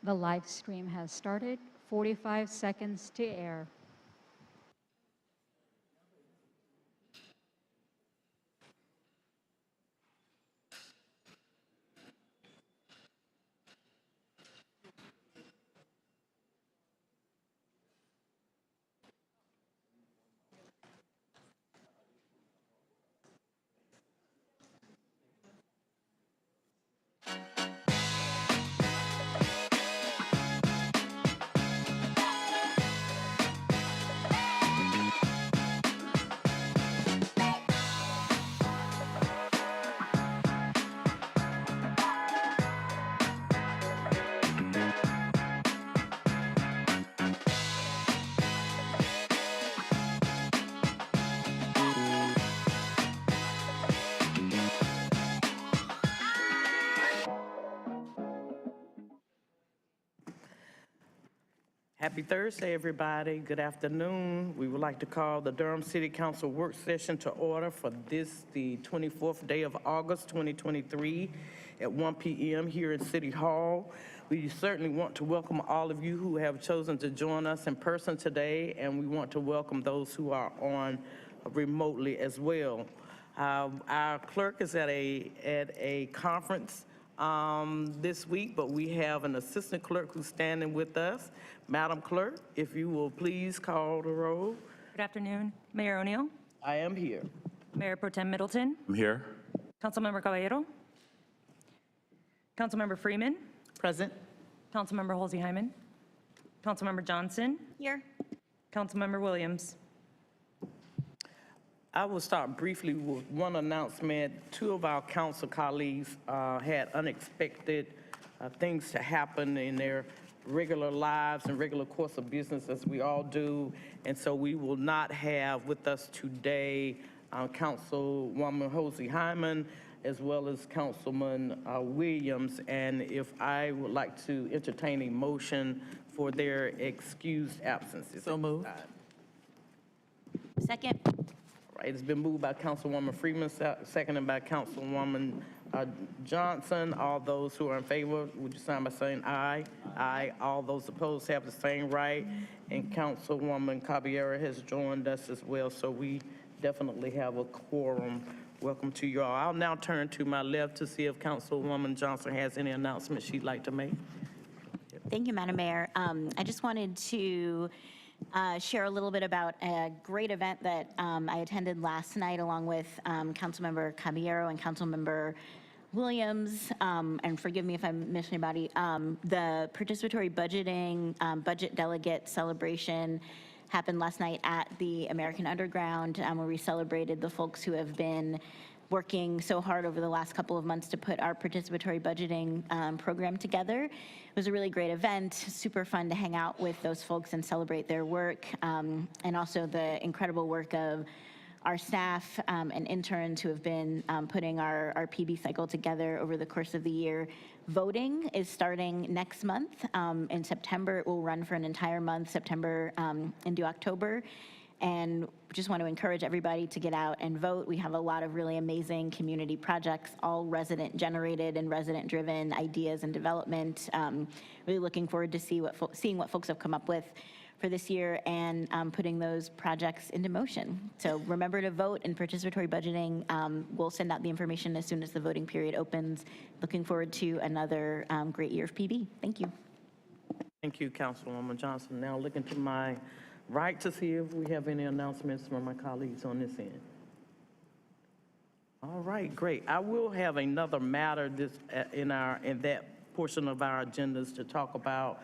The live stream has started. 45 seconds to air. Happy Thursday, everybody. Good afternoon. We would like to call the Durham City Council work session to order for this, the 24th day of August, 2023 at 1 p.m. here in City Hall. We certainly want to welcome all of you who have chosen to join us in person today, and we want to welcome those who are on remotely as well. Our clerk is at a conference this week, but we have an assistant clerk who's standing with us. Madam Clerk, if you will please call the roll. Good afternoon. Mayor O'Neill. I am here. Mayor Pro Tem Middleton. I'm here. Councilmember Caballero. Councilmember Freeman. Present. Councilmember Halsey-Hyman. Councilmember Johnson. Here. Councilmember Williams. I will start briefly with one announcement. Two of our council colleagues had unexpected things to happen in their regular lives and regular course of business, as we all do. And so we will not have with us today Councilwoman Halsey-Hyman as well as Councilman Williams. And if I would like to entertain a motion for their excused absences. So moved. Second. Right, it's been moved by Councilwoman Freeman, seconded by Councilwoman Johnson. All those who are in favor, would you sign by saying aye? Aye. All those opposed have the same right. And Councilwoman Caballero has joined us as well, so we definitely have a quorum. Welcome to you all. I'll now turn to my left to see if Councilwoman Johnson has any announcements she'd like to make. Thank you, Madam Mayor. I just wanted to share a little bit about a great event that I attended last night along with Councilmember Caballero and Councilmember Williams, and forgive me if I'm missing anybody. The participatory budgeting budget delegate celebration happened last night at the American Underground, where we celebrated the folks who have been working so hard over the last couple of months to put our participatory budgeting program together. It was a really great event, super fun to hang out with those folks and celebrate their work, and also the incredible work of our staff and interns who have been putting our PB cycle together over the course of the year. Voting is starting next month. In September, it will run for an entire month, September into October. And just want to encourage everybody to get out and vote. We have a lot of really amazing community projects, all resident generated and resident driven ideas and development. Really looking forward to seeing what folks have come up with for this year and putting those projects into motion. So remember to vote in participatory budgeting. We'll send out the information as soon as the voting period opens. Looking forward to another great year of PB. Thank you. Thank you, Councilwoman Johnson. Now looking to my right to see if we have any announcements from my colleagues on this end. All right, great. I will have another matter in that portion of our agendas to talk about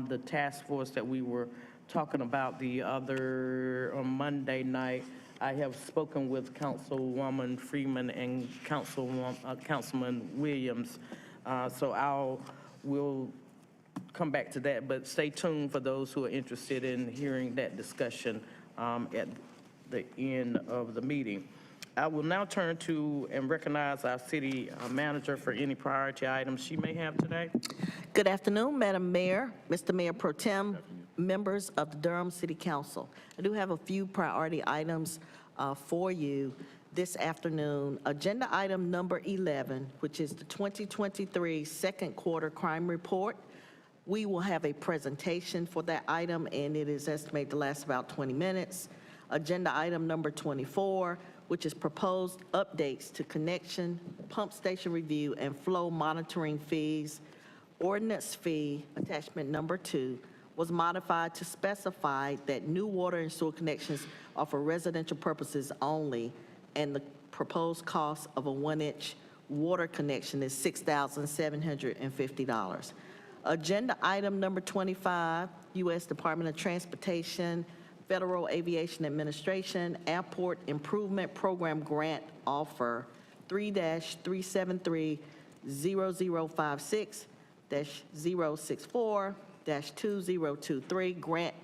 the task force that we were talking about on Monday night. I have spoken with Councilwoman Freeman and Councilman Williams, so we'll come back to that, but stay tuned for those who are interested in hearing that discussion at the end of the meeting. I will now turn to and recognize our city manager for any priority items she may have today. Good afternoon, Madam Mayor, Mr. Mayor Pro Tem, members of the Durham City Council. I do have a few priority items for you this afternoon. Agenda item number 11, which is the 2023 second quarter crime report. We will have a presentation for that item, and it is estimated to last about 20 minutes. Agenda item number 24, which is proposed updates to connection, pump station review, and flow monitoring fees. Ordinance fee, attachment number 2, was modified to specify that new water and sewer connections are for residential purposes only, and the proposed cost of a 1-inch water connection is $6,750. Agenda item number 25, U.S. Department of Transportation, Federal Aviation Administration, Airport Improvement Program Grant Offer 3-373-0056-064-2023, Grant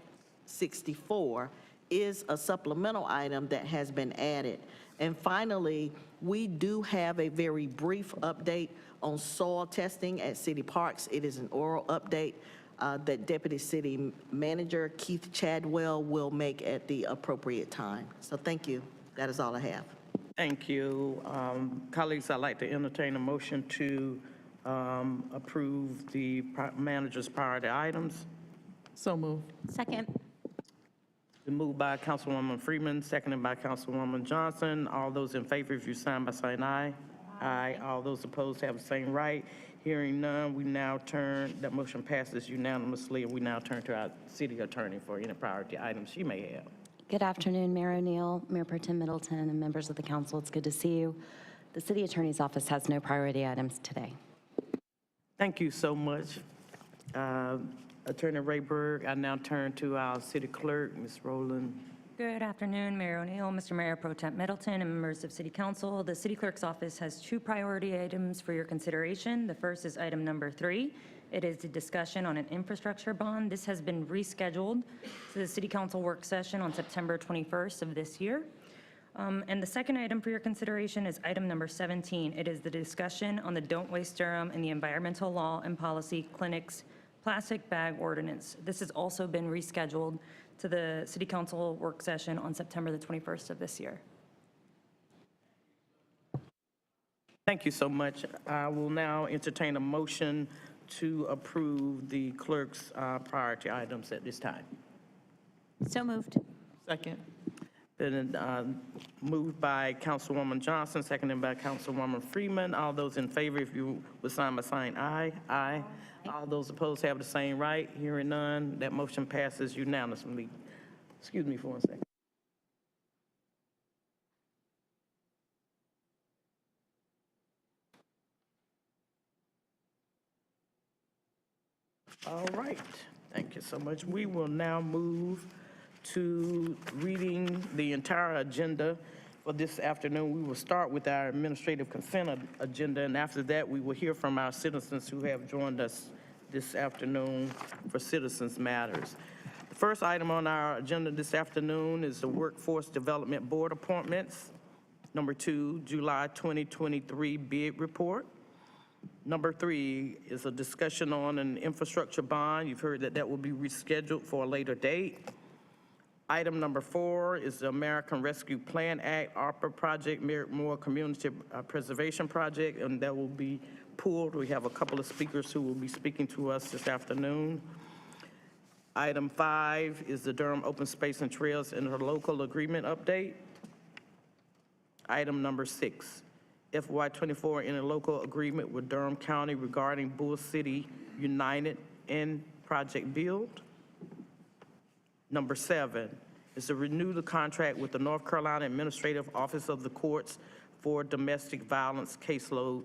64, is a supplemental item that has been added. And finally, we do have a very brief update on soil testing at city parks. It is an oral update that Deputy City Manager Keith Chadwell will make at the appropriate time. So thank you. That is all I have. Thank you. Colleagues, I'd like to entertain a motion to approve the manager's priority items. So moved. Second. Been moved by Councilwoman Freeman, seconded by Councilwoman Johnson. All those in favor, if you sign by saying aye. Aye. All those opposed have the same right. Hearing none, we now turn, that motion passes unanimously, and we now turn to our city attorney for any priority items she may have. Good afternoon, Mayor O'Neill, Mayor Pro Tem Middleton, and members of the council. It's good to see you. The city attorney's office has no priority items today. Thank you so much, Attorney Rayberg. I now turn to our city clerk, Ms. Rowland. Good afternoon, Mayor O'Neill, Mr. Mayor Pro Tem Middleton, and members of City Council. The City Clerk's office has 2 priority items for your consideration. The first is item number 3. It is a discussion on an infrastructure bond. This has been rescheduled to the City Council work session on September 21st of this year. And the second item for your consideration is item number 17. It is the discussion on the Don't Waste Durham and the Environmental Law and Policy Clinic's plastic bag ordinance. This has also been rescheduled to the City Council work session on September the 21st of this year. Thank you so much. I will now entertain a motion to approve the clerk's priority items at this time. So moved. Second. Been moved by Councilwoman Johnson, seconded by Councilwoman Freeman. All those in favor, if you would sign by saying aye. Aye. All those opposed have the same right. Hearing none, that motion passes unanimously. Excuse me for 1 second. All right, thank you so much. We will now move to reading the entire agenda for this afternoon. We will start with our administrative consent agenda, and after that, we will hear from our citizens who have joined us this afternoon for Citizens Matters. The first item on our agenda this afternoon is the Workforce Development Board appointments. Number 2, July 2023 bid report. Number 3 is a discussion on an infrastructure bond. You've heard that that will be rescheduled for a later date. Item number 4 is the American Rescue Plan Act, ARPA project, Merrick-Moore Community Preservation Project, and that will be pulled. We have a couple of speakers who will be speaking to us this afternoon. Item 5 is the Durham Open Space and Trails Interlocal Agreement update. Item number 6, FY24 interlocal agreement with Durham County regarding Bull City United and Project Build. Number 7 is to renew the contract with the North Carolina Administrative Office of the Courts for domestic violence caseload.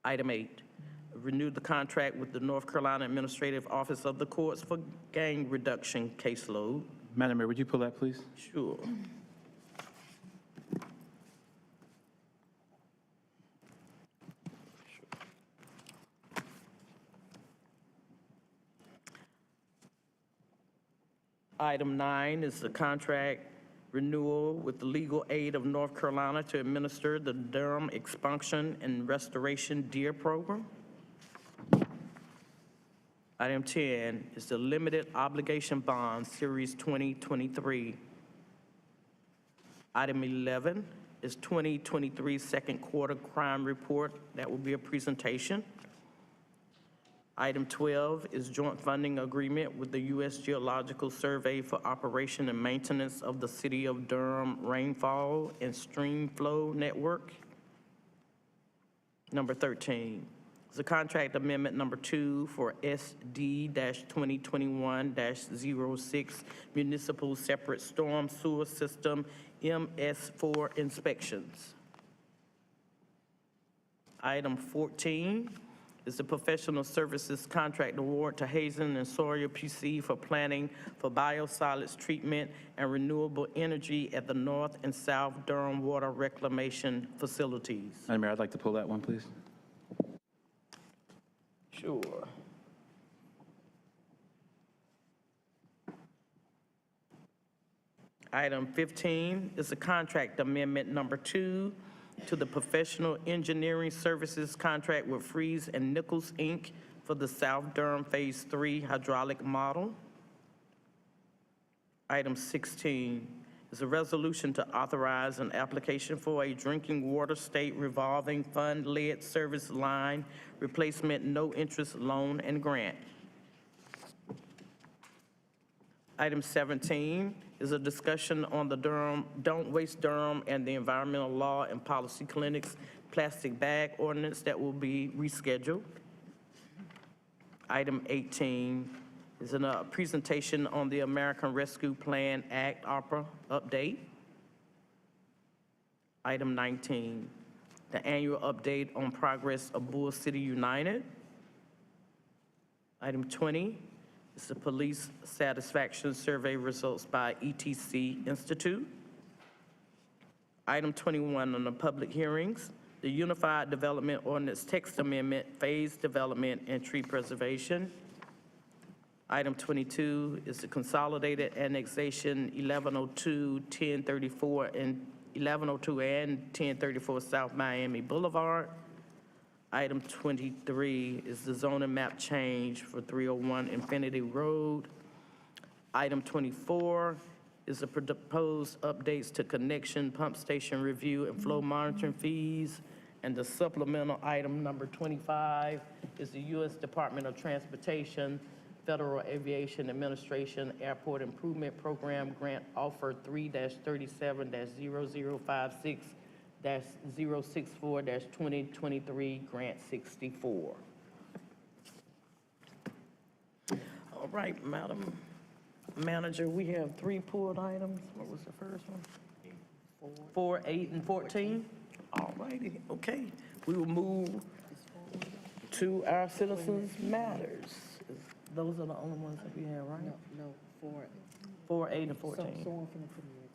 Item 8, renew the contract with the North Carolina Administrative Office of the Courts for gang reduction caseload. Madam Mayor, would you pull that, please? Sure. Item 9 is the contract renewal with the legal aid of North Carolina to administer the Durham Expunction and Restoration Deer Program. Item 10 is the Limited Obligation Bond Series 2023. Item 11 is 2023 second quarter crime report. That will be a presentation. Item 12 is joint funding agreement with the U.S. Geological Survey for operation and maintenance of the City of Durham rainfall and stream flow network. Number 13 is a contract amendment number 2 for SD-2021-06 Municipal Separate Storm Sewer System MS4 inspections. Item 14 is the professional services contract award to Hazen and Sawyer PC for planning for biosolids treatment and renewable energy at the North and South Durham water reclamation facilities. Madam Mayor, I'd like to pull that one, please. Sure. Item 15 is a contract amendment number 2 to the professional engineering services contract with Freeze and Nichols, Inc. for the South Durham Phase 3 hydraulic model. Item 16 is a resolution to authorize an application for a drinking water state revolving fund lead service line replacement no interest loan and grant. Item 17 is a discussion on the Durham, Don't Waste Durham and the Environmental Law and Policy Clinic's plastic bag ordinance that will be rescheduled. Item 18 is a presentation on the American Rescue Plan Act, ARPA update. Item 19, the annual update on progress of Bull City United. Item 20 is the police satisfaction survey results by ETC Institute. Item 21 on the public hearings, the Unified Development Ordinance Text Amendment, Phase Development and Tree Preservation. Item 22 is the consolidated annexation 1102, 1034, and 1102 and 1034 South Miami Boulevard. Item 23 is the zoning map change for 301 Infinity Road. Item 24 is the proposed updates to connection, pump station review, and flow monitoring fees. And the supplemental item number 25 is the U.S. Department of Transportation, Federal Aviation Administration Airport Improvement Program Grant Offer 3-37-005-6-064-2023 Grant 64. All right, Madam Manager, we have 3 pulled items. What was the first one? 4, 8, and 14? All righty, okay. We will move to our Citizens Matters. Those are the only ones that we have, right? No, 4, 8, and 14. Someone from the community.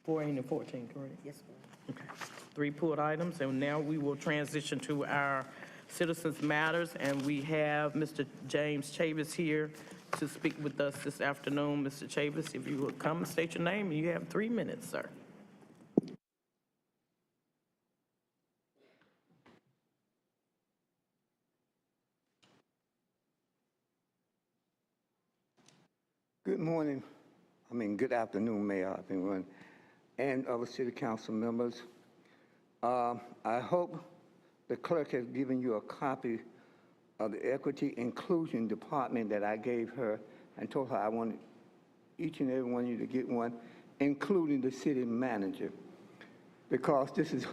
4, 8, and 14, correct? Yes, ma'am. Okay. 3 pulled items, and now we will transition to our Citizens Matters, and we have Mr. James Chavis here to speak with us this afternoon. Mr. Chavis, if you would come and state your name, you have 3 minutes, sir. Good morning, good afternoon, Mayor, everyone, and other city council members. I hope the clerk has given you a copy of the Equity Inclusion Department that I gave her and told her I wanted each and every one of you to get one, including the city manager, because this is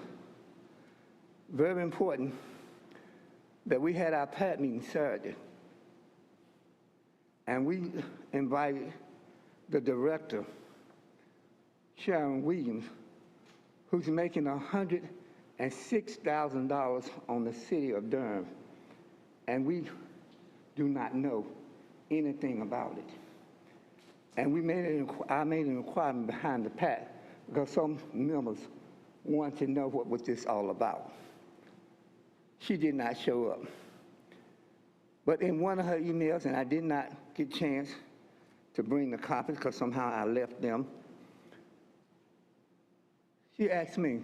very important that we had our PAT meeting Saturday. And we invited the director, Sharon Williams, who's making $106,000 on the city of Durham. And we do not know anything about it. And I made an requirement behind the PAC because some members wanted to know what was this all about. She did not show up. But in one of her emails, and I did not get a chance to bring the copies because somehow I left them, she asked me,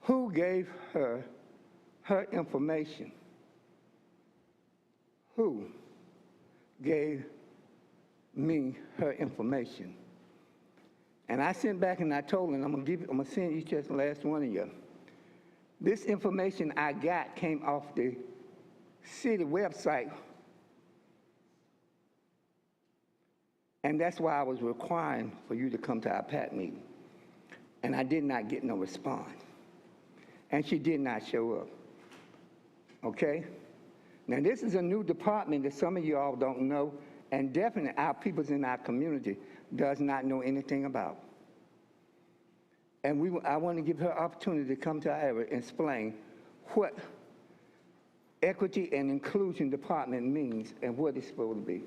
who gave her information? Who gave me her information? And I sent back and I told her, and I'm gonna send each and last one of you. This information I got came off the city website. And that's why I was requiring for you to come to our PAT meeting. And I did not get no response. And she did not show up. Okay? Now, this is a new department that some of you all don't know, and definitely our peoples in our community does not know anything about. And I want to give her opportunity to come to our area and explain what equity and inclusion department means and what it's supposed to be.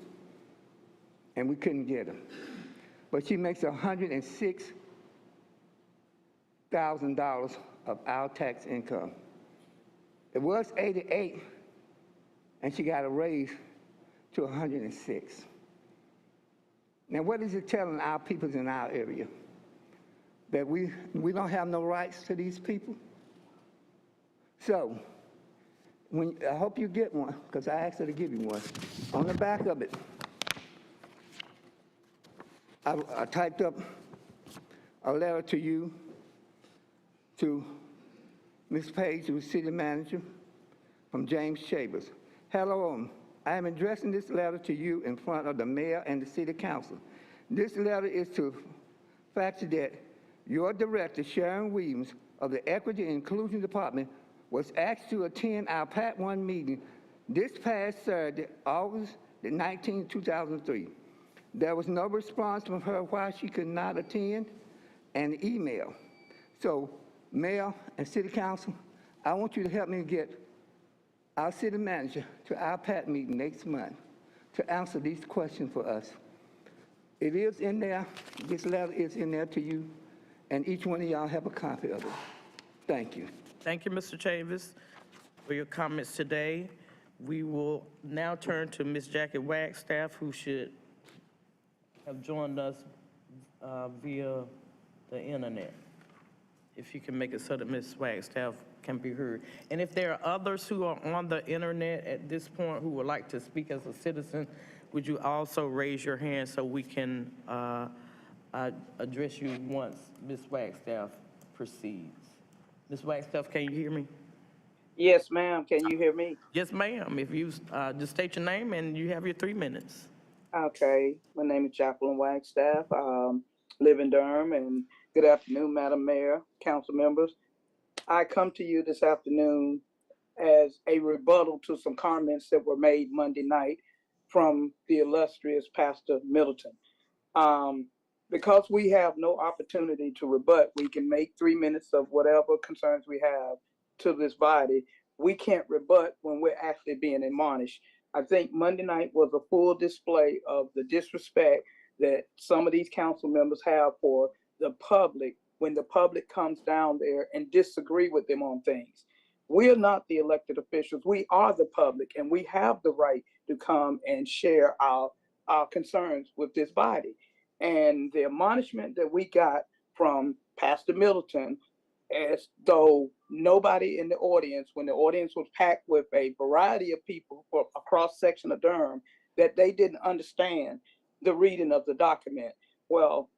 And we couldn't get her. But she makes $106,000 of our tax income. It was 88, and she got a raise to 106. Now, what is it telling our peoples in our area? That we don't have no rights to these people? So, I hope you get one, because I asked her to give you one. On the back of it, I typed up a letter to you, to Ms. Page, who is city manager, from James Chavis. Hello, I am addressing this letter to you in front of the mayor and the city council. This letter is to fact that your director, Sharon Williams, of the Equity and Inclusion Department, was asked to attend our PAT 1 meeting this past Saturday, August the 19th, 2003. There was no response from her why she could not attend, and email. So, Mayor and City Council, I want you to help me get our city manager to our PAT meeting next month to answer these questions for us. It is in there, this letter is in there to you, and each one of y'all have a copy of it. Thank you. Thank you, Mr. Chavis, for your comments today. We will now turn to Ms. Jackie Wagstaff, who should have joined us via the internet. If you can make it so that Ms. Wagstaff can be heard. And if there are others who are on the internet at this point who would like to speak as a citizen, would you also raise your hand so we can address you once Ms. Wagstaff proceeds? Ms. Wagstaff, can you hear me? Yes, ma'am. Can you hear me? Yes, ma'am. If you just state your name and you have your 3 minutes. Okay. My name is Jacqueline Wagstaff. Live in Durham, and good afternoon, Madam Mayor, council members. I come to you this afternoon as a rebuttal to some comments that were made Monday night from the illustrious Pastor Middleton. Because we have no opportunity to rebut, we can make 3 minutes of whatever concerns we have to this body. We can't rebut when we're actually being admonished. I think Monday night was a full display of the disrespect that some of these council members have for the public when the public comes down there and disagree with them on things. We are not the elected officials. We are the public, and we have the right to come and share our concerns with this body. And the admonishment that we got from Pastor Middleton, as though nobody in the audience, when the audience was packed with a variety of people from a cross section of Durham, that they didn't understand the reading of the document. Well,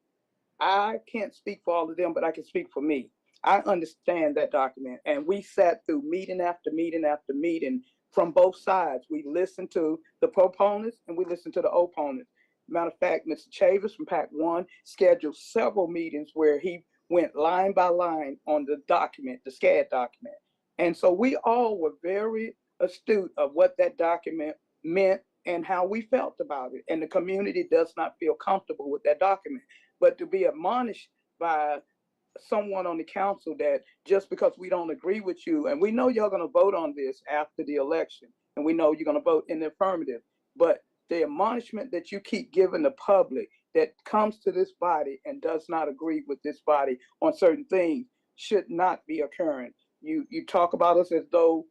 I can't speak for all of them, but I can speak for me. I understand that document, and we sat through meeting after meeting after meeting from both sides. We listened to the proponents and we listened to the opponents. Matter of fact, Mr. Chavis from PAC 1 scheduled several meetings where he went line by line on the document, the SCAD document. And so we all were very astute of what that document meant and how we felt about it. And the community does not feel comfortable with that document. But to be admonished by someone on the council that just because we don't agree with you, and we know you're going to vote on this after the election, and we know you're going to vote in the affirmative, but the admonishment that you keep giving the public that comes to this body and does not agree with this body on certain things should not be occurring. You talk about us as though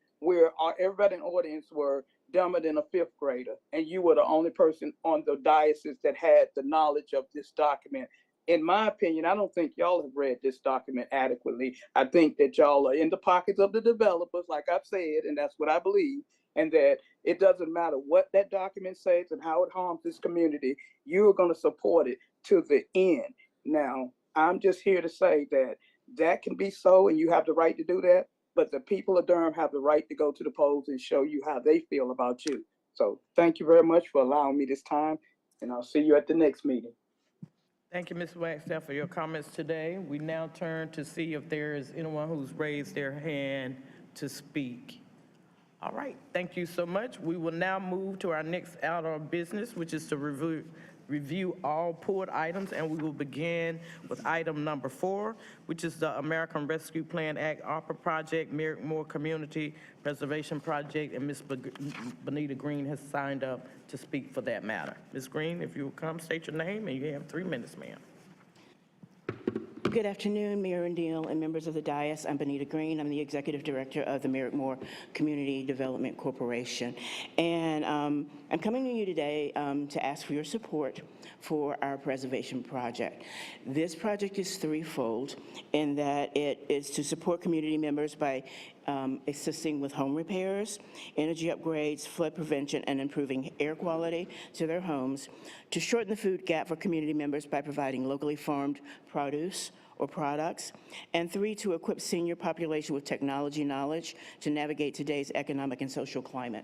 everybody in the audience were dumber than a fifth grader, and you were the only person on the diocese that had the knowledge of this document. In my opinion, I don't think y'all have read this document adequately. I think that y'all are in the pockets of the developers, like I've said, and that's what I believe, and that it doesn't matter what that document says and how it harms this community, you're going to support it to the end. Now, I'm just here to say that that can be so, and you have the right to do that, but the people of Durham have the right to go to the polls and show you how they feel about you. So thank you very much for allowing me this time, and I'll see you at the next meeting. Thank you, Ms. Wagstaff, for your comments today. We now turn to see if there is anyone who's raised their hand to speak. All right, thank you so much. We will now move to our next order of business, which is to review all pulled items, and we will begin with item number 4, which is the American Rescue Plan Act ARPA project, Merrick-Moore Community Preservation Project, and Ms. Bonita Green has signed up to speak for that matter. Ms. Green, if you will come, state your name, and you have 3 minutes, ma'am. Good afternoon, Mayor O'Neill and members of the dais. I'm Bonita Green. I'm the Executive Director of the Merrick-Moore Community Development Corporation. And I'm coming to you today to ask for your support for our preservation project. This project is threefold in that it is to support community members by assisting with home repairs, energy upgrades, flood prevention, and improving air quality to their homes, to shorten the food gap for community members by providing locally farmed produce or products, and 3, to equip senior population with technology knowledge to navigate today's economic and social climate.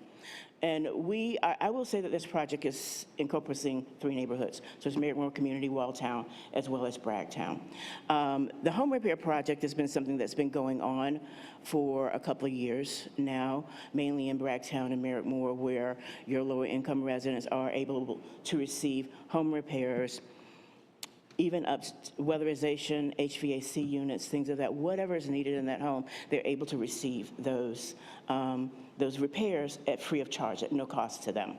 And I will say that this project is encompassing 3 neighborhoods. So it's Merrick-Moore Community, Walltown, as well as Bragtown. The home repair project has been something that's been going on for a couple of years now, mainly in Bragtown and Merrick-Moore, where your lower income residents are able to receive home repairs, even up weatherization, HVAC units, things of that, whatever is needed in that home, they're able to receive those repairs at free of charge, at no cost to them.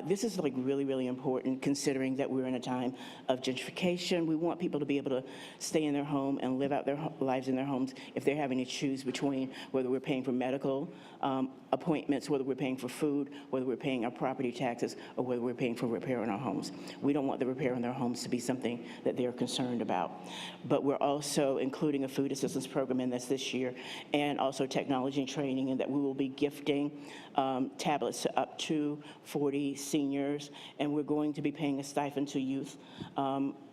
This is like really, really important considering that we're in a time of gentrification. We want people to be able to stay in their home and live out their lives in their homes if they're having to choose between whether we're paying for medical appointments, whether we're paying for food, whether we're paying our property taxes, or whether we're paying for repair in our homes. We don't want the repair in their homes to be something that they're concerned about. But we're also including a food assistance program in this year, and also technology and training, and that we will be gifting tablets to up to 40 seniors, and we're going to be paying a stipend to youth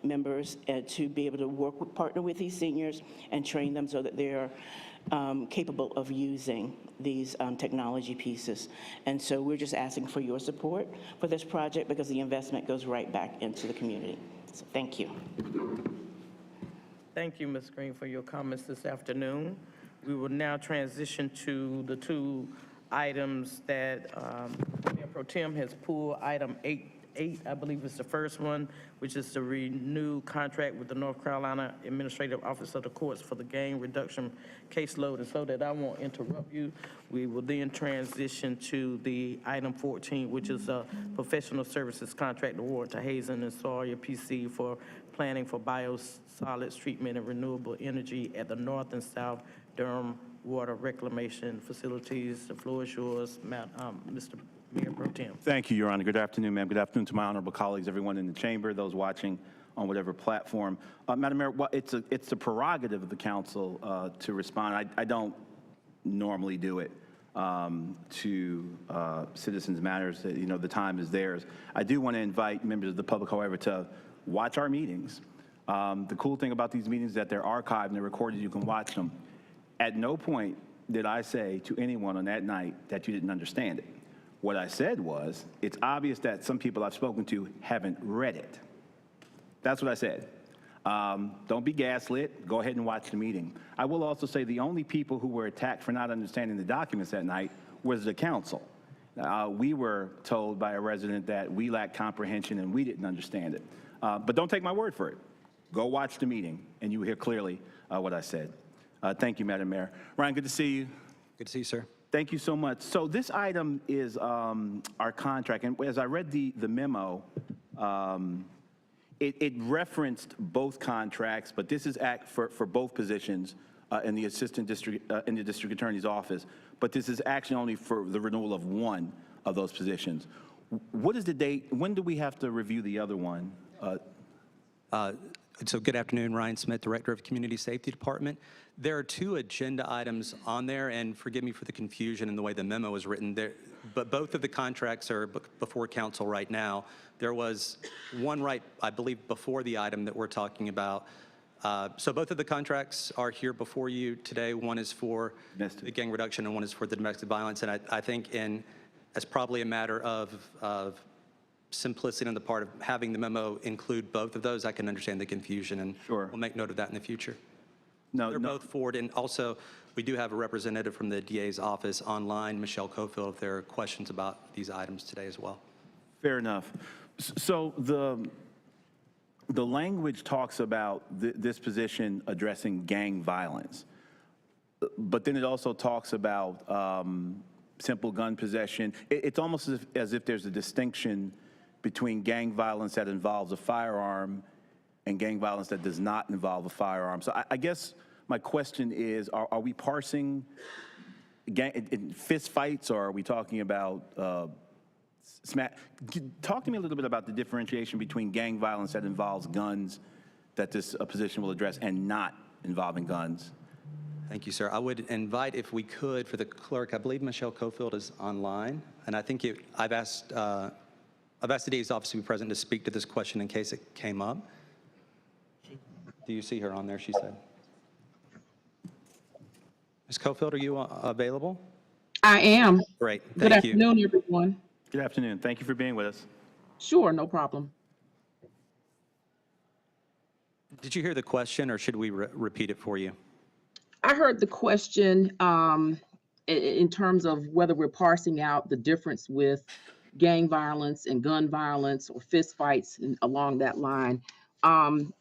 members to be able to partner with these seniors and train them so that they're capable of using these technology pieces. And so we're just asking for your support for this project because the investment goes right back into the community. So thank you. Thank you, Ms. Green, for your comments this afternoon. We will now transition to the 2 items that Mayor Pro Tem has pulled. Item 8, I believe is the first one, which is to renew contract with the North Carolina Administrative Office of the Courts for the gain reduction caseload. And so that I won't interrupt you, we will then transition to the item 14, which is a professional services contract award to Hazen and Sawyer PC for planning for biosolids treatment and renewable energy at the North and South Durham water reclamation facilities. The floor is yours, Mr. Mayor Pro Tem. Thank you, Your Honor. Good afternoon, ma'am. Good afternoon to my honorable colleagues, everyone in the chamber, those watching on whatever platform. Madam Mayor, it's a prerogative of the council to respond. I don't normally do it to citizens' matters. You know, the time is theirs. I do want to invite members of the public, however, to watch our meetings. The cool thing about these meetings is that they're archived and they're recorded. You can watch them. At no point did I say to anyone on that night that you didn't understand it. What I said was, it's obvious that some people I've spoken to haven't read it. That's what I said. Don't be gaslit. Go ahead and watch the meeting. I will also say the only people who were attacked for not understanding the documents that night was the council. We were told by a resident that we lacked comprehension and we didn't understand it. But don't take my word for it. Go watch the meeting and you will hear clearly what I said. Thank you, Madam Mayor. Ryan, good to see you. Good to see you, sir. Thank you so much. So this item is our contract, and as I read the memo, it referenced both contracts, but this is for both positions in the assistant district in the district attorney's office. But this is actually only for the renewal of one of those positions. What is the date? When do we have to review the other one? So good afternoon, Ryan Smith, Director of Community Safety Department. There are 2 agenda items on there, and forgive me for the confusion in the way the memo was written there, but both of the contracts are before council right now. There was one right, I believe, before the item that we're talking about So both of the contracts are here before you today. One is for the gang reduction and one is for the domestic violence. And I think as probably a matter of simplicity on the part of having the memo include both of those, I can understand the confusion, and Sure. we'll make note of that in the future. No, They're both forward, and also we do have a representative from the DA's office online, Michelle Cofield, if there are questions about these items today as well. Fair enough. So the language talks about this position addressing gang violence, but then it also talks about simple gun possession. It's almost as if there's a distinction between gang violence that involves a firearm and gang violence that does not involve a firearm. So I guess my question is, are we parsing fist fights, or are we talking about talk to me a little bit about the differentiation between gang violence that involves guns that this position will address and not involving guns. Thank you, sir. I would invite, if we could, for the clerk, I believe Michelle Cofield is online, and I think I've asked the DA's office to be present to speak to this question in case it came up. Do you see her on there, she said? Ms. Cofield, are you available? I am. Great, Good thank you. afternoon, everyone. Good afternoon. Thank you for being with us. Sure, no problem. Did you hear the question, or should we repeat it for you? I heard the question in terms of whether we're parsing out the difference with gang violence and gun violence or fist fights and along that line.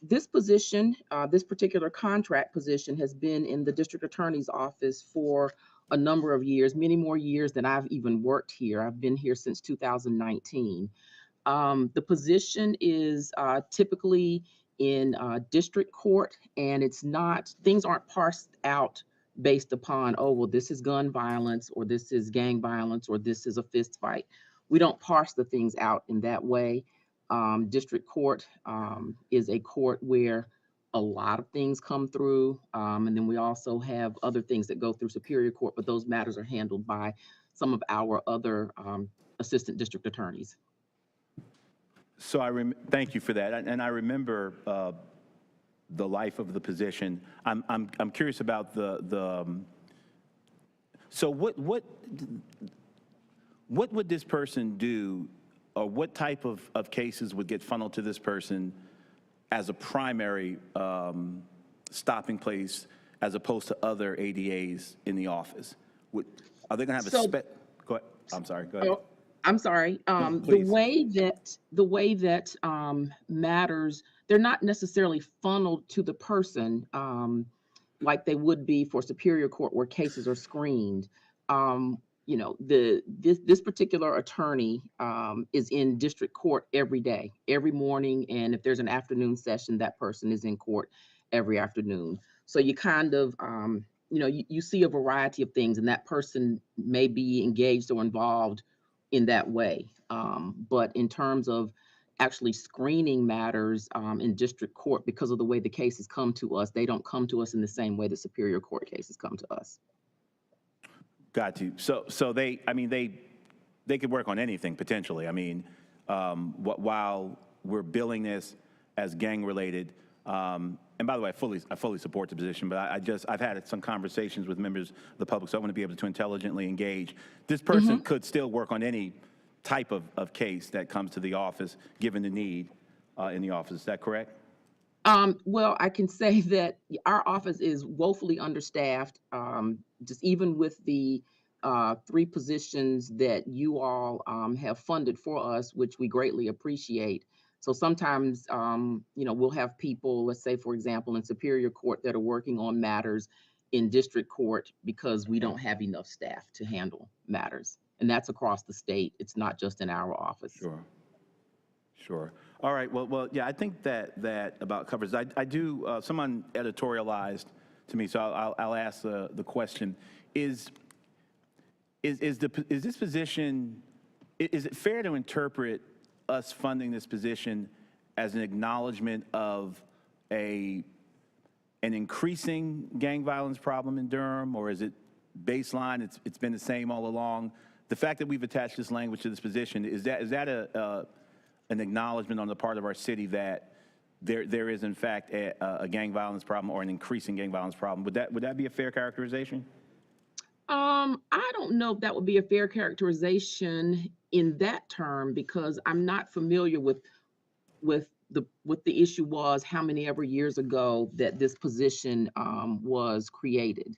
This position, this particular contract position, has been in the district attorney's office for a number of years, many more years than I've even worked here. I've been here since 2019. The position is typically in district court, and things aren't parsed out based upon, oh, well, this is gun violence, or this is gang violence, or this is a fist fight. We don't parse the things out in that way. District court is a court where a lot of things come through, and then we also have other things that go through Superior Court, but those matters are handled by some of our other assistant district attorneys. So thank you for that, and I remember the life of the position. I'm curious about so what would this person do, or what type of cases would get funneled to this person as a primary stopping place, as opposed to other ADAs in the office? Are they going to have go ahead. I'm sorry. Go ahead. Oh, I'm sorry. The way that matters, they're not necessarily funneled to the person like they would be for Superior Court, where cases are screened. You know, this particular attorney is in district court every day, every morning, and if there's an afternoon session, that person is in court every afternoon. So you kind of, you know, you see a variety of things, and that person may be engaged or involved in that way. But in terms of actually screening matters in district court, because of the way the cases come to us, they don't come to us in the same way the Superior Court cases come to us. Got you. So they could work on anything potentially. I mean, while we're billing this as gang related, and by the way, I fully support the position, but I've had some conversations with members of the public, so I want to be able to intelligently engage. This person could still work on any type of case that comes to the office, given the need in the office. Is that correct? Well, I can say that our office is woefully understaffed. Just even with the 3 positions that you all have funded for us, which we greatly appreciate. So sometimes, you know, we'll have people, let's say, for example, in Superior Court that are working on matters in district court because we don't have enough staff to handle matters. And that's across the state. It's not just in our office. Sure. All right. Well, yeah, I think that about covers. I do. Someone editorialized to me, so I'll ask the question: Is this position? Is it fair to interpret us funding this position as an acknowledgement of an increasing gang violence problem in Durham, or is it baseline? It's been the same all along. The fact that we've attached this language to this position, is that an acknowledgement on the part of our city that there is in fact a gang violence problem or an increasing gang violence problem. Would that be a fair characterization? I don't know if that would be a fair characterization in that term, because I'm not familiar with what the issue was, how many ever years ago that this position was created.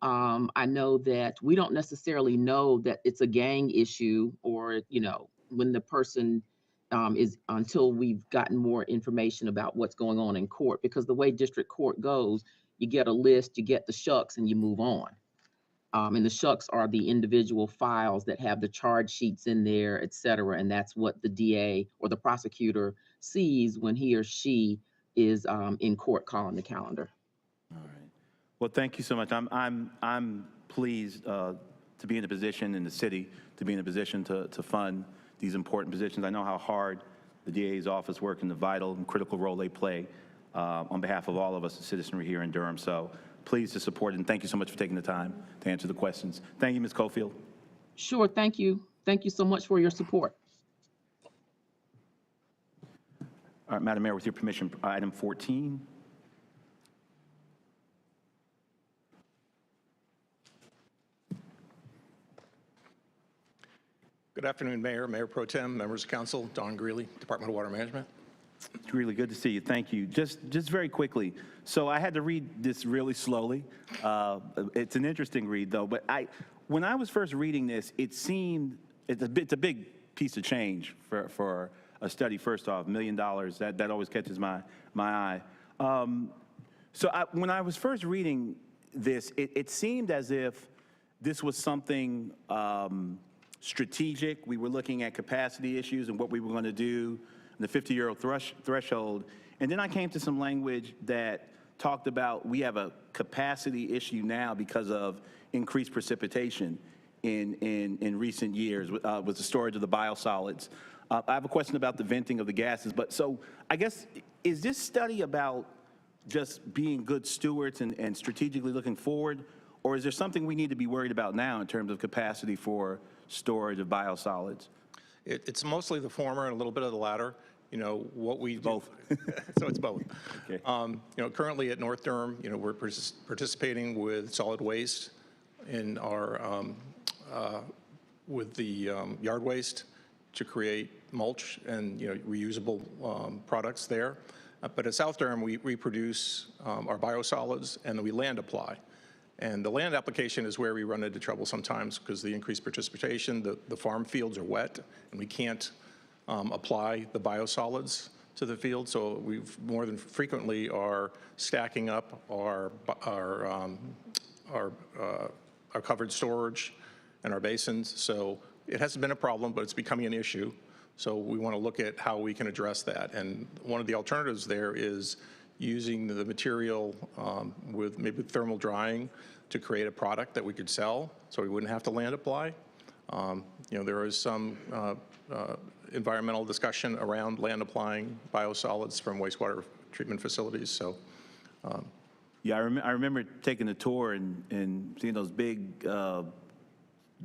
I know that we don't necessarily know that it's a gang issue, or, when the person is, until we've gotten more information about what's going on in court, because the way district court goes, you get a list, you get the shucks, and you move on. And the shucks are the individual files that have the charge sheets in there, et cetera. And that's what the DA or the prosecutor sees when he or she is in court calling the calendar. All right. Well, thank you so much. I'm pleased to be in a position in the city, to be in a position to fund these important positions. I know how hard the DA's office works and the vital and critical role they play on behalf of all of us, the citizenry here in Durham. So pleased to support it, and thank you so much for taking the time to answer the questions. Thank you, Ms. Cofield. Sure, thank you. Thank you so much for your support. All right, Madam Mayor, with your permission, item 14. Good afternoon, Mayor, Mayor Pro Tem, members of council, Don Greeley, Department of Water Management. It's really good to see you. Thank you. Just very quickly. So I had to read this really slowly. It's an interesting read, though. But when I was first reading this, it seemed it's a big piece of change for a study. First off, $1 million. That always catches my eye. When I was first reading this, it seemed as if this was something strategic. We were looking at capacity issues and what we were going to do, the 50-year threshold. And then I came to some language that talked about we have a capacity issue now because of increased precipitation in recent years with the storage of the biosolids. I have a question about the venting of the gases. But so I guess, is this study about just being good stewards and strategically looking forward? Or is there something we need to be worried about now in terms of capacity for storage of biosolids? It's mostly the former and a little bit of the latter. What we both. So it's both. Okay. Currently at North Durham, we're participating with solid waste in our with the yard waste to create mulch and reusable products there. But at South Durham, we produce our biosolids and then we land apply. And the land application is where we run into trouble sometimes because the increased precipitation, the farm fields are wet, and we can't apply the biosolids to the field. So we've more than frequently are stacking up our covered storage and our basins. So it hasn't been a problem, but it's becoming an issue. So we want to look at how we can address that. And one of the alternatives there is using the material with maybe thermal drying to create a product that we could sell so we wouldn't have to land apply. There is some environmental discussion around land applying biosolids from wastewater treatment facilities. So, yeah, I remember taking a tour and seeing those big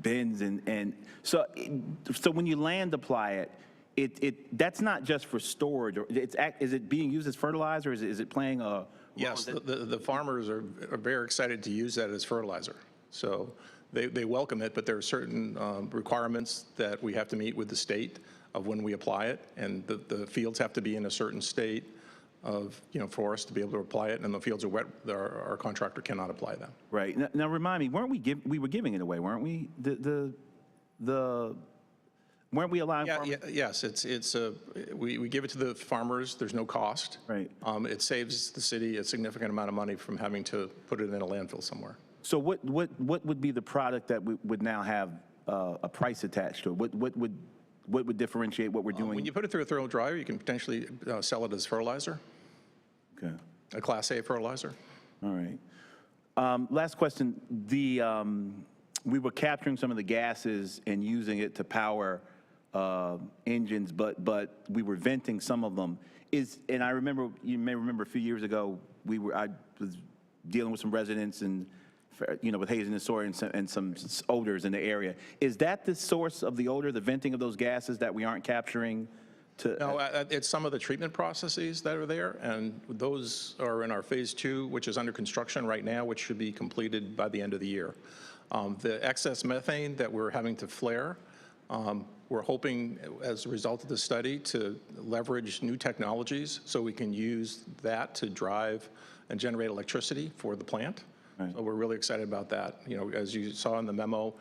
bins and so when you land apply it, that's not just for storage. Is it being used as fertilizer? Is it playing a yes, the farmers are very excited to use that as fertilizer. So they welcome it, but there are certain requirements that we have to meet with the state of when we apply it, and the fields have to be in a certain state of, for us to be able to apply it, and the fields are wet, our contractor cannot apply them. Right. Now remind me, we were giving it away, weren't we? Weren't we allowing farmers? Yes, we give it to the farmers. There's no cost. Right. It saves the city a significant amount of money from having to put it in a landfill somewhere. So what would be the product that would now have a price attached to it? What would differentiate what we're doing? When you put it through a thermal dryer, you can potentially sell it as fertilizer. Okay. A Class A fertilizer. All right. Last question. We were capturing some of the gases and using it to power engines, but we were venting some of them. And I remember, you may remember a few years ago, I was dealing with some residents and with Hazen and Sawyer and some odors in the area. Is that the source of the odor, the venting of those gases, that we aren't capturing No, it's some of the treatment processes that are there, and those are in our Phase 2, which is under construction right now, which should be completed by the end of the year. The excess methane that we're having to flare, we're hoping, as a result of the study, to leverage new technologies so we can use that to drive and generate electricity for the plant. Right. So we're really excited about that. You know, as you saw in the memo,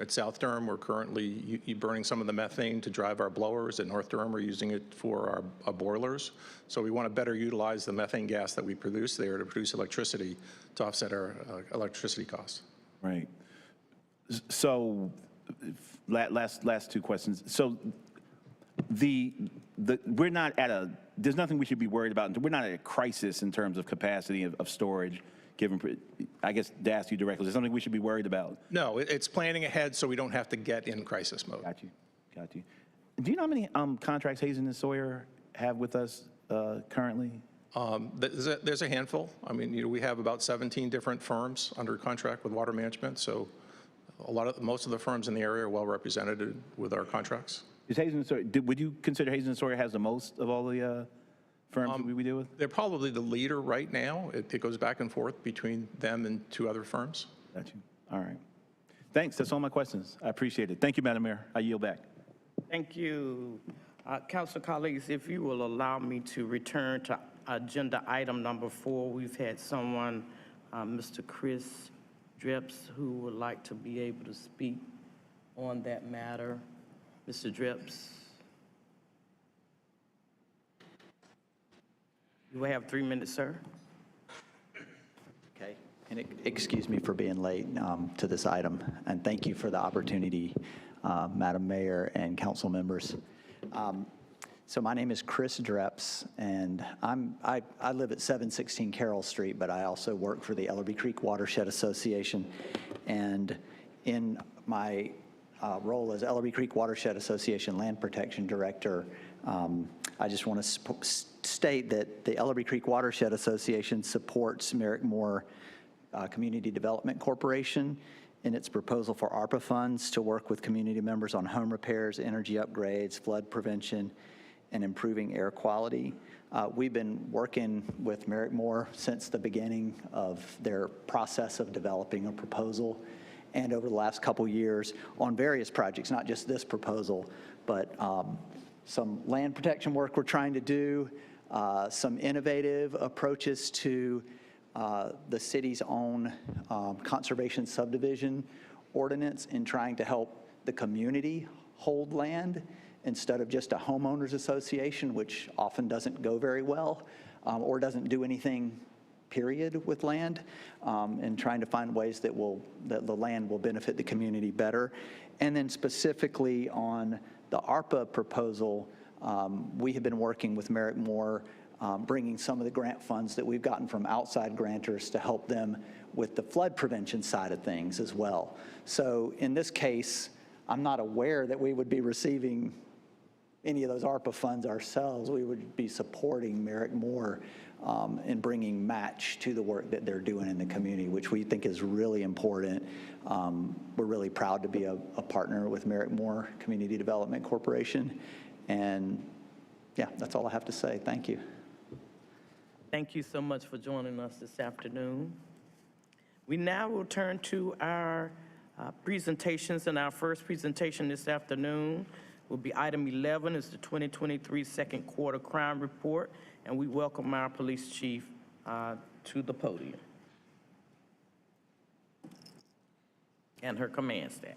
at South Durham, we're currently burning some of the methane to drive our blowers. At North Durham, we're using it for our boilers. So we want to better utilize the methane gas that we produce there to produce electricity to offset our electricity costs. Right. So, last two questions. So, we're not at there's nothing we should be worried about. We're not at a crisis in terms of capacity of storage. Given, I guess, to ask you directly, is there something we should be worried about? No, it's planning ahead so we don't have to get in crisis mode. Got you. Do you know how many contracts Hazen and Sawyer have with us currently? There's a handful. I mean, you know, we have about 17 different firms under contract with water management, so most of the firms in the area are well represented with our contracts. Is Hazen and Sawyer, would you consider Hazen and Sawyer has the most of all the firms we deal with? They're probably the leader right now. It goes back and forth between them and two other firms. Got you. All right. Thanks. That's all my questions. I appreciate it. Thank you, Madam Mayor. I yield back. Thank you. Council colleagues, if you will allow me to return to agenda item number 4, we've had someone, Mr. Chris Drips, who would like to be able to speak on that matter. Mr. Drips. You will have 3 minutes, sir. Okay, and excuse me for being late to this item, and thank you for the opportunity, Madam Mayor and council members. So my name is Chris Dreps, and I live at 716 Carroll Street, but I also work for the Ellerby Creek Watershed Association, and in my role as Ellerby Creek Watershed Association Land Protection Director, I just want to state that the Ellerby Creek Watershed Association supports Merrick-Moore Community Development Corporation in its proposal for ARPA funds to work with community members on home repairs, energy upgrades, flood prevention, and improving air quality. We've been working with Merrick-Moore since the beginning of their process of developing a proposal, and over the last couple years on various projects, not just this proposal, but some land protection work we're trying to do, some innovative approaches to the city's own conservation subdivision ordinance in trying to help the community hold land instead of just a homeowners association, which often doesn't go very well or doesn't do anything period with land, and trying to find ways that the land will benefit the community better. And then specifically on the ARPA proposal, we have been working with Merrick-Moore, bringing some of the grant funds that we've gotten from outside grantors to help them with the flood prevention side of things as well. So in this case, I'm not aware that we would be receiving any of those ARPA funds ourselves. We would be supporting Merrick-Moore in bringing match to the work that they're doing in the community, which we think is really important. We're really proud to be a partner with Merrick-Moore Community Development Corporation. And yeah, that's all I have to say. Thank you. Thank you so much for joining us this afternoon. We now will turn to our presentations, and our first presentation this afternoon will be item 11, is the 2023 second quarter crime report, and we welcome our police chief to the podium and her command staff.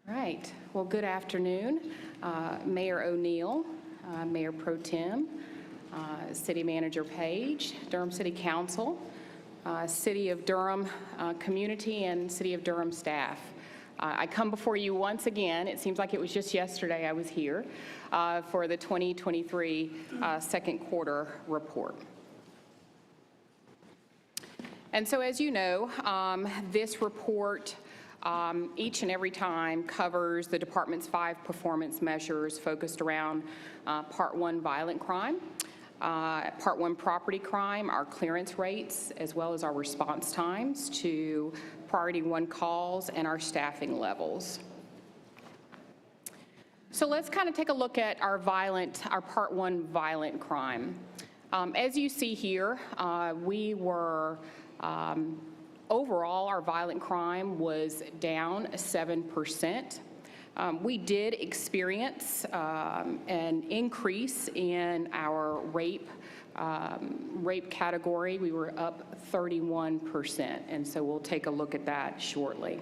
All right. Well, good afternoon, Mayor O'Neill, Mayor Pro Tem, City Manager Page, Durham City Council, City of Durham community, and City of Durham staff. I come before you once again. It seems like it was just yesterday I was here for the 2023 second quarter report. And so, as you know, this report Each and every time covers the department's 5 performance measures focused around Part 1 violent crime, Part 1 property crime, our clearance rates, as well as our response times to Priority 1 calls and our staffing levels. So let's kind of take a look at our Part 1 violent crime. As you see here, we were, overall, our violent crime was down 7%. We did experience an increase in our rape category. We were up 31%, and so we'll take a look at that shortly.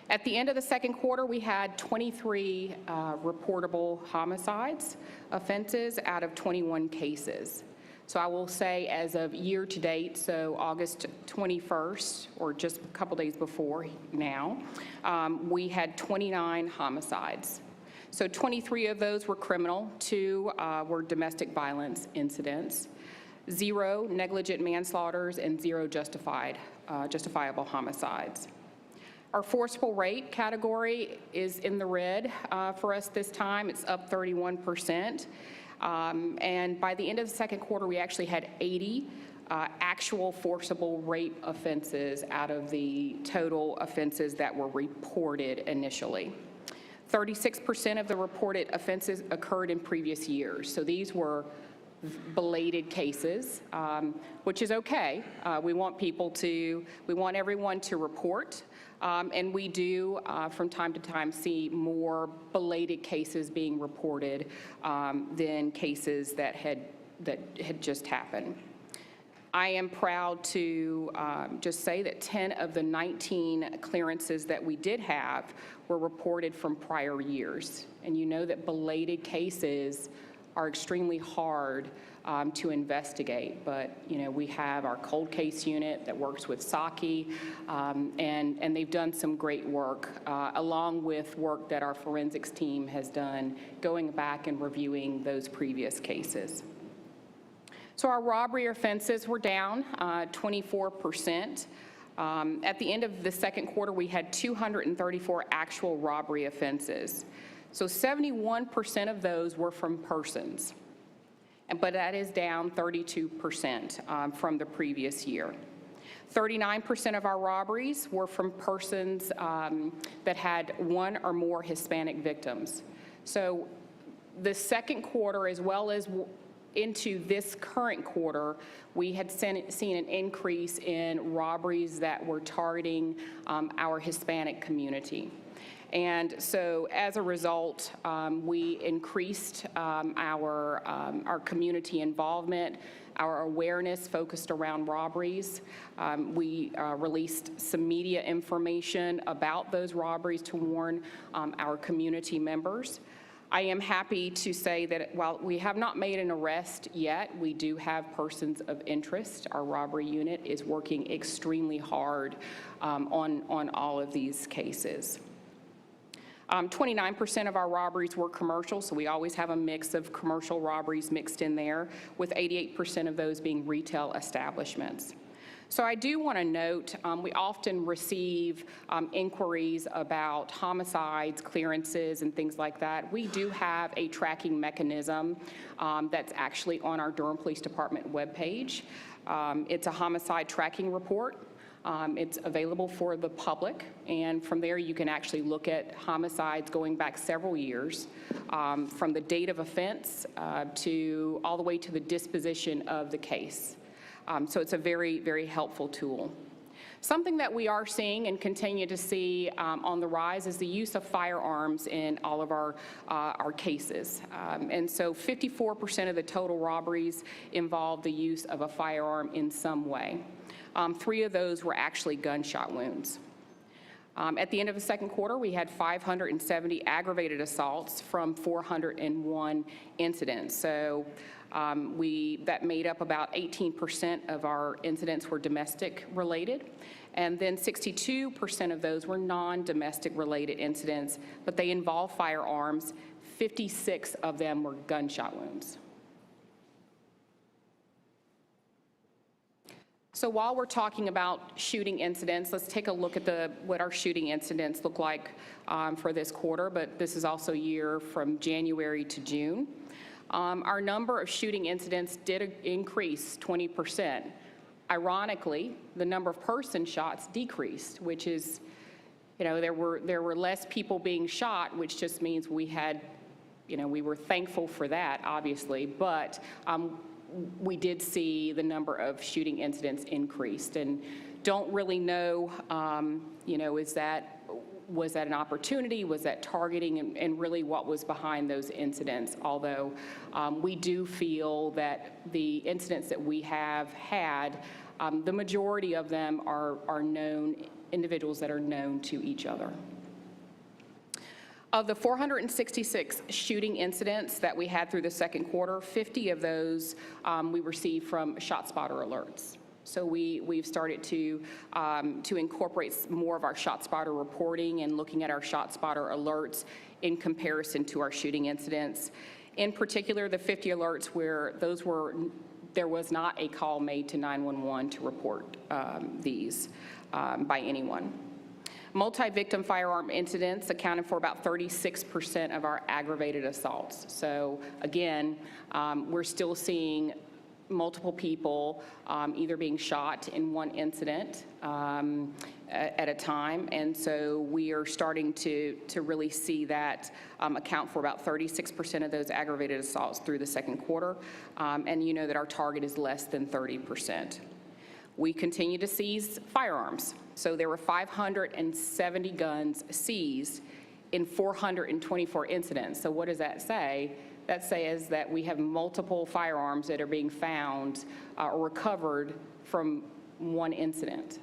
At the end of the second quarter, we had 23 reportable homicides offenses out of 21 cases. So I will say as of year to date, so August 21st, or just a couple days before now, we had 29 homicides. So 23 of those were criminal, 2 were domestic violence incidents, 0 negligent manslaughters, and 0 justifiable homicides. Our forcible rape category is in the red for us this time. It's up 31%. And by the end of the second quarter, we actually had 80 actual forcible rape offenses out of the total offenses that were reported initially. 36% of the reported offenses occurred in previous years. So these were belated cases, which is okay. We want everyone to report. And we do, from time to time, see more belated cases being reported than cases that had just happened. I am proud to just say that 10 of the 19 clearances that we did have were reported from prior years. And you know that belated cases are extremely hard to investigate, but we have our cold case unit that works with SACI, and they've done some great work, along with work that our forensics team has done, going back and reviewing those previous cases. So our robbery offenses were down 24%. At the end of the second quarter, we had 234 actual robbery offenses. So 71% of those were from persons, but that is down 32% from the previous year. 39% of our robberies were from persons that had 1 or more Hispanic victims. So the second quarter, as well as into this current quarter, we had seen an increase in robberies that were targeting our Hispanic community. And so as a result, we increased our community involvement, our awareness focused around robberies. We released some media information about those robberies to warn our community members. I am happy to say that while we have not made an arrest yet, we do have persons of interest. Our robbery unit is working extremely hard on all of these cases. 29% of our robberies were commercial, so we always have a mix of commercial robberies mixed in there, with 88% of those being retail establishments. So I do want to note, we often receive inquiries about homicides, clearances, and things like that. We do have a tracking mechanism that's actually on our Durham Police Department webpage. It's a homicide tracking report. It's available for the public, and from there you can actually look at homicides going back several years, from the date of offense to all the way to the disposition of the case. So it's a very, very helpful tool. Something that we are seeing and continue to see on the rise is the use of firearms in all of our cases. And so 54% of the total robberies involve the use of a firearm in some way. 3 of those were actually gunshot wounds. At the end of the second quarter, we had 570 aggravated assaults from 401 incidents. So that made up about 18% of our incidents were domestic related, and then 62% of those were non-domestic related incidents, but they involve firearms. 56 of them were gunshot wounds. So while we're talking about shooting incidents, let's take a look at what our shooting incidents look like for this quarter, but this is also year from January to June. Our number of shooting incidents did increase 20%. Ironically, the number of person shots decreased, which is, there were less people being shot, which just means we had, we were thankful for that, obviously, but we did see the number of shooting incidents increased, and don't really know, was that an opportunity, was that targeting, and really what was behind those incidents, although we do feel that the incidents that we have had, the majority of them are known individuals that are known to each other. Of the 466 shooting incidents that we had through the second quarter, 50 of those we received from ShotSpotter alerts. So we've started to incorporate more of our ShotSpotter reporting and looking at our ShotSpotter alerts in comparison to our shooting incidents. In particular, the 50 alerts where there was not a call made to 911 to report these by anyone. Multi-victim firearm incidents accounted for about 36% of our aggravated assaults. So again, we're still seeing multiple people either being shot in one incident at a time, and so we are starting to really see that account for about 36% of those aggravated assaults through the second quarter, and you know that our target is less than 30%. We continue to seize firearms. So there were 570 guns seized in 424 incidents. So what does that say? That says that we have multiple firearms that are being found or recovered from one incident.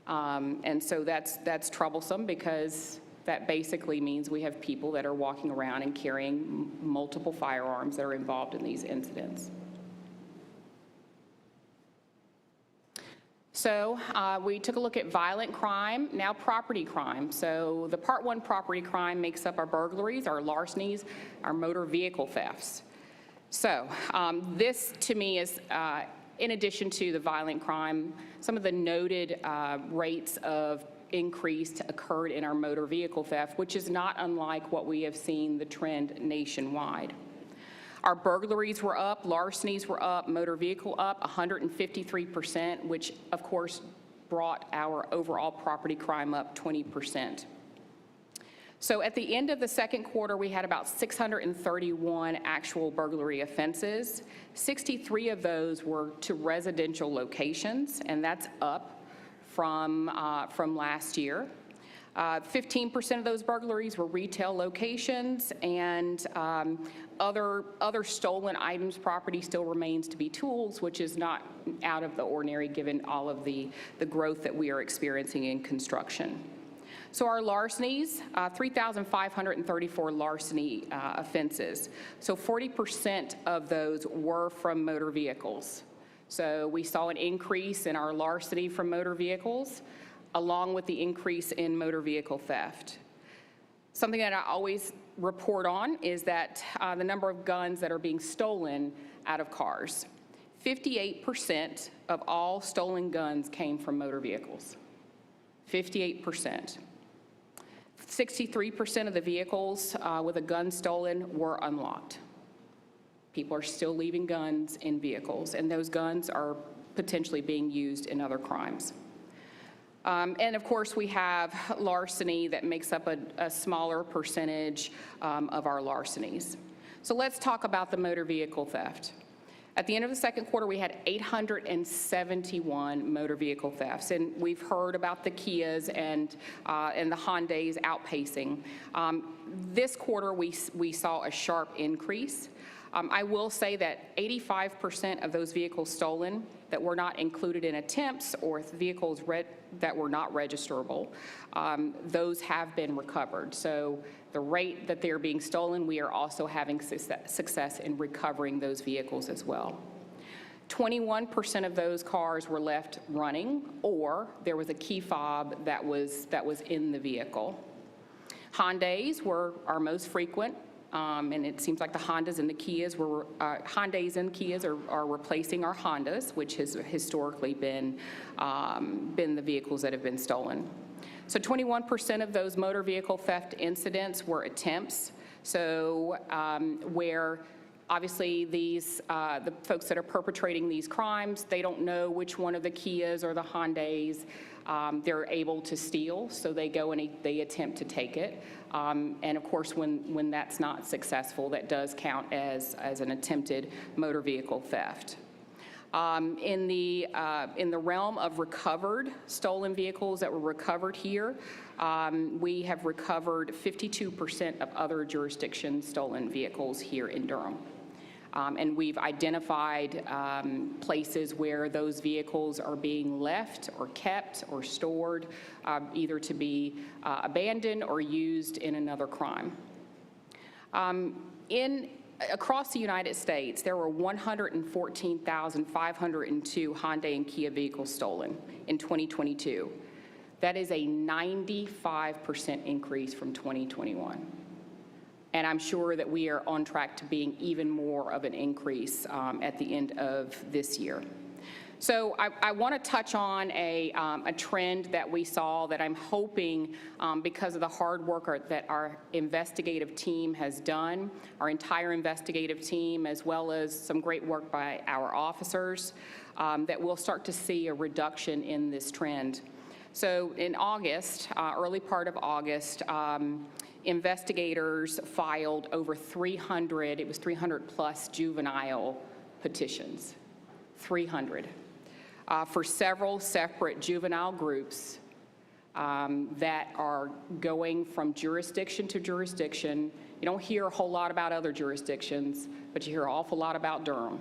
And so that's troublesome, because that basically means we have people that are walking around and carrying multiple firearms that are involved in these incidents. So we took a look at violent crime, now property crime. So the Part 1 property crime makes up our burglaries, our larcenies, our motor vehicle thefts. So this, to me, is, in addition to the violent crime, some of the noted rates of increase occurred in our motor vehicle theft, which is not unlike what we have seen the trend nationwide. Our burglaries were up, larcenies were up, motor vehicle up 153%, which of course brought our overall property crime up 20%. So at the end of the second quarter, we had about 631 actual burglary offenses. 63 of those were to residential locations, and that's up from last year. 15% of those burglaries were retail locations, and other stolen items property still remains to be tools, which is not out of the ordinary given all of the growth that we are experiencing in construction. So our larcenies, 3,534 larceny offenses. So 40% of those were from motor vehicles. So we saw an increase in our larceny from motor vehicles, along with the increase in motor vehicle theft. Something that I always report on is that the number of guns that are being stolen out of cars. 58% of all stolen guns came from motor vehicles. 58%. 63% of the vehicles with a gun stolen were unlocked. People are still leaving guns in vehicles, and those guns are potentially being used in other crimes. And of course, we have larceny that makes up a smaller percentage of our larcenies. So let's talk about the motor vehicle theft. At the end of the second quarter, we had 871 motor vehicle thefts, and we've heard about the Kias and the Hyundais outpacing. This quarter, we saw a sharp increase. I will say that 85% of those vehicles stolen that were not included in attempts, or vehicles that were not registerable, those have been recovered. So the rate that they're being stolen, we are also having success in recovering those vehicles as well. 21% of those cars were left running, or there was a key fob that was in the vehicle. Hyundais were our most frequent and it seems like the Hondas and the Kias Hyundais and Kias are replacing our Hondas, which has historically been the vehicles that have been stolen. So 21% of those motor vehicle theft incidents were attempts. So where obviously these the folks that are perpetrating these crimes, they don't know which one of the Kias or the Hyundais they're able to steal, so they go and they attempt to take it. And of course, when that's not successful, that does count as an attempted motor vehicle theft. In the realm of recovered stolen vehicles that were recovered here, we have recovered 52% of other jurisdictions' stolen vehicles here in Durham. And we've identified places where those vehicles are being left or kept or stored, either to be abandoned or used in another crime. Across the United States, there were 114,502 Hyundai and Kia vehicles stolen in 2022. That is a 95% increase from 2021. And I'm sure that we are on track to being even more of an increase at the end of this year. So I want to touch on a trend that we saw that I'm hoping, because of the hard work that our investigative team has done, our entire investigative team, as well as some great work by our officers, that we'll start to see a reduction in this trend. So in August, early part of August, investigators filed over 300, it was 300 plus juvenile petitions, 300. For several separate juvenile groups that are going from jurisdiction to jurisdiction. You don't hear a whole lot about other jurisdictions, but you hear an awful lot about Durham.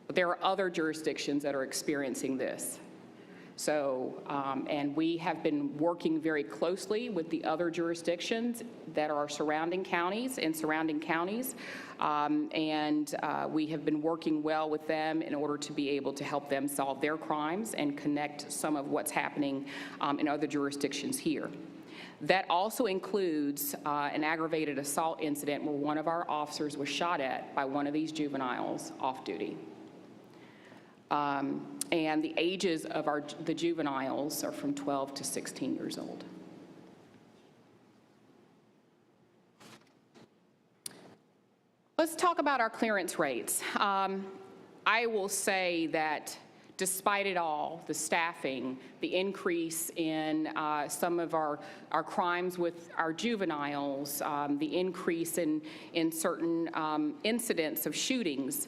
But there are other jurisdictions that are experiencing this. So, and we have been working very closely with the other jurisdictions that are surrounding counties, we have been working well with them in order to be able to help them solve their crimes and connect some of what's happening in other jurisdictions here. That also includes an aggravated assault incident where one of our officers was shot at by one of these juveniles off duty. And the ages of the juveniles are from 12 to 16 years old. Let's talk about our clearance rates. I will say that despite it all, the staffing, the increase in some of our crimes with our juveniles, the increase in certain incidents of shootings,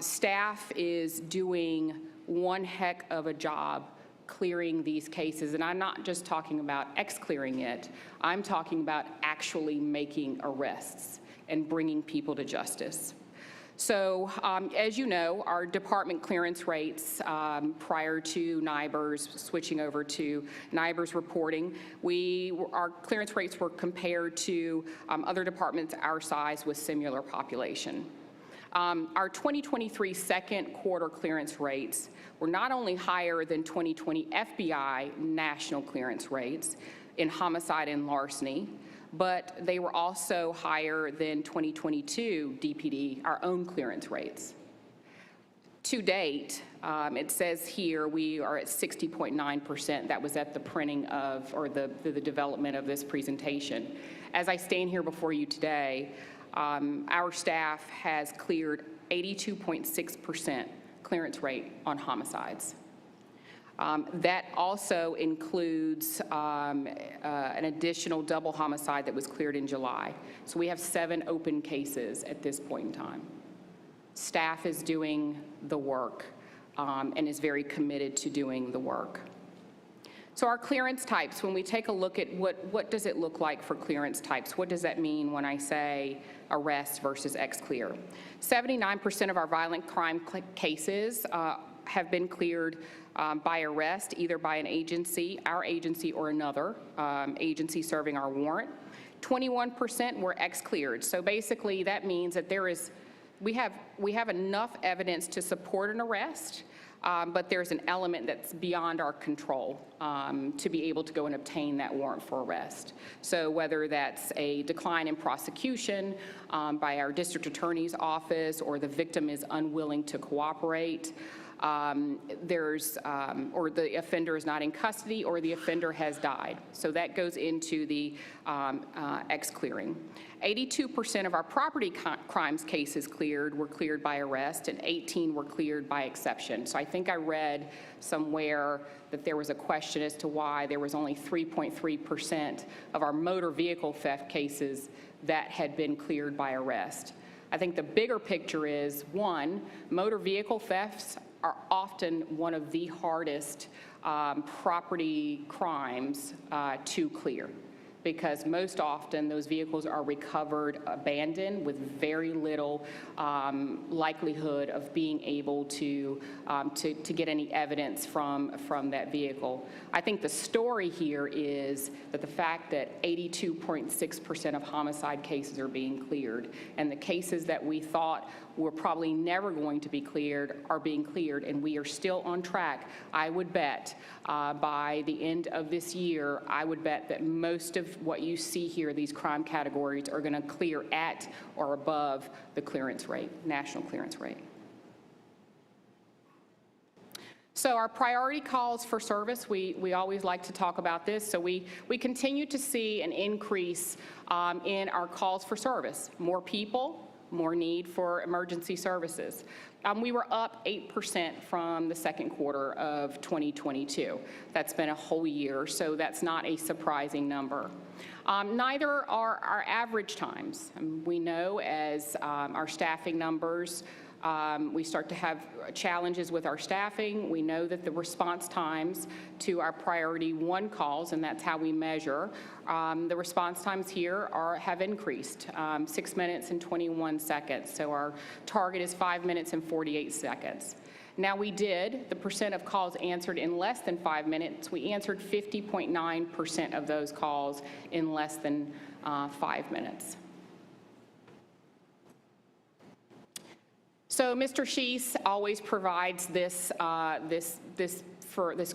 staff is doing one heck of a job clearing these cases. And I'm not just talking about ex-clearing it, I'm talking about actually making arrests and bringing people to justice. So as you know, our department clearance rates prior to NIBRS, switching over to NIBRS reporting, our clearance rates were compared to other departments our size with similar population. Our 2023 second quarter clearance rates were not only higher than 2020 FBI national clearance rates in homicide and larceny, but they were also higher than 2022 DPD, our own clearance rates. To date, it says here we are at 60.9%. That was at the printing of, or the development of this presentation. As I stand here before you today, our staff has cleared 82.6% clearance rate on homicides. That also includes an additional double homicide that was cleared in July. So we have 7 open cases at this point in time. Staff is doing the work and is very committed to doing the work. So our clearance types, when we take a look at what does it look like for clearance types, what does that mean when I say arrest versus ex-clear? 79% of our violent crime cases have been cleared by arrest, either by an agency, our agency, or another agency serving our warrant. 21% were ex-cleared. So basically that means that we have enough evidence to support an arrest, but there's an element that's beyond our control to be able to go and obtain that warrant for arrest. So whether that's a decline in prosecution by our district attorney's office, or the victim is unwilling to cooperate, or the offender is not in custody, or the offender has died. So that goes into the X-clearing. 82% of our property crimes cases were cleared by arrest, and 18 were cleared by exception. So I think I read somewhere that there was a question as to why there was only 3.3% of our motor vehicle theft cases that had been cleared by arrest. I think the bigger picture is, one, motor vehicle thefts are often one of the hardest property crimes to clear, because most often those vehicles are recovered abandoned with very little likelihood of being able to get any evidence from that vehicle. I think the story here is that the fact that 82.6% of homicide cases are being cleared, and the cases that we thought were probably never going to be cleared are being cleared, and we are still on track. I would bet by the end of this year, I would bet that most of what you see here, these crime categories, are going to clear at or above the clearance rate, national clearance rate. So our priority calls for service, we always like to talk about this. So we continue to see an increase in our calls for service. More people, more need for emergency services. We were up 8% from the second quarter of 2022. That's been a whole year, so that's not a surprising number. Neither are our average times. We know as our staffing numbers, we start to have challenges with our staffing. We know that the response times to our priority 1 calls, and that's how we measure, the response times here have increased, 6 minutes and 21 seconds. So our target is 5 minutes and 48 seconds. Now the percent of calls answered in less than 5 minutes, we answered 50.9% of those calls in less than 5 minutes. So Mr. Sheese always provides this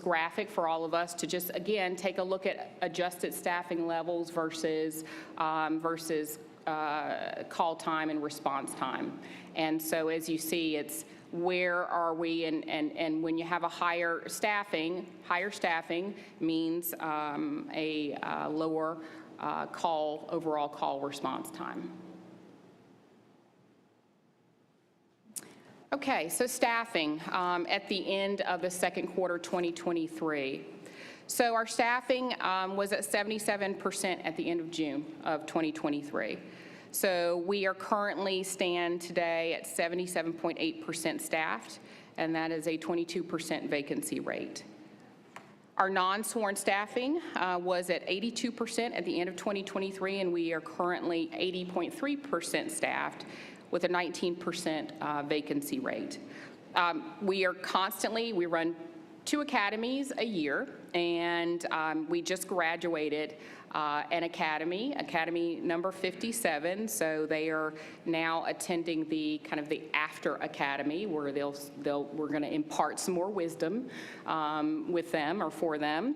graphic for all of us to just, again, take a look at adjusted staffing levels versus call time and response time. And so as you see, it's where are we, and when you have a higher staffing means a lower overall call response time. Okay, so staffing at the end of the second quarter 2023. So our staffing was at 77% at the end of June of 2023. So we are currently stand today at 77.8% staffed, and that is a 22% vacancy rate. Our non-sworn staffing was at 82% at the end of 2023, and we are currently 80.3% staffed with a 19% vacancy rate. We run 2 academies a year, and we just graduated an academy number 57, so they are now attending the kind of the after academy, where we're going to impart some more wisdom with them or for them.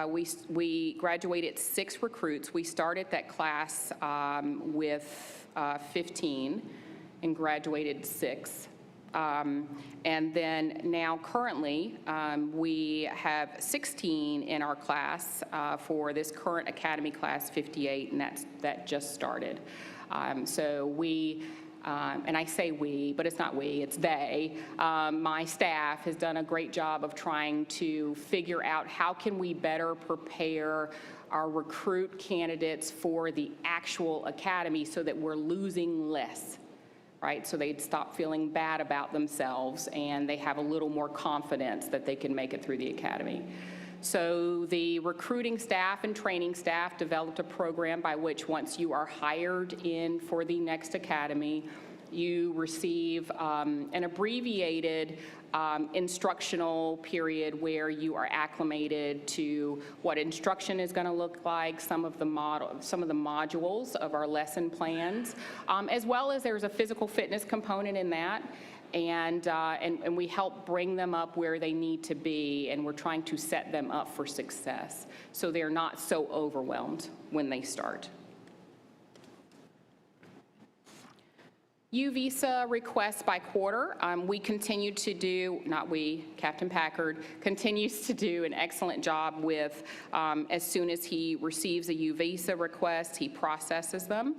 We graduated 6 recruits. We started that class with 15 and graduated 6. And then now currently we have 16 in our class for this current academy class 58, and that just started. So we, and I say we, but it's not we, it's they. My staff has done a great job of trying to figure out how can we better prepare our recruit candidates for the actual academy so that we're losing less, right? So they'd stop feeling bad about themselves and they have a little more confidence that they can make it through the academy. So the recruiting staff and training staff developed a program by which once you are hired in for the next academy, you receive an abbreviated instructional period where you are acclimated to what instruction is going to look like, some of the modules of our lesson plans, as well as there's a physical fitness component in that. and we help bring them up where they need to be, and we're trying to set them up for success so they're not so overwhelmed when they start. U visa requests by quarter. We continue to do, not we, Captain Packard continues to do an excellent job with, as soon as he receives a U visa request, he processes them.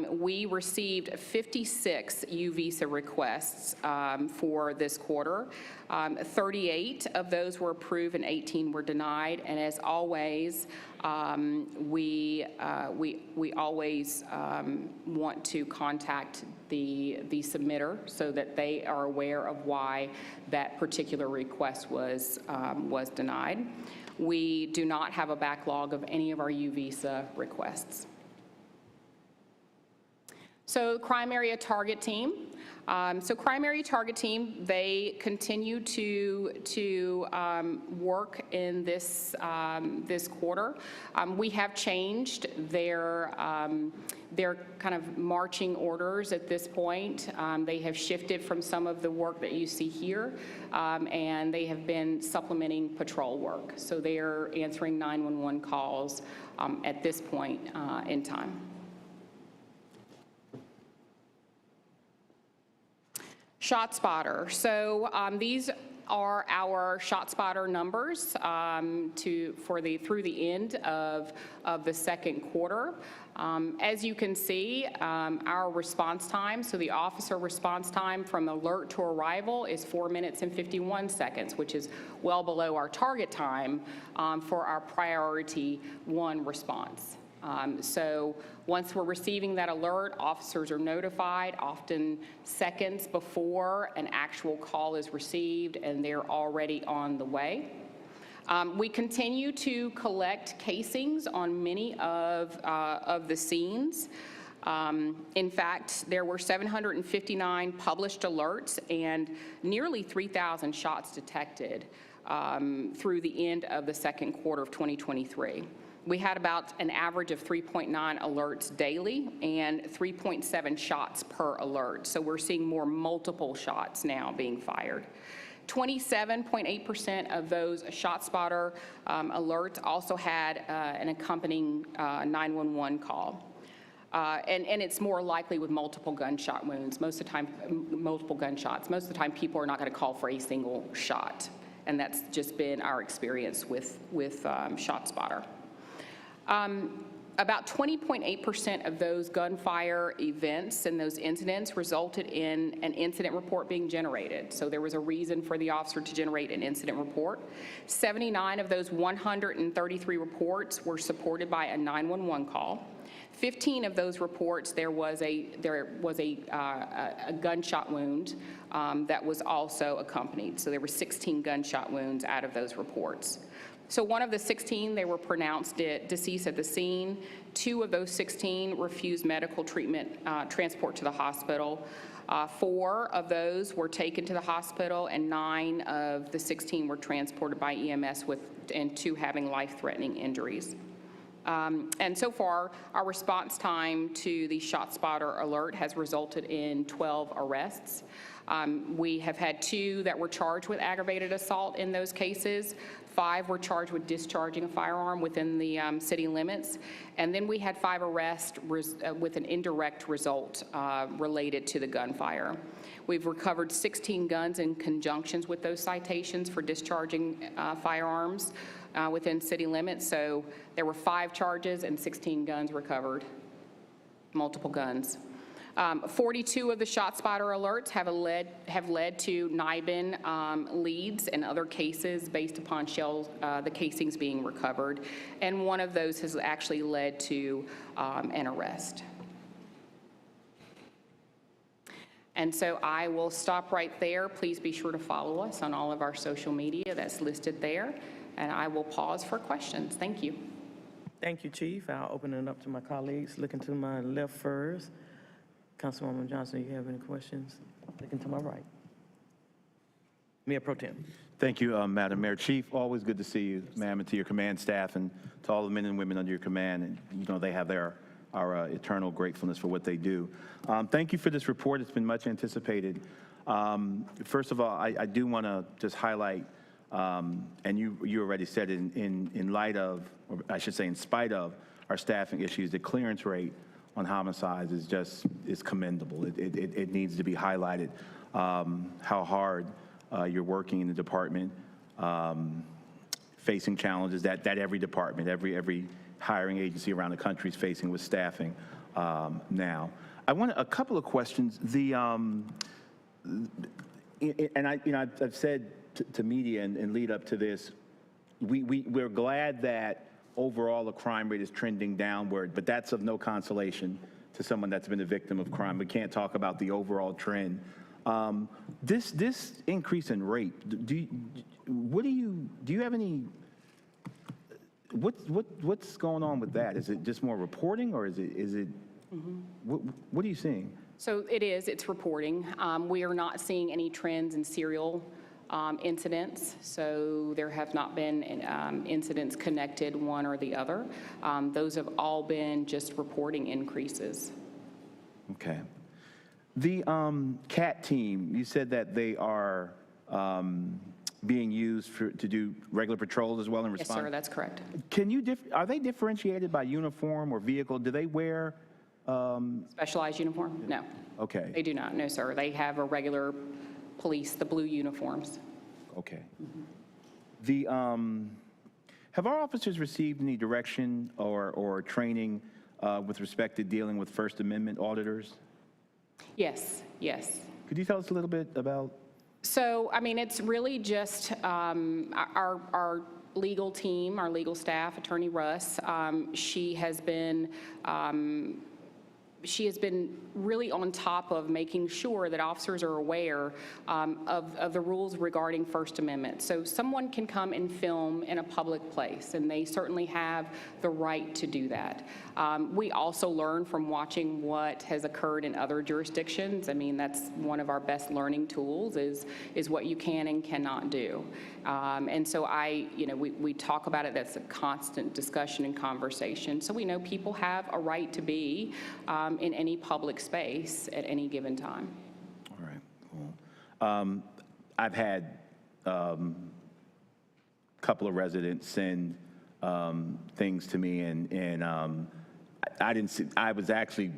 We received 56 U visa requests for this quarter. 38 of those were approved and 18 were denied. And as always, we always want to contact the submitter so that they are aware of why that particular request was denied. We do not have a backlog of any of our U visa requests. So crime area target team. Crime area target team, they continue to work in this quarter. We have changed their kind of marching orders at this point. They have shifted from some of the work that you see here, and they have been supplementing patrol work. So they are answering 911 calls at this point in time. ShotSpotter. So these are our ShotSpotter numbers through the end of the second quarter. As you can see, our response time, so the officer response time from alert to arrival is 4 minutes and 51 seconds, which is well below our target time for our priority 1 response. So once we're receiving that alert, officers are notified often seconds before an actual call is received, and they're already on the way. We continue to collect casings on many of the scenes. In fact, there were 759 published alerts and nearly 3,000 shots detected through the end of the second quarter of 2023. We had about an average of 3.9 alerts daily and 3.7 shots per alert. So we're seeing more multiple shots now being fired. 27.8% of those ShotSpotter alerts also had an accompanying 911 call. And it's more likely with multiple gunshot wounds. Most of the time, multiple gunshots. Most of the time, people are not going to call for a single shot. And that's just been our experience with ShotSpotter. About 20.8% of those gunfire events and those incidents resulted in an incident report being generated. So there was a reason for the officer to generate an incident report. 79 of those 133 reports were supported by a 911 call. 15 of those reports, there was a gunshot wound that was also accompanied. So there were 16 gunshot wounds out of those reports. So one of the 16, they were pronounced deceased at the scene. 2 of those 16 refused medical treatment, transport to the hospital. 4 of those were taken to the hospital, and 9 of the 16 were transported by EMS and 2 having life-threatening injuries. And so far, our response time to the ShotSpotter alert has resulted in 12 arrests. We have had 2 that were charged with aggravated assault in those cases. 5 were charged with discharging a firearm within the city limits. And then we had 5 arrests with an indirect result related to the gunfire. We've recovered 16 guns in conjunctions with those citations for discharging firearms within city limits. So there were 5 charges and 16 guns recovered, multiple guns. 42 of the ShotSpotter alerts have led to NIBIN leads and other cases based upon the casings being recovered, and 1 of those has actually led to an arrest. And so I will stop right there. Please be sure to follow us on all of our social media that's listed there, and I will pause for questions. Thank you. Thank you, Chief. I'll open it up to my colleagues. Looking to my left first. Councilwoman Johnson, you have any questions? Looking to my right. Mayor Pro Tem. Thank you, Madam Mayor. Chief, always good to see you, ma'am, and to your command staff and to all the men and women under your command. And you know they have our eternal gratefulness for what they do. Thank you for this report. It's been much anticipated. First of all, I do want to just highlight, and you already said in light of, or I should say in spite of, our staffing issues, the clearance rate on homicides is commendable. It needs to be highlighted, how hard you're working in the department, facing challenges that every department, every hiring agency around the country is facing with staffing now. I want a couple of questions. I've said to media and lead up to this, we're glad that overall the crime rate is trending downward, but that's of no consolation to someone that's been a victim of crime. We can't talk about the overall trend. This increase in rape, do you have any? What's going on with that? Is it just more reporting, or is it? What are you seeing? So it's reporting. We are not seeing any trends in serial incidents, so there have not been incidents connected one or the other. Those have all been just reporting increases. Okay. The CAT team, you said that they are being used to do regular patrols as well and respond? Yes, sir, that's correct. Are they differentiated by uniform or vehicle? Do they wear? Specialized uniform? No. Okay. They do not, no, sir. They have a regular police, the blue uniforms. Okay. Have our officers received any direction or training with respect to dealing with First Amendment auditors? Yes, yes. Could you tell us a little bit about? So, I mean, it's really just our legal team, our legal staff, Attorney Russ. She has been really on top of making sure that officers are aware of the rules regarding First Amendment. So someone can come and film in a public place, and they certainly have the right to do that. We also learn from watching what has occurred in other jurisdictions. I mean, that's one of our best learning tools is what you can and cannot do. And so we talk about it. That's a constant discussion and conversation. So we know people have a right to be in any public space at any given time. All right, cool. I've had a couple of residents send things to me, and I didn't see, I was actually,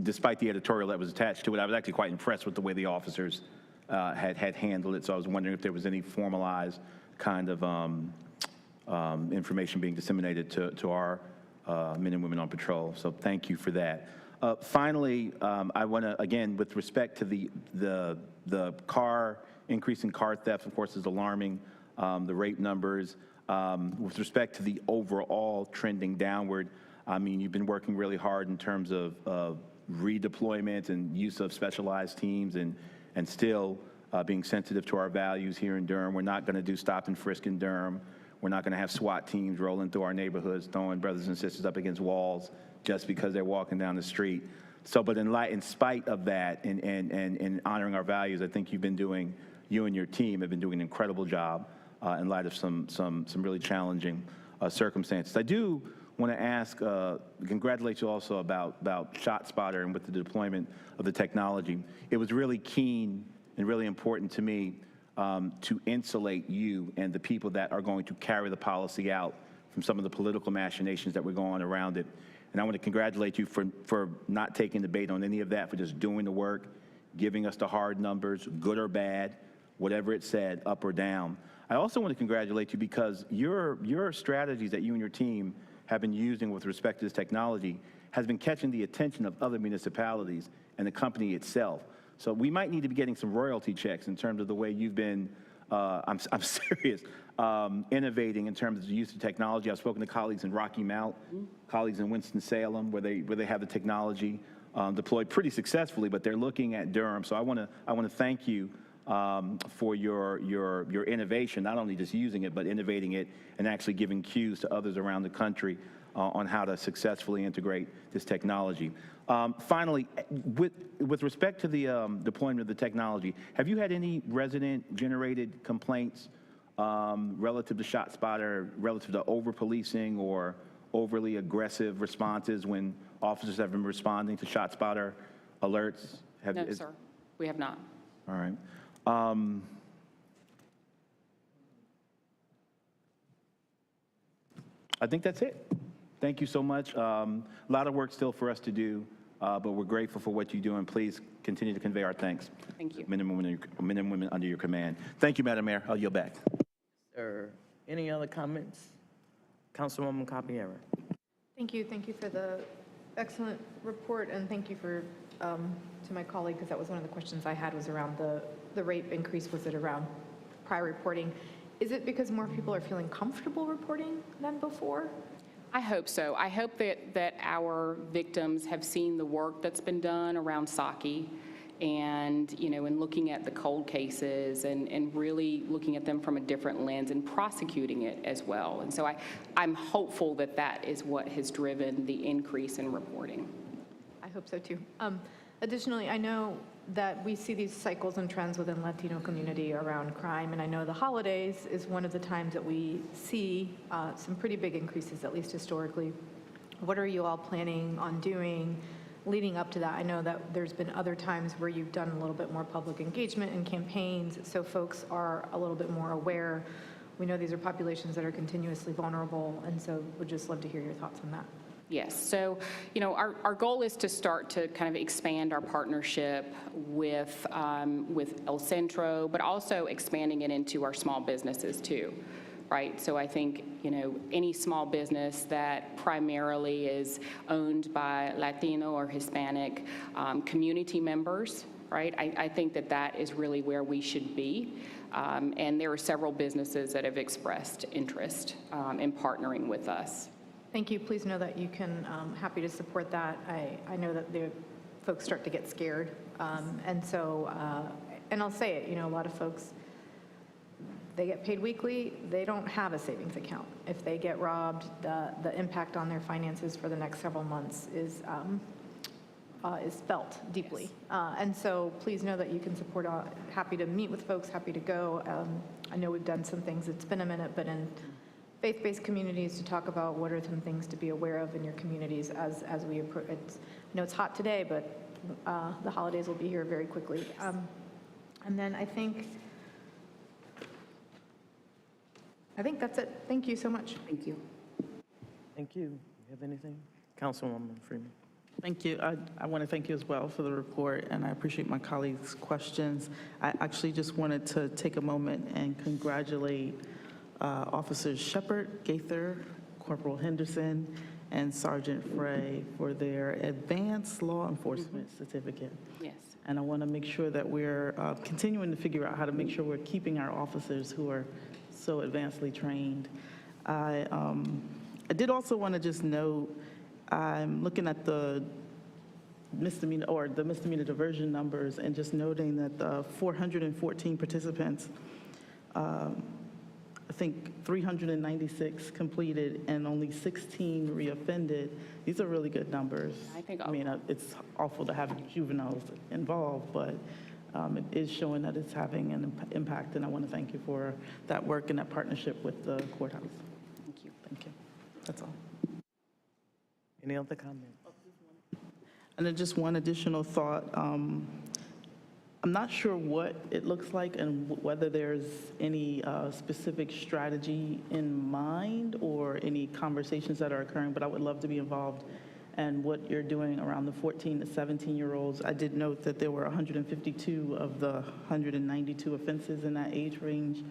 despite the editorial that was attached to it, I was actually quite impressed with the way the officers had handled it. So I was wondering if there was any formalized kind of information being disseminated to our men and women on patrol. So thank you for that. Finally, I want to, again, with respect to the increase in car theft, of course, is alarming, the rape numbers. With respect to the overall trending downward, I mean, you've been working really hard in terms of redeployment and use of specialized teams and still being sensitive to our values here in Durham. We're not going to do stop and frisk in Durham. We're not going to have SWAT teams rolling through our neighborhoods, throwing brothers and sisters up against walls just because they're walking down the street. So, but in spite of that and honoring our values, I think you and your team have been doing an incredible job in light of some really challenging circumstances. I do want to ask, congratulate you also about ShotSpotter and with the deployment of the technology. It was really keen and really important to me to insulate you and the people that are going to carry the policy out from some of the political machinations that were going on around it. And I want to congratulate you for not taking the bait on any of that, for just doing the work, giving us the hard numbers, good or bad, whatever it said, up or down. I also want to congratulate you because your strategies that you and your team have been using with respect to this technology has been catching the attention of other municipalities and the company itself. So we might need to be getting some royalty checks in terms of the way you've been, I'm serious, innovating in terms of the use of technology. I've spoken to colleagues in Rocky Mount, colleagues in Winston-Salem, where they have the technology deployed pretty successfully, but they're looking at Durham. So I want to thank you for your innovation, not only just using it, but innovating it and actually giving cues to others around the country on how to successfully integrate this technology. Finally, with respect to the deployment of the technology, have you had any resident-generated complaints relative to ShotSpotter, relative to over-policing or overly aggressive responses when officers have been responding to ShotSpotter alerts? No, sir, we have not. All right. I think that's it. Thank you so much. A lot of work still for us to do, but we're grateful for what you do, and please continue to convey our thanks. Thank you. Men and women under your command. Thank you, Madam Mayor. I'll yield back. Sir, any other comments? Councilwoman Caballero. Thank you. Thank you for the excellent report, and thank you for, to my colleague, because that was one of the questions I had was around the rate increase. Was it around prior reporting? Is it because more people are feeling comfortable reporting than before? I hope so. I hope that our victims have seen the work that's been done around Saki and, in looking at the cold cases and really looking at them from a different lens and prosecuting it as well. And so I'm hopeful that that is what has driven the increase in reporting. I hope so too. Additionally, I know that we see these cycles and trends within Latino community around crime, and I know the holidays is one of the times that we see some pretty big increases, at least historically. What are you all planning on doing leading up to that? I know that there's been other times where you've done a little bit more public engagement and campaigns, so folks are a little bit more aware. We know these are populations that are continuously vulnerable, and so would just love to hear your thoughts on that. Yes. So, our goal is to start to kind of expand our partnership with El Centro, but also expanding it into our small businesses too, right? So I think, any small business that primarily is owned by Latino or Hispanic community members, right? I think that is really where we should be. And there are several businesses that have expressed interest in partnering with us. Thank you. Please know that you can, happy to support that. I know that the folks start to get scared. And so, and I'll say it, a lot of folks, they get paid weekly, they don't have a savings account. If they get robbed, the impact on their finances for the next several months is felt deeply. Yes. And so please know that you can support, happy to meet with folks, happy to go. I know we've done some things, it's been a minute, but in faith-based communities to talk about what are some things to be aware of in your communities as we approach. I know it's hot today, but the holidays will be here very quickly. And then I think that's it. Thank you so much. Thank you. Thank you. You have anything? Councilwoman Freeman. Thank you. I want to thank you as well for the report, and I appreciate my colleagues' questions. I actually just wanted to take a moment and congratulate Officers Shepard, Gaither, Corporal Henderson, and Sergeant Frey for their advanced law enforcement certificate. Yes. And I want to make sure that we're continuing to figure out how to make sure we're keeping our officers who are so advancedly trained. I did also want to just note, I'm looking at the misdemeanor diversion numbers and just noting that the 414 participants, I think 396 completed and only 16 reoffended. These are really good numbers. I mean, it's awful to have juveniles involved, but it is showing that it's having an impact, and I want to thank you for that work and that partnership with the courthouse. Thank you. Thank you. That's all. Any other comments? And then just one additional thought. I'm not sure what it looks like and whether there's any specific strategy in mind or any conversations that are occurring, but I would love to be involved in what you're doing around the 14 to 17-year-olds. I did note that there were 152 of the 192 offenses in that age range.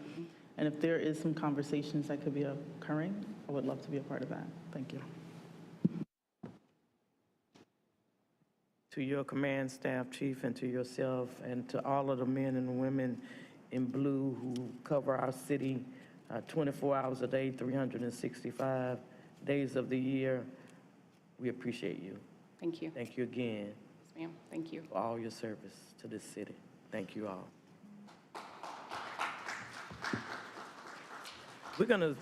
And if there is some conversations that could be occurring, I would love to be a part of that. Thank you. To your command staff, Chief, and to yourself, and to all of the men and women in blue who cover our city 24 hours a day, 365 days of the year, we appreciate you. Thank you. Thank you again. Yes, ma'am. Thank you. For all your service to this city. Thank you all. We're going to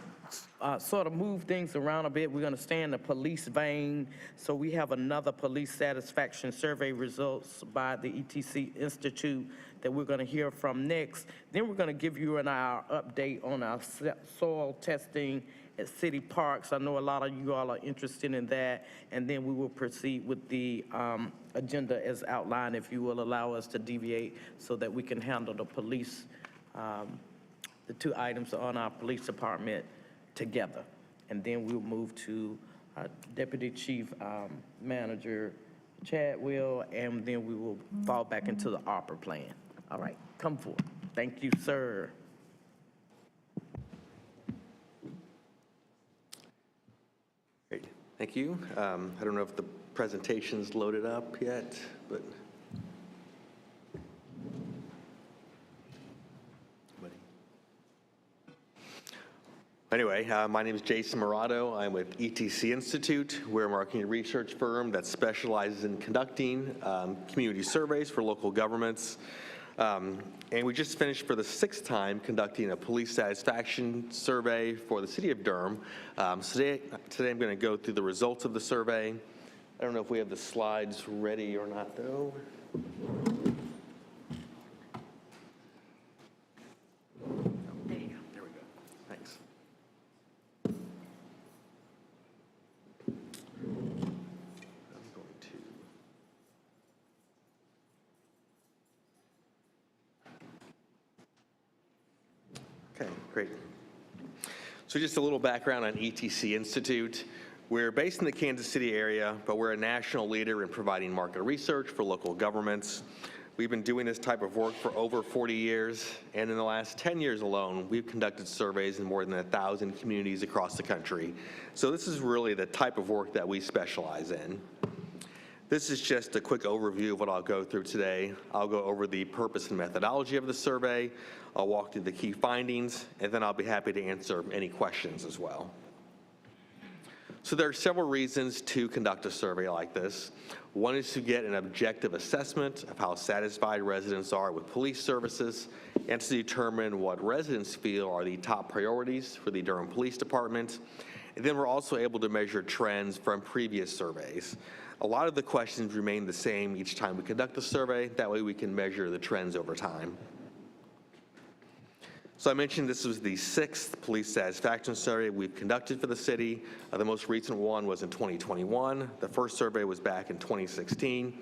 sort of move things around a bit. We're going to stay in the police vein. So we have another police satisfaction survey results by the ETC Institute that we're going to hear from next. Then we're going to give you our update on our soil testing at city parks. I know a lot of you all are interested in that. And then we will proceed with the agenda as outlined, if you will allow us to deviate so that we can handle the police, the two items on our police department together. And then we'll move to Deputy Chief Manager Chadwell, and then we will fall back into the ARPA plan. All right, come forward. Thank you, sir. Great, thank you. I don't know if the presentation's loaded up yet, but. Anyway, my name is Jason Morado. I'm with ETC Institute. We're a marketing research firm that specializes in conducting community surveys for local governments. And we just finished for the 6th time conducting a police satisfaction survey for the city of Durham. Today I'm going to go through the results of the survey. I don't know if we have the slides ready or not, though. Okay, great. So just a little background on ETC Institute. We're based in the Kansas City area, but we're a national leader in providing market research for local governments. We've been doing this type of work for over 40 years, and in the last 10 years alone, we've conducted surveys in more than 1,000 communities across the country. So this is really the type of work that we specialize in. This is just a quick overview of what I'll go through today. I'll go over the purpose and methodology of the survey. I'll walk through the key findings, and then I'll be happy to answer any questions as well. So there are several reasons to conduct a survey like this. One is to get an objective assessment of how satisfied residents are with police services and to determine what residents feel are the top priorities for the Durham Police Department. And then we're also able to measure trends from previous surveys. A lot of the questions remain the same each time we conduct the survey. That way we can measure the trends over time. So I mentioned this was the 6th police satisfaction survey we've conducted for the city. The most recent one was in 2021. The first survey was back in 2016.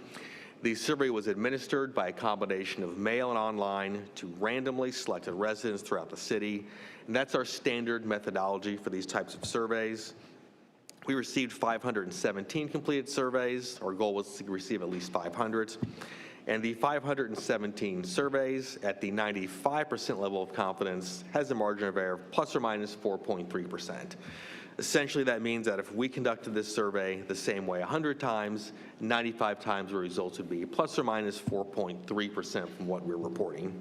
The survey was administered by a combination of mail and online to randomly selected residents throughout the city. And that's our standard methodology for these types of surveys. We received 517 completed surveys. Our goal was to receive at least 500. And the 517 surveys at the 95% level of confidence has a margin of error of plus or minus 4.3%. Essentially, that means that if we conducted this survey the same way 100 times, 95 times the results would be plus or minus 4.3% from what we're reporting.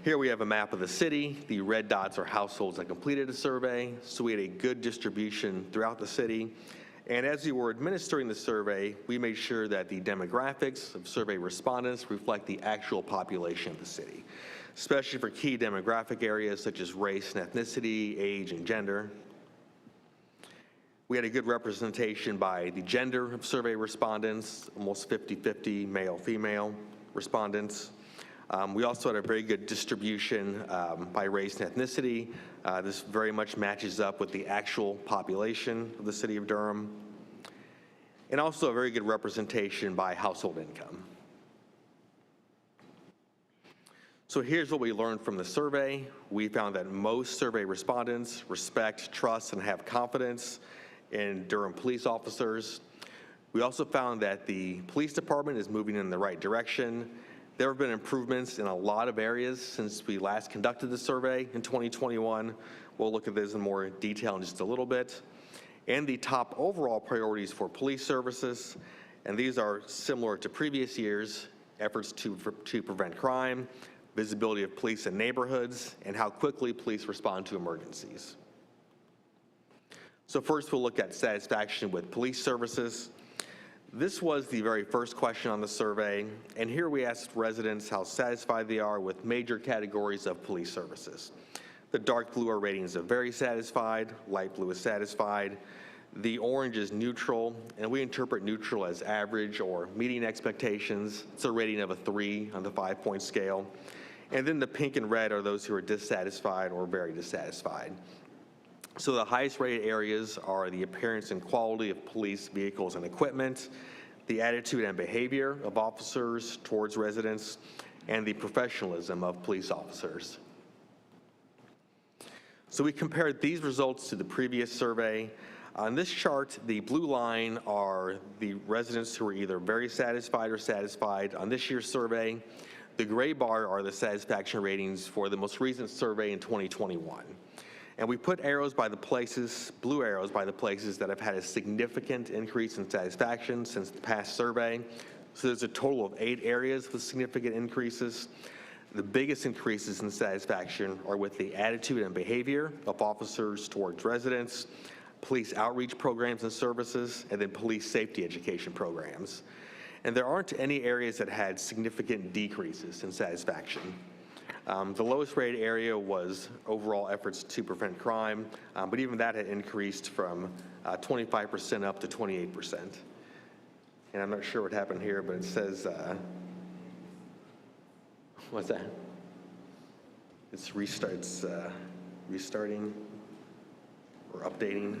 Here we have a map of the city. The red dots are households that completed a survey, so we had a good distribution throughout the city. And as we were administering the survey, we made sure that the demographics of survey respondents reflect the actual population of the city, especially for key demographic areas such as race and ethnicity, age, and gender. We had a good representation by the gender of survey respondents, almost 50-50 male-female respondents. We also had a very good distribution by race and ethnicity. This very much matches up with the actual population of the city of Durham. And also a very good representation by household income. So here's what we learned from the survey. We found that most survey respondents respect, trust, and have confidence in Durham police officers. We also found that the police department is moving in the right direction. There have been improvements in a lot of areas since we last conducted the survey in 2021. We'll look at this in more detail in just a little bit. And the top overall priorities for police services, and these are similar to previous years: efforts to prevent crime, visibility of police in neighborhoods, and how quickly police respond to emergencies. So first we'll look at satisfaction with police services. This was the very first question on the survey, and here we asked residents how satisfied they are with major categories of police services. The dark blue are ratings of very satisfied, light blue is satisfied. The orange is neutral, and we interpret neutral as average or meeting expectations. It's a rating of a 3 on the 5-point scale. And then the pink and red are those who are dissatisfied or very dissatisfied. So the highest rated areas are the appearance and quality of police vehicles and equipment, the attitude and behavior of officers towards residents, and the professionalism of police officers. So we compared these results to the previous survey. On this chart, the blue line are the residents who are either very satisfied or satisfied on this year's survey. The gray bar are the satisfaction ratings for the most recent survey in 2021. And we put arrows by the places, blue arrows by the places that have had a significant increase in satisfaction since the past survey. So there's a total of 8 areas with significant increases. The biggest increases in satisfaction are with the attitude and behavior of officers towards residents, police outreach programs and services, and then police safety education programs. And there aren't any areas that had significant decreases in satisfaction. The lowest rated area was overall efforts to prevent crime, but even that had increased from 25% up to 28%. And I'm not sure what happened here, but it says, what's that? It's restarting or updating.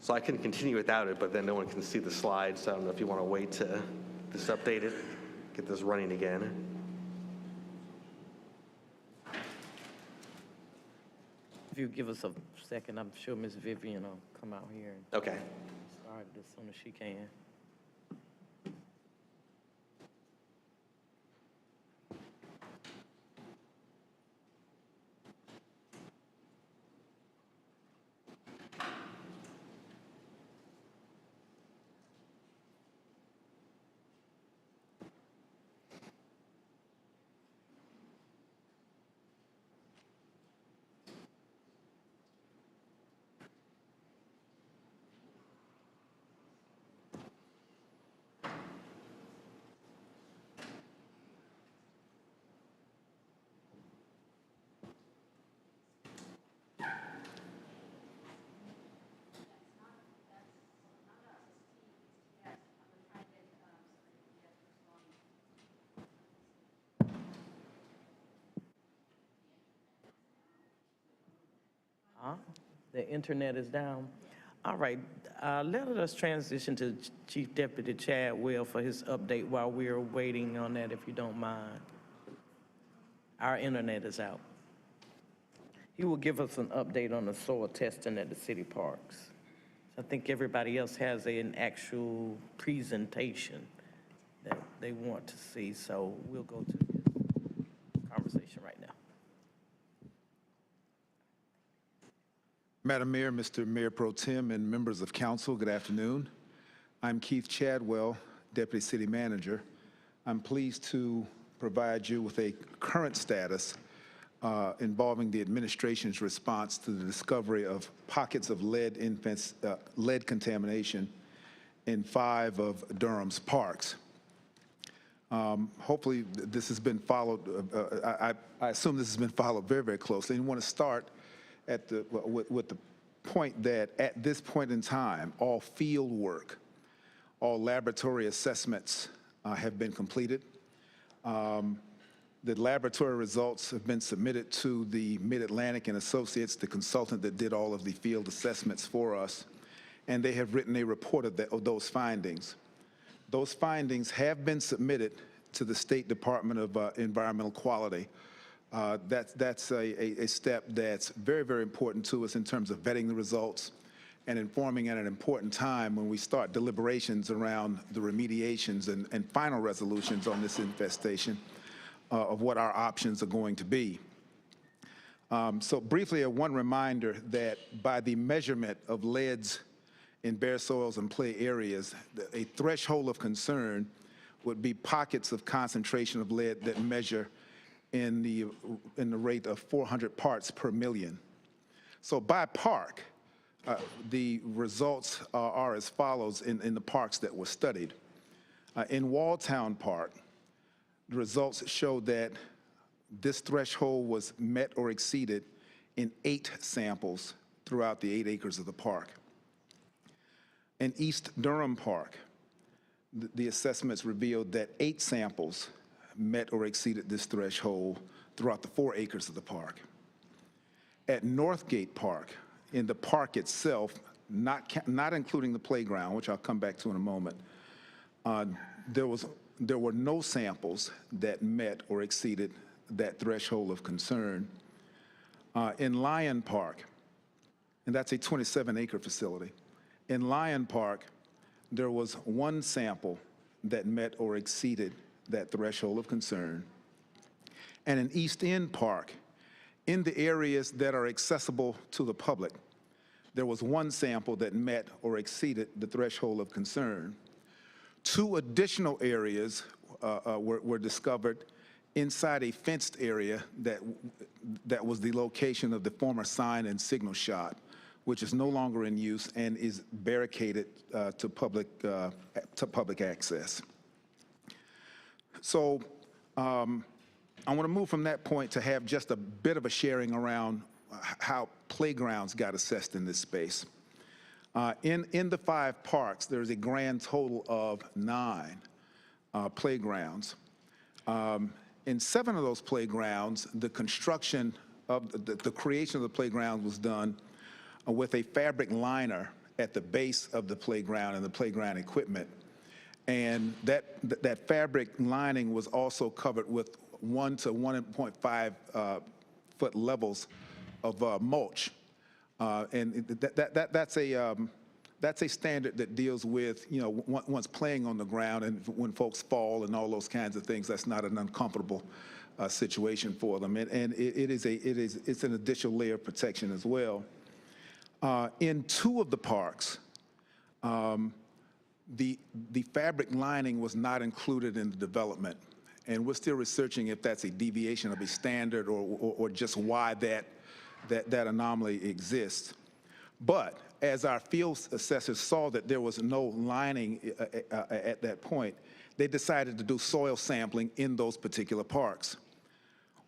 So I can continue without it, but then no one can see the slides. So I don't know if you want to wait to just update it, get this running again. If you give us a second, I'm sure Ms. Vivian will come out here and Okay. start as soon as she can. The internet is down. All right, let us transition to Chief Deputy Chadwell for his update while we are waiting on that, if you don't mind. Our internet is out. He will give us an update on the soil testing at the city parks. I think everybody else has an actual presentation that they want to see, so we'll go to his conversation right now. Madam Mayor, Mr. Mayor Pro Tem, and members of council, good afternoon. I'm Keith Chadwell, Deputy City Manager. I'm pleased to provide you with a current status involving the administration's response to the discovery of pockets of lead contamination in 5 of Durham's parks. Hopefully this has been followed, I assume this has been followed very, very closely. And I want to start at with the point that at this point in time, all field work, all laboratory assessments have been completed. The laboratory results have been submitted to the Mid-Atlantic and Associates, the consultant that did all of the field assessments for us, and they have written a report of those findings. Those findings have been submitted to the State Department of Environmental Quality. That's a step that's very, very important to us in terms of vetting the results and informing at an important time when we start deliberations around the remediations and final resolutions on this infestation of what our options are going to be. So briefly, one reminder that by the measurement of leads in bare soils and play areas, a threshold of concern would be pockets of concentration of lead that measure in the rate of 400 parts per million. So by park, The results are as follows in the parks that were studied. In Walltown Park, the results showed that this threshold was met or exceeded in 8 samples throughout the 8 acres of the park. In East Durham Park, the assessments revealed that 8 samples met or exceeded this threshold throughout the 4 acres of the park. At Northgate Park, in the park itself, not including the playground, which I'll come back to in a moment, there were no samples that met or exceeded that threshold of concern. In Lyon Park, and that's a 27-acre facility, in Lyon Park, there was 1 sample that met or exceeded that threshold of concern. And in East End Park, in the areas that are accessible to the public, there was 1 sample that met or exceeded the threshold of concern. 2 additional areas were discovered inside a fenced area that was the location of the former sign and signal shop, which is no longer in use and is barricaded to public access. So I want to move from that point to have just a bit of a sharing around how playgrounds got assessed in this space. In the 5 parks, there's a grand total of 9 playgrounds. In 7 of those playgrounds, the construction of the creation of the playground was done with a fabric liner at the base of the playground and the playground equipment. And that fabric lining was also covered with 1 to 1.5 foot levels of mulch. And that's a standard that deals with, once playing on the ground and when folks fall and all those kinds of things, that's not an uncomfortable situation for them. And it's an additional layer of protection as well. In 2 of the parks, the fabric lining was not included in the development. And we're still researching if that's a deviation of a standard or just why that anomaly exists. But as our field assessors saw that there was no lining at that point, they decided to do soil sampling in those particular parks.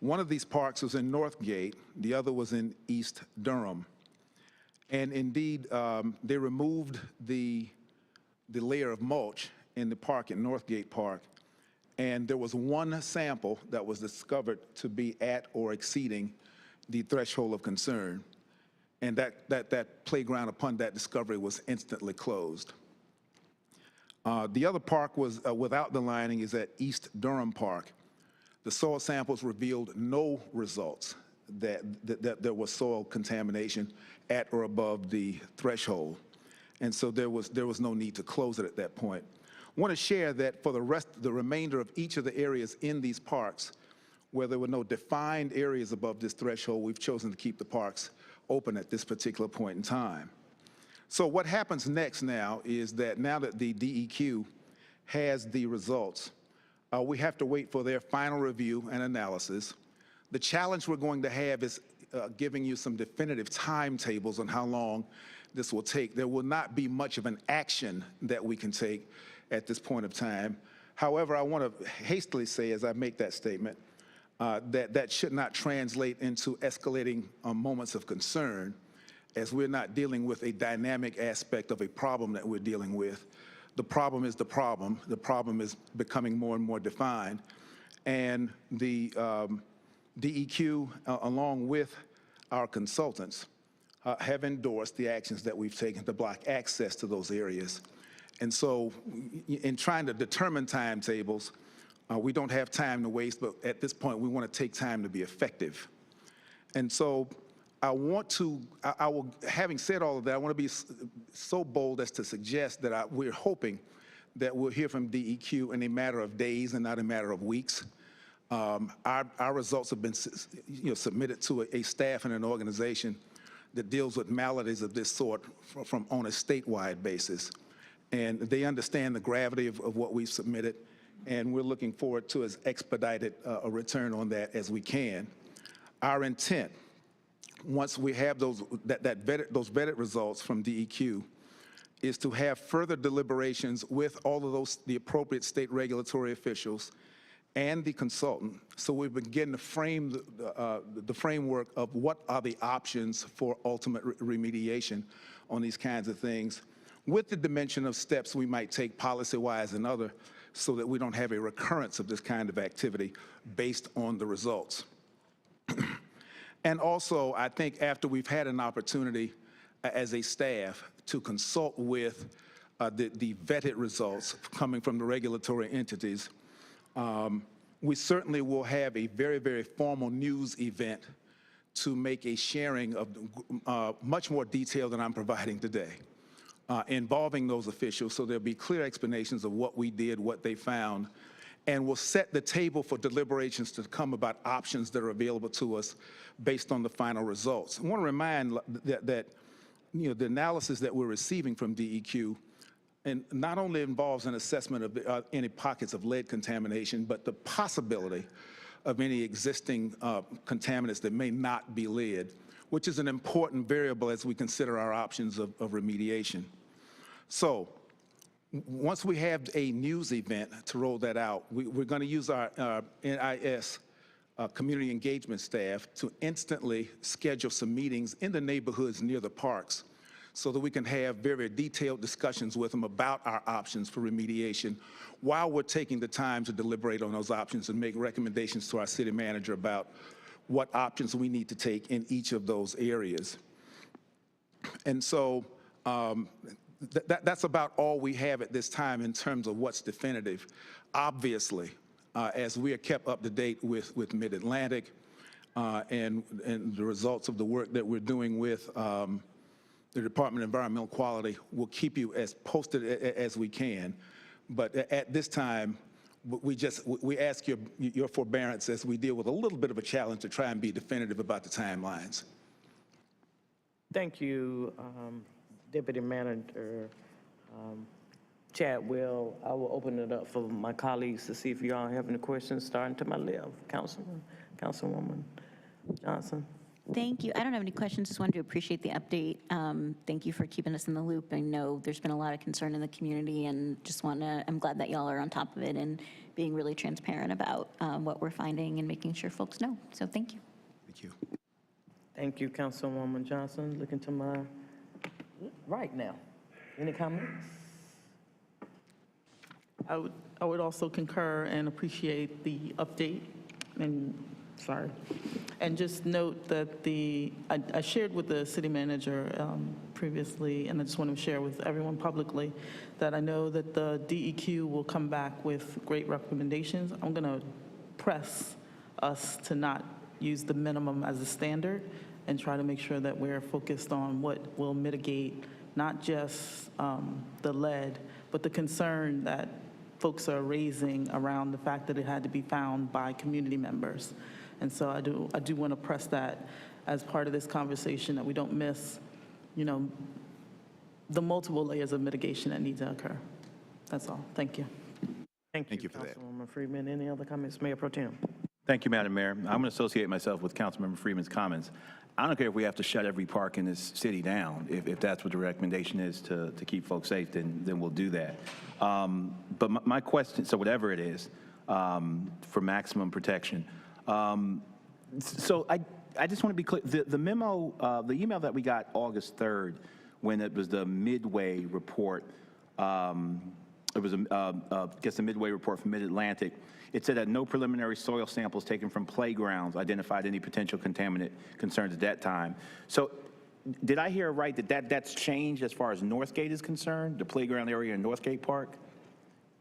One of these parks was in Northgate, the other was in East Durham. And indeed, they removed the layer of mulch in the park at Northgate Park, and there was 1 sample that was discovered to be at or exceeding the threshold of concern. And that playground, upon that discovery, was instantly closed. The other park was without the lining is at East Durham Park. The soil samples revealed no results that there was soil contamination at or above the threshold. And so there was no need to close it at that point. I want to share that for the remainder of each of the areas in these parks, where there were no defined areas above this threshold, we've chosen to keep the parks open at this particular point in time. So what happens next now is that now that the DEQ has the results, we have to wait for their final review and analysis. The challenge we're going to have is giving you some definitive timetables on how long this will take. There will not be much of an action that we can take at this point of time. However, I want to hastily say, as I make that statement, that should not translate into escalating moments of concern, as we're not dealing with a dynamic aspect of a problem that we're dealing with. The problem is the problem. The problem is becoming more and more defined. And the DEQ, along with our consultants, have endorsed the actions that we've taken to block access to those areas. And so in trying to determine timetables, we don't have time to waste, but at this point, we want to take time to be effective. And so having said all of that, I want to be so bold as to suggest that we're hoping that we'll hear from DEQ in a matter of days and not a matter of weeks. Our results have been submitted to a staff and an organization that deals with maladies of this sort on a statewide basis. And they understand the gravity of what we've submitted, and we're looking forward to as expedited a return on that as we can. Our intent once we have those vetted results from DEQ, is to have further deliberations with all of the appropriate state regulatory officials and the consultant, so we begin to frame the framework of what are the options for ultimate remediation on these kinds of things, with the dimension of steps we might take policy-wise and other, so that we don't have a recurrence of this kind of activity based on the results. And also, I think after we've had an opportunity as a staff to consult with the vetted results coming from the regulatory entities, we certainly will have a very, very formal news event to make a sharing of much more detail than I'm providing today, involving those officials, so there'll be clear explanations of what we did, what they found, and we'll set the table for deliberations to come about options that are available to us based on the final results. I want to remind that you know, the analysis that we're receiving from DEQ and not only involves an assessment of any pockets of lead contamination, but the possibility of any existing contaminants that may not be lead, which is an important variable as we consider our options of remediation. So once we have a news event to roll that out, we're going to use our NIS community engagement staff to instantly schedule some meetings in the neighborhoods near the parks, so that we can have very detailed discussions with them about our options for remediation while we're taking the time to deliberate on those options and make recommendations to our city manager about what options we need to take in each of those areas. And so that's about all we have at this time in terms of what's definitive. Obviously, as we are kept up to date with Mid-Atlantic and the results of the work that we're doing with the Department of Environmental Quality, will keep you as posted as we can. But at this time, we ask your forbearance as we deal with a little bit of a challenge to try and be definitive about the timelines. Thank you, Deputy Manager Chadwell. I will open it up for my colleagues to see if you all have any questions, starting to my left. Councilwoman Johnson. Thank you. I don't have any questions. Just wanted to appreciate the update. Thank you for keeping us in the loop. I know there's been a lot of concern in the community, and I'm glad that y'all are on top of it and being really transparent about what we're finding and making sure folks know. So thank you. Thank you. Thank you, Councilwoman Johnson. Looking to my right now. Any comments? I would also concur and appreciate the update, and just note that I shared with the city manager previously, and I just want to share with everyone publicly, that I know that the DEQ will come back with great recommendations. I'm going to press us to not use the minimum as a standard and try to make sure that we're focused on what will mitigate not just the lead, but the concern that folks are raising around the fact that it had to be found by community members. And so I do want to press that as part of this conversation, that we don't miss, you know, the multiple layers of mitigation that need to occur. That's all. Thank you. Thank you for that. Councilwoman Freeman. Any other comments, Mayor Pro Tem? Thank you, Madam Mayor. I'm going to associate myself with Councilmember Freeman's comments. I don't care if we have to shut every park in this city down. If that's what the recommendation is to keep folks safe, then we'll do that. But my question, so whatever it is, for maximum protection. So I just want to be clear. The memo, the email that we got August 3rd, when it was the Midway report, it was, I guess, the Midway report from Mid-Atlantic. It said that no preliminary soil samples taken from playgrounds identified any potential contaminant concerns at that time. So did I hear right that that's changed as far as Northgate is concerned, the playground area in Northgate Park?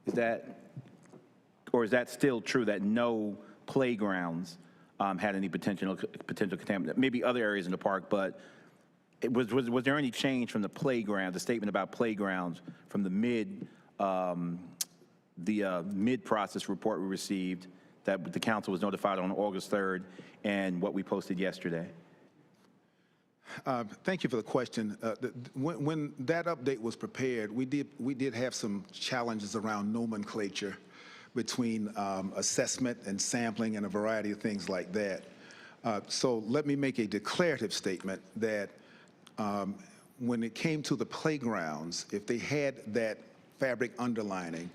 Is that, or is that still true that no playgrounds had any potential contaminant? Maybe other areas in the park, but was there any change from the playground, the statement about playgrounds from the mid-process report we received that the council was notified on August 3rd and what we posted yesterday? Thank you for the question. When that update was prepared, we did have some challenges around nomenclature between assessment and sampling and a variety of things like that. So let me make a declarative statement that when it came to the playgrounds, if they had that fabric underlining,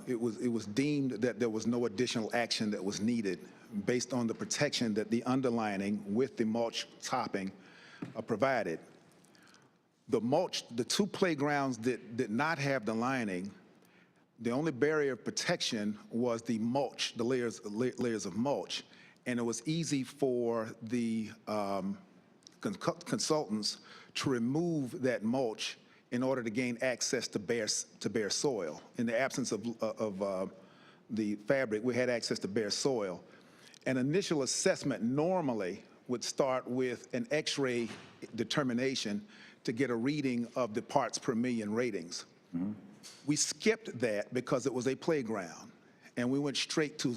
it was deemed that there was no additional action that was needed based on the protection that the underlining with the mulch topping provided. The mulch, the two playgrounds that did not have the lining, the only barrier of protection was the mulch, the layers of mulch, and it was easy for the consultants to remove that mulch in order to gain access to bare soil. In the absence of the fabric, we had access to bare soil. An initial assessment normally would start with an X-ray determination to get a reading of the parts per million ratings. Mm-hmm. We skipped that because it was a playground, and we went straight to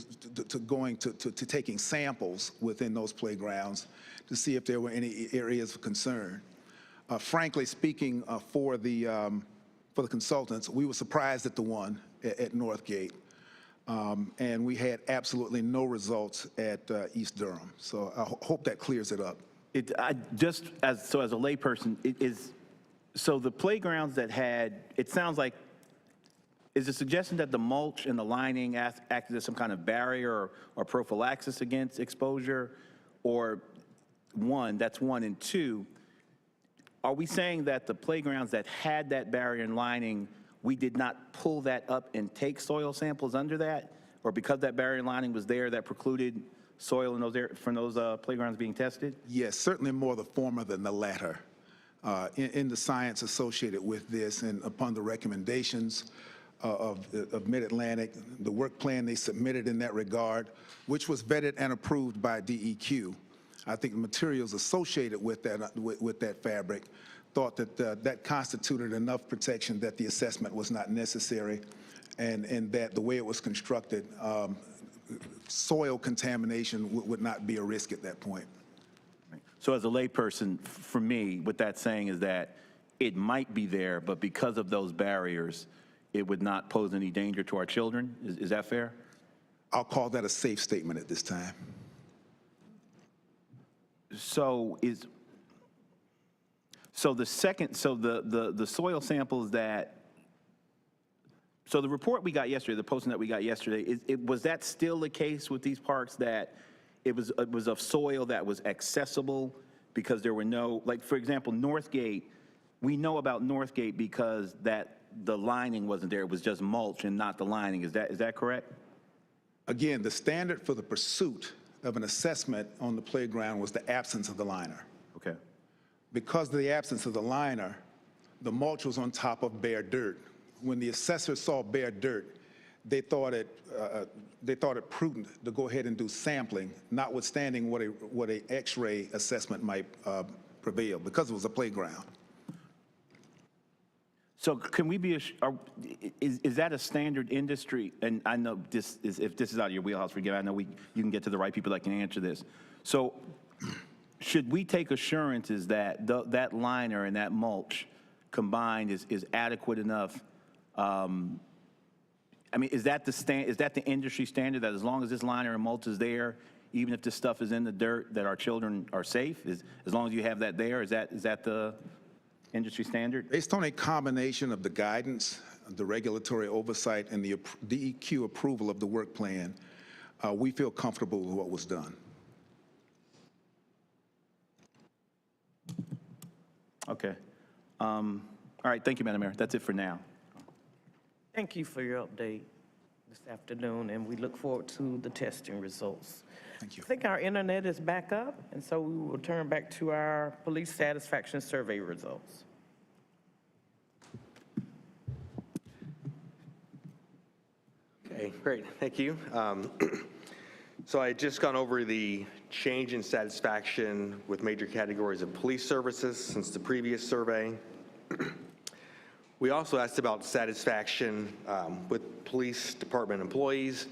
taking samples within those playgrounds to see if there were any areas of concern. Frankly speaking, for the consultants, we were surprised at the one at Northgate, and we had absolutely no results at East Durham. So I hope that clears it up. As a layperson, so the playgrounds that had, it sounds like, is the suggestion that the mulch and the lining acted as some kind of barrier or prophylaxis against exposure? Or that's one, and two, are we saying that the playgrounds that had that barrier and lining, we did not pull that up and take soil samples under that? Or because that barrier and lining was there, that precluded soil in those from those playgrounds being tested? Yes, certainly more the former than the latter. In the science associated with this, and upon the recommendations of Mid-Atlantic, the work plan they submitted in that regard, which was vetted and approved by DEQ, I think the materials associated with that fabric thought that that constituted enough protection that the assessment was not necessary, and that the way it was constructed, soil contamination would not be a risk at that point. So as a layperson, for me, what that's saying is that it might be there, but because of those barriers, it would not pose any danger to our children. Is that fair? I'll call that a safe statement at this time. So the soil samples that, so the report we got yesterday, the posting that we got yesterday, was that still the case with these parks, that it was of soil that was accessible because there were no, like for example, Northgate, we know about Northgate because the lining wasn't there, it was just mulch and not the lining. Is that correct? Again, the standard for the pursuit of an assessment on the playground was the absence of the liner. Okay. Because of the absence of the liner, the mulch was on top of bare dirt. When the assessor saw bare dirt, they thought it prudent to go ahead and do sampling, notwithstanding what a X-ray assessment might prevail, because it was a playground. So can we be, is that a standard industry? And I know if this is out of your wheelhouse, forgive me, I know you can get to the right people that can answer this. So should we take assurances that that liner and that mulch combined is adequate enough? I mean, is that the industry standard, that as long as this liner and mulch is there, even if this stuff is in the dirt, that our children are safe? As long as you have that there, is that the industry standard? Based on a combination of the guidance, the regulatory oversight, and the DEQ approval of the work plan, we feel comfortable with what was done. Okay. All right, thank you, Madam Mayor. That's it for now. Thank you for your update this afternoon, and we look forward to the testing results. Thank you. I think our internet is back up, and so we will turn back to our police satisfaction survey results. Okay, great, thank you. So I had just gone over the change in satisfaction with major categories of police services since the previous survey. We also asked about satisfaction with police department employees.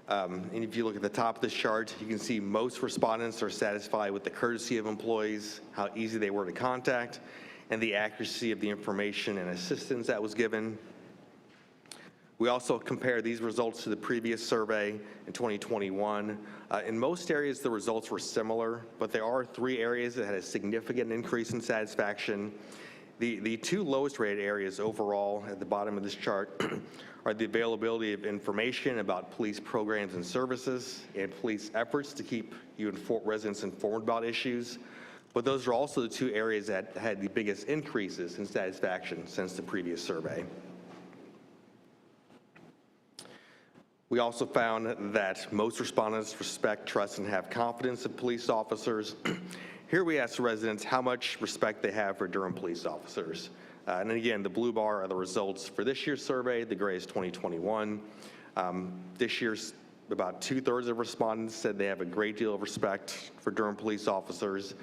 And if you look at the top of this chart, you can see most respondents are satisfied with the courtesy of employees, how easy they were to contact, and the accuracy of the information and assistance that was given. We also compare these results to the previous survey in 2021. In most areas, the results were similar, but there are 3 areas that had a significant increase in satisfaction. The 2 lowest rated areas overall at the bottom of this chart are the availability of information about police programs and services and police efforts to keep residents informed about issues. But those are also the 2 areas that had the biggest increases in satisfaction since the previous survey. We also found that most respondents respect, trust, and have confidence in police officers. Here we asked residents how much respect they have for Durham police officers. And then again, the blue bar are the results for this year's survey, the gray is 2021. This year's about 2/3 of respondents said they have a great deal of respect for Durham police officers.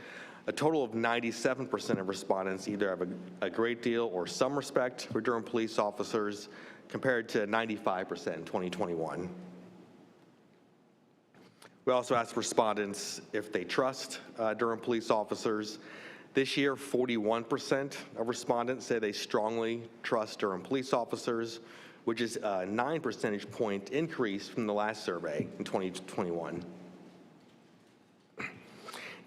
A total of 97% of respondents either have a great deal or some respect for Durham police officers, compared to 95% in 2021. We also asked respondents if they trust Durham police officers. This year, 41% of respondents say they strongly trust Durham police officers, which is a 9 percentage point increase from the last survey in 2021.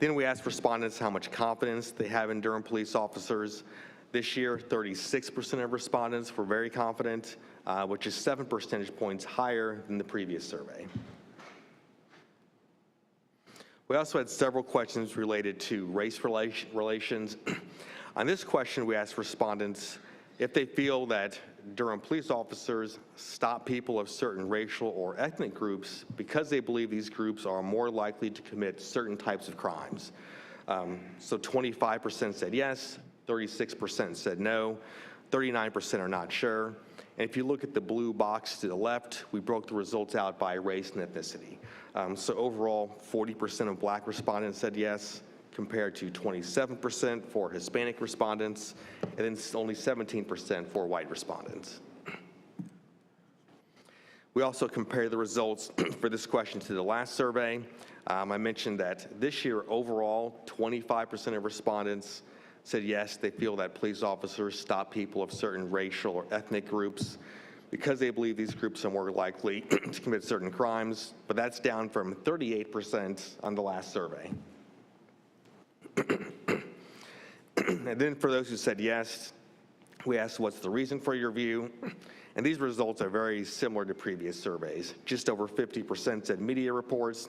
Then we asked respondents how much confidence they have in Durham police officers. This year, 36% of respondents were very confident, which is 7 percentage points higher than the previous survey. We also had several questions related to race relations. On this question, we asked respondents if they feel that Durham police officers stop people of certain racial or ethnic groups because they believe these groups are more likely to commit certain types of crimes. So 25% said yes, 36% said no, 39% are not sure. And if you look at the blue box to the left, we broke the results out by race and ethnicity. So overall, 40% of Black respondents said yes, compared to 27% for Hispanic respondents, and then only 17% for white respondents. We also compared the results for this question to the last survey. I mentioned that this year, overall, 25% of respondents said yes, they feel that police officers stop people of certain racial or ethnic groups because they believe these groups are more likely to commit certain crimes, but that's down from 38% on the last survey. And then for those who said yes, we asked what's the reason for your view, and these results are very similar to previous surveys. Just over 50% said media reports,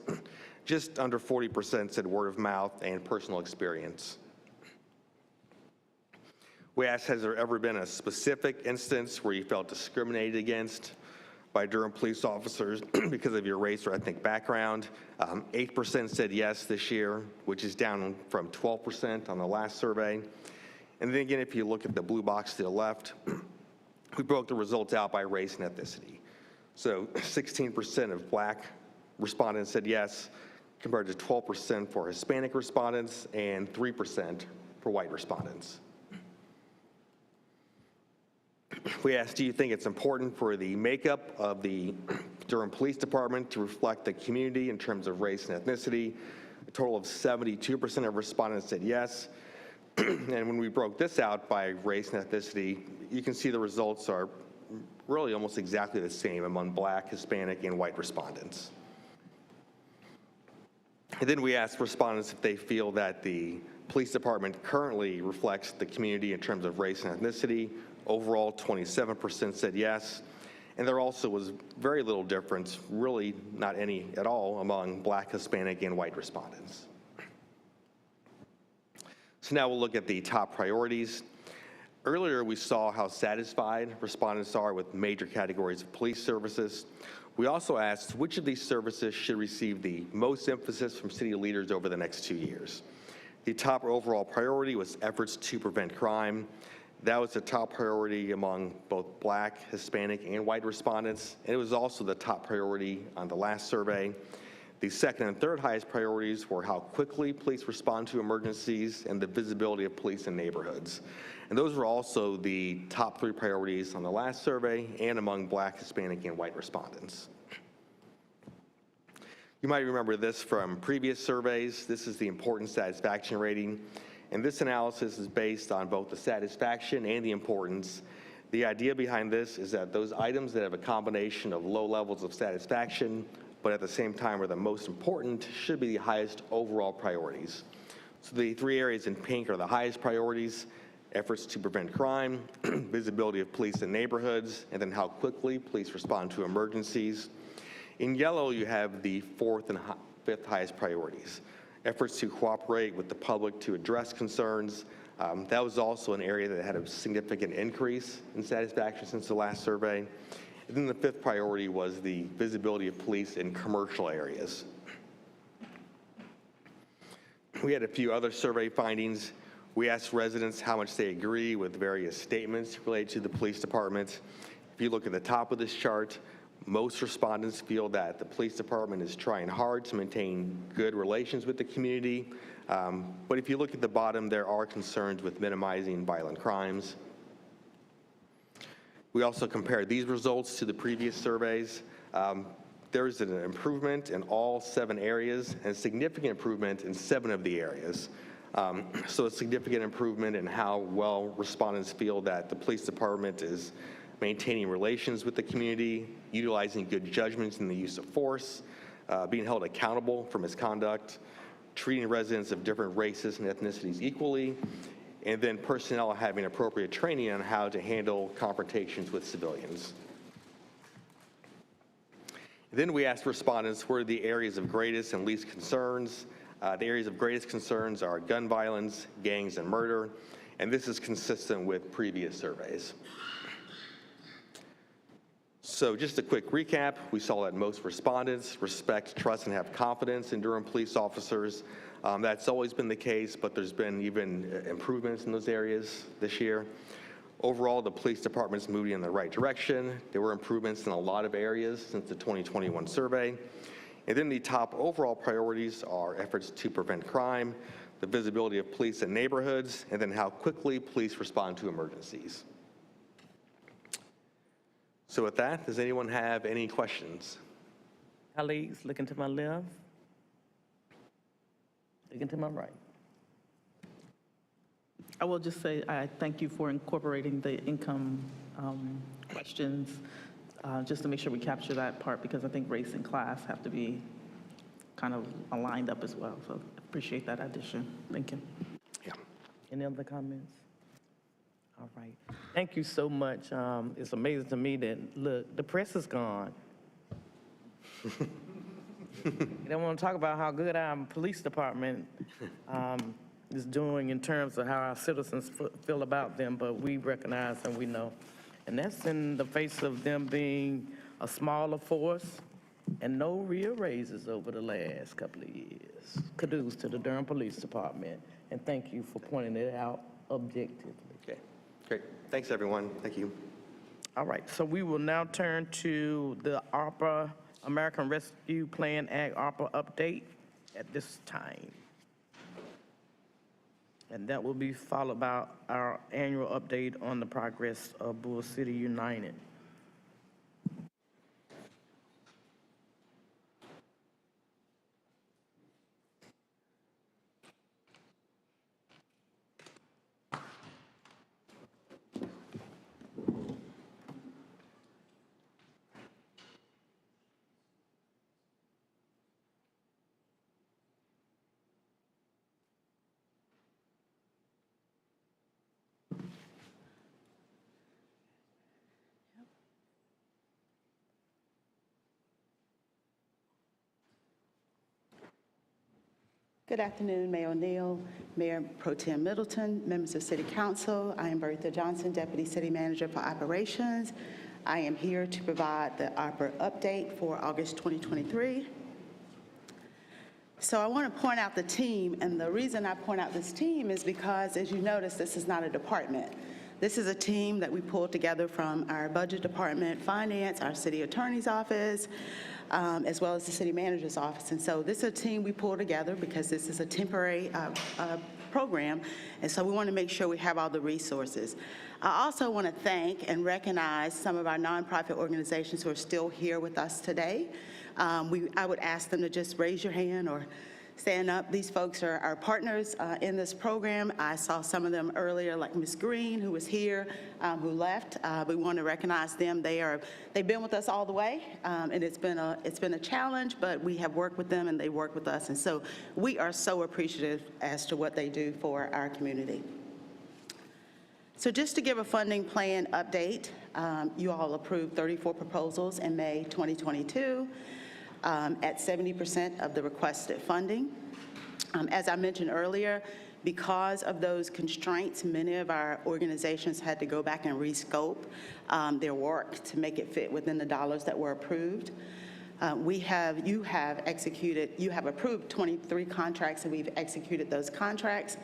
just under 40% said word of mouth and personal experience. We asked, has there ever been a specific instance where you felt discriminated against by Durham police officers because of your race or ethnic background? 8% said yes this year, which is down from 12% on the last survey. And then again, if you look at the blue box to the left, we broke the results out by race and ethnicity. So 16% of Black respondents said yes, compared to 12% for Hispanic respondents and 3% for white respondents. We asked, do you think it's important for the makeup of the Durham Police Department to reflect the community in terms of race and ethnicity? A total of 72% of respondents said yes. And when we broke this out by race and ethnicity, you can see the results are really almost exactly the same among Black, Hispanic, and white respondents. And then we asked respondents if they feel that the police department currently reflects the community in terms of race and ethnicity. Overall, 27% said yes. And there also was very little difference, really not any at all, among Black, Hispanic, and white respondents. So now we'll look at the top priorities. Earlier, we saw how satisfied respondents are with major categories of police services. We also asked which of these services should receive the most emphasis from city leaders over the next 2 years. The top overall priority was efforts to prevent crime. That was the top priority among both Black, Hispanic, and white respondents, and it was also the top priority on the last survey. The second and third highest priorities were how quickly police respond to emergencies and the visibility of police in neighborhoods. And those were also the top 3 priorities on the last survey and among Black, Hispanic, and white respondents. You might remember this from previous surveys. This is the importance satisfaction rating. And this analysis is based on both the satisfaction and the importance. The idea behind this is that those items that have a combination of low levels of satisfaction, but at the same time are the most important, should be the highest overall priorities. So the 3 areas in pink are the highest priorities: efforts to prevent crime, visibility of police in neighborhoods, and then how quickly police respond to emergencies. In yellow, you have the 4th and 5th highest priorities: efforts to cooperate with the public to address concerns. That was also an area that had a significant increase in satisfaction since the last survey. And then the 5th priority was the visibility of police in commercial areas. We had a few other survey findings. We asked residents how much they agree with various statements related to the police department. If you look at the top of this chart, most respondents feel that the police department is trying hard to maintain good relations with the community. But if you look at the bottom, there are concerns with minimizing violent crimes. We also compared these results to the previous surveys. There's an improvement in all 7 areas and a significant improvement in 7 of the areas. So a significant improvement in how well respondents feel that the police department is maintaining relations with the community, utilizing good judgments in the use of force, being held accountable for misconduct, treating residents of different races and ethnicities equally, and then personnel having appropriate training on how to handle confrontations with civilians. Then we asked respondents what are the areas of greatest and least concerns. The areas of greatest concerns are gun violence, gangs, and murder, and this is consistent with previous surveys. So just a quick recap, we saw that most respondents respect, trust, and have confidence in Durham police officers. That's always been the case, but there's been even improvements in those areas this year. Overall, the police department's moving in the right direction. There were improvements in a lot of areas since the 2021 survey. And then the top overall priorities are efforts to prevent crime, the visibility of police in neighborhoods, and then how quickly police respond to emergencies. So with that, does anyone have any questions? Colleagues, looking to my left. Looking to my right. I will just say I thank you for incorporating the income questions, just to make sure we capture that part, because I think race and class have to be kind of aligned up as well. So appreciate that addition. Thank you. Yeah. Any other comments? All right. Thank you so much. It's amazing to me that, look, the press is gone. They don't want to talk about how good our police department is doing in terms of how our citizens feel about them, but we recognize and we know. And that's in the face of them being a smaller force and no real raises over the last couple of years. Kudos to the Durham Police Department, and thank you for pointing it out objectively. Okay, great. Thanks, everyone. Thank you. All right, so we will now turn to the ARPA, American Rescue Plan Act ARPA update at this time. And that will be followed by our annual update on the progress of Bull City United. Good afternoon, Mayor O'Neill, Mayor Pro Tem Middleton, members of City Council. I am Bertha Johnson, Deputy City Manager for Operations. I am here to provide the ARPA update for August 2023. So I want to point out the team, and the reason I point out this team is because, as you notice, this is not a department. This is a team that we pulled together from our budget department, finance, our city attorney's office, as well as the city manager's office. And so this is a team we pulled together because this is a temporary program, and so we want to make sure we have all the resources. I also want to thank and recognize some of our nonprofit organizations who are still here with us today. I would ask them to just raise your hand or stand up. These folks are our partners in this program. I saw some of them earlier, like Ms. Green, who was here, who left. We want to recognize them. They've been with us all the way, and it's been a challenge, but we have worked with them and they work with us. And so we are so appreciative as to what they do for our community. So just to give a funding plan update, you all approved 34 proposals in May 2022 at 70% of the requested funding. As I mentioned earlier, because of those constraints, many of our organizations had to go back and rescope their work to make it fit within the dollars that were approved. You have approved 23 contracts, and we've executed those contracts.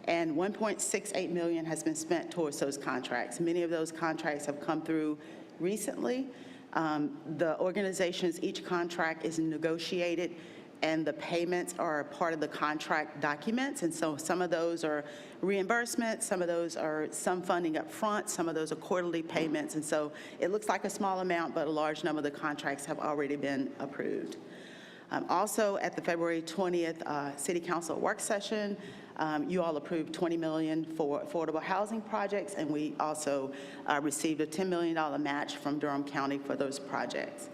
And $1.68 million has been spent towards those contracts. Many of those contracts have come through recently. The organizations, each contract is negotiated, and the payments are part of the contract documents. And so some of those are reimbursements, some of those are some funding up front, some of those are quarterly payments. And so it looks like a small amount, but a large number of the contracts have already been approved. Also, at the February 20th City Council work session, you all approved $20 million for affordable housing projects, and we also received a $10 million match from Durham County for those projects.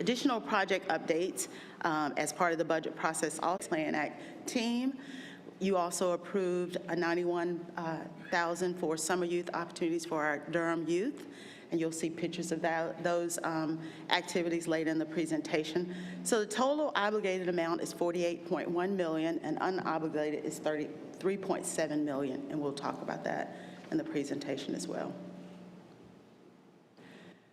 Additional project updates as part of the budget process, also Plan Act team. You also approved a $91,000 for summer youth opportunities for our Durham youth. And you'll see pictures of those activities later in the presentation. So the total obligated amount is $48.1 million, and unobligated is $33.7 million, and we'll talk about that in the presentation as well.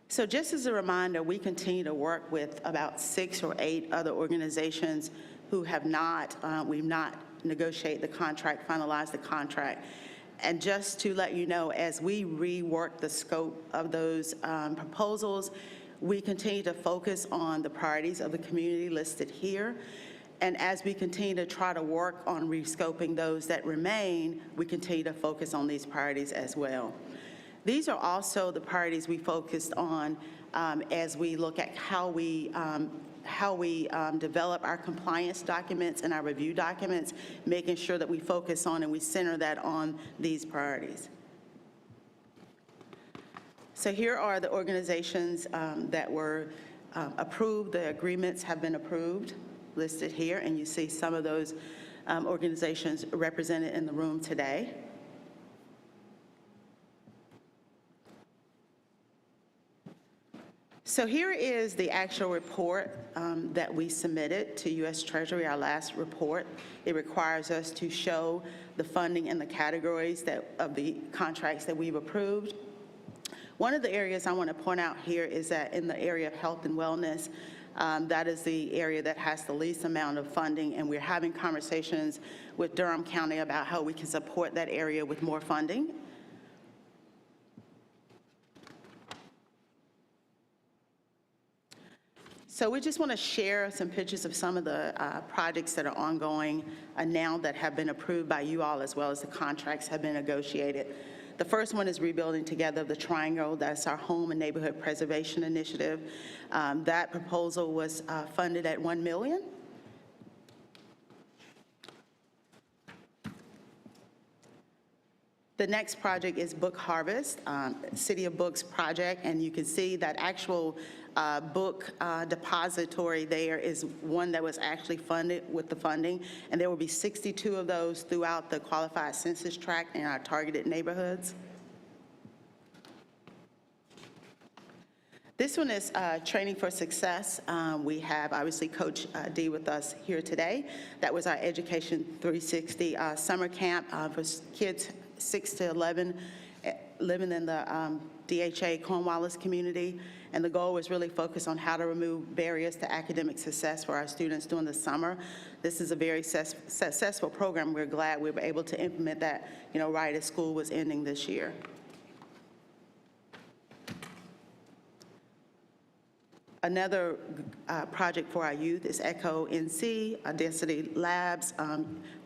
So just as a reminder, we continue to work with about 6 or 8 other organizations who have not, we've not negotiated the contract, finalized the contract. And just to let you know, as we rework the scope of those proposals, we continue to focus on the priorities of the community listed here. And as we continue to try to work on rescoping those that remain, we continue to focus on these priorities as well. These are also the priorities we focused on as we look at how we develop our compliance documents and our review documents, making sure that we focus on and we center that on these priorities. So here are the organizations that were approved. The agreements have been approved, listed here, and you see some of those organizations represented in the room today. So here is the actual report that we submitted to U.S. Treasury, our last report. It requires us to show the funding and the categories of the contracts that we've approved. One of the areas I want to point out here is that in the area of health and wellness, that is the area that has the least amount of funding, and we're having conversations with Durham County about how we can support that area with more funding. So we just want to share some pictures of some of the projects that are ongoing now that have been approved by you all, as well as the contracts have been negotiated. The first one is Rebuilding Together the Triangle. That's our home and neighborhood preservation initiative. That proposal was funded at $1 million. The next project is Book Harvest, City of Books project, and you can see that actual book depository there is one that was actually funded with the funding, and there will be 62 of those throughout the qualified census tract in our targeted neighborhoods. This one is Training for Success. We have obviously Coach D with us here today. That was our Education 360 summer camp for kids 6 to 11 living in the DHA Cornwallis community. And the goal was really focused on how to remove barriers to academic success for our students during the summer. This is a very successful program. We're glad we were able to implement that, right as school was ending this year. Another project for our youth is ECHO NC, Density Labs,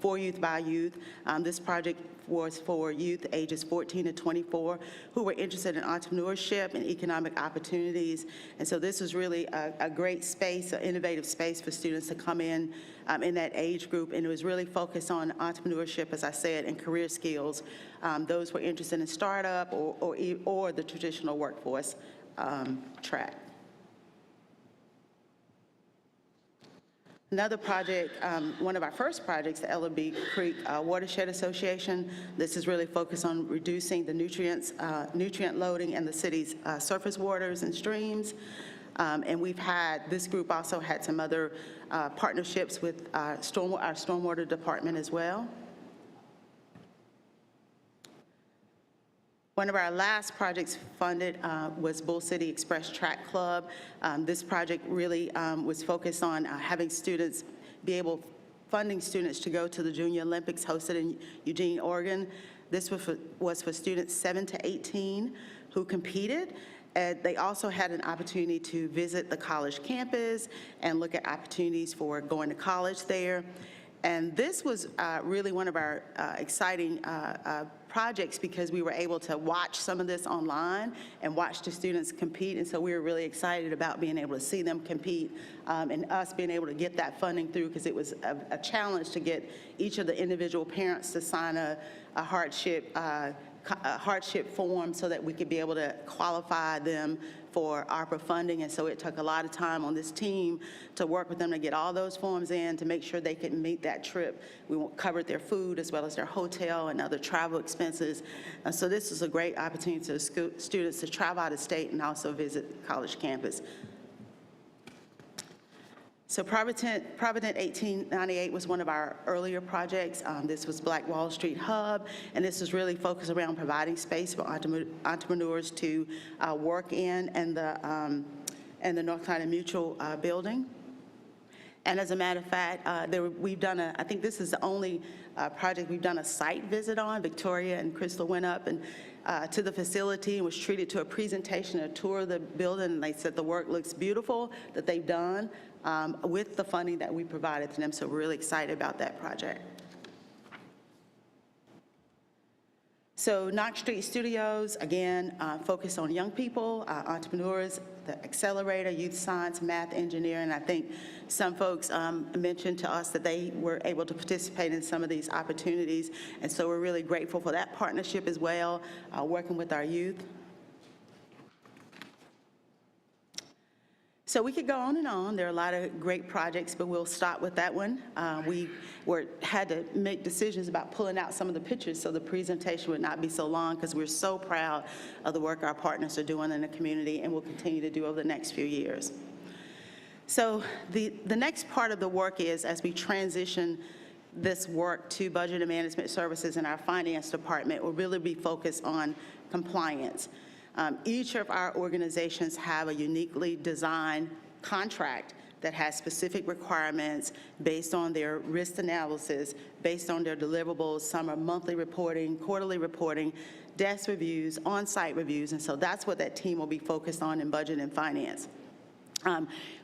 for youth by youth. This project was for youth ages 14 to 24 who were interested in entrepreneurship and economic opportunities. And so this was really a great space, an innovative space for students to come in that age group. And it was really focused on entrepreneurship, as I said, and career skills. Those who were interested in startup or the traditional workforce track. Another project, one of our first projects, the Ellerbe Creek Watershed Association. This is really focused on reducing the nutrient loading in the city's surface waters and streams. And this group also had some other partnerships with our stormwater department as well. One of our last projects funded was Bull City Express Track Club. This project really was focused on having students funding students to go to the Junior Olympics hosted in Eugene, Oregon. This was for students 7 to 18 who competed. They also had an opportunity to visit the college campus and look at opportunities for going to college there. And this was really one of our exciting projects because we were able to watch some of this online and watch the students compete. And so we were really excited about being able to see them compete and us being able to get that funding through, because it was a challenge to get each of the individual parents to sign a hardship form so that we could be able to qualify them for ARPA funding. And so it took a lot of time on this team to work with them to get all those forms in to make sure they could meet that trip. We covered their food as well as their hotel and other travel expenses. So this is a great opportunity for students to travel out of state and also visit college campus. So Provident 1898 was one of our earlier projects. This was Black Wall Street Hub, and this was really focused around providing space for entrepreneurs to work in and the North Carolina Mutual building. And as a matter of fact, I think this is the only project we've done a site visit on. Victoria and Crystal went up and to the facility and was treated to a presentation, a tour of the building, and they said the work looks beautiful that they've done with the funding that we provided to them. So we're really excited about that project. So Knox Street Studios, again, focused on young people, entrepreneurs, the accelerator, youth science, math, engineering. I think some folks mentioned to us that they were able to participate in some of these opportunities. And so we're really grateful for that partnership as well, working with our youth. So we could go on and on. There are a lot of great projects, but we'll stop with that one. We had to make decisions about pulling out some of the pictures so the presentation would not be so long, because we're so proud of the work our partners are doing in the community and will continue to do over the next few years. So the next part of the work is, as we transition this work to budget and management services in our finance department, will really be focused on compliance. Each of our organizations have a uniquely designed contract that has specific requirements based on their risk analysis, based on their deliverables. Some are monthly reporting, quarterly reporting, desk reviews, on-site reviews, and so that's what that team will be focused on in budget and finance.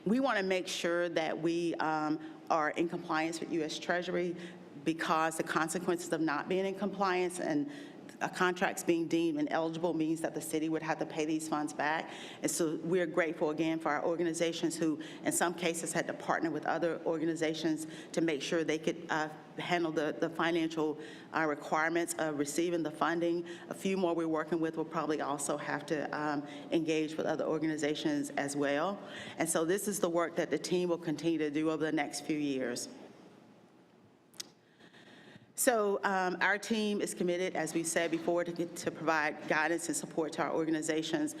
We want to make sure that we are in compliance with U.S. Treasury, because the consequences of not being in compliance and contracts being deemed ineligible means that the city would have to pay these funds back. And so we're grateful again for our organizations who in some cases had to partner with other organizations to make sure they could handle the financial requirements of receiving the funding. A few more we're working with will probably also have to engage with other organizations as well. And so this is the work that the team will continue to do over the next few years. So our team is committed, as we said before, to provide guidance and support to our organizations.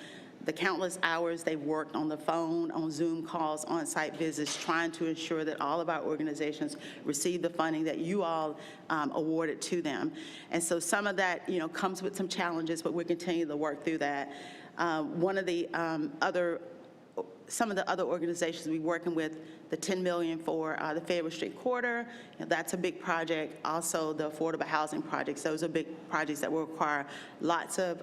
The countless hours they've worked on the phone, on Zoom calls, on-site visits, trying to ensure that all of our organizations receive the funding that you all awarded to them. And so some of that, comes with some challenges, but we're continuing to work through that. Some of the other organizations we're working with, the $10 million for the Fayetteville Street Corridor, that's a big project. Also, the affordable housing projects, those are big projects that will require lots of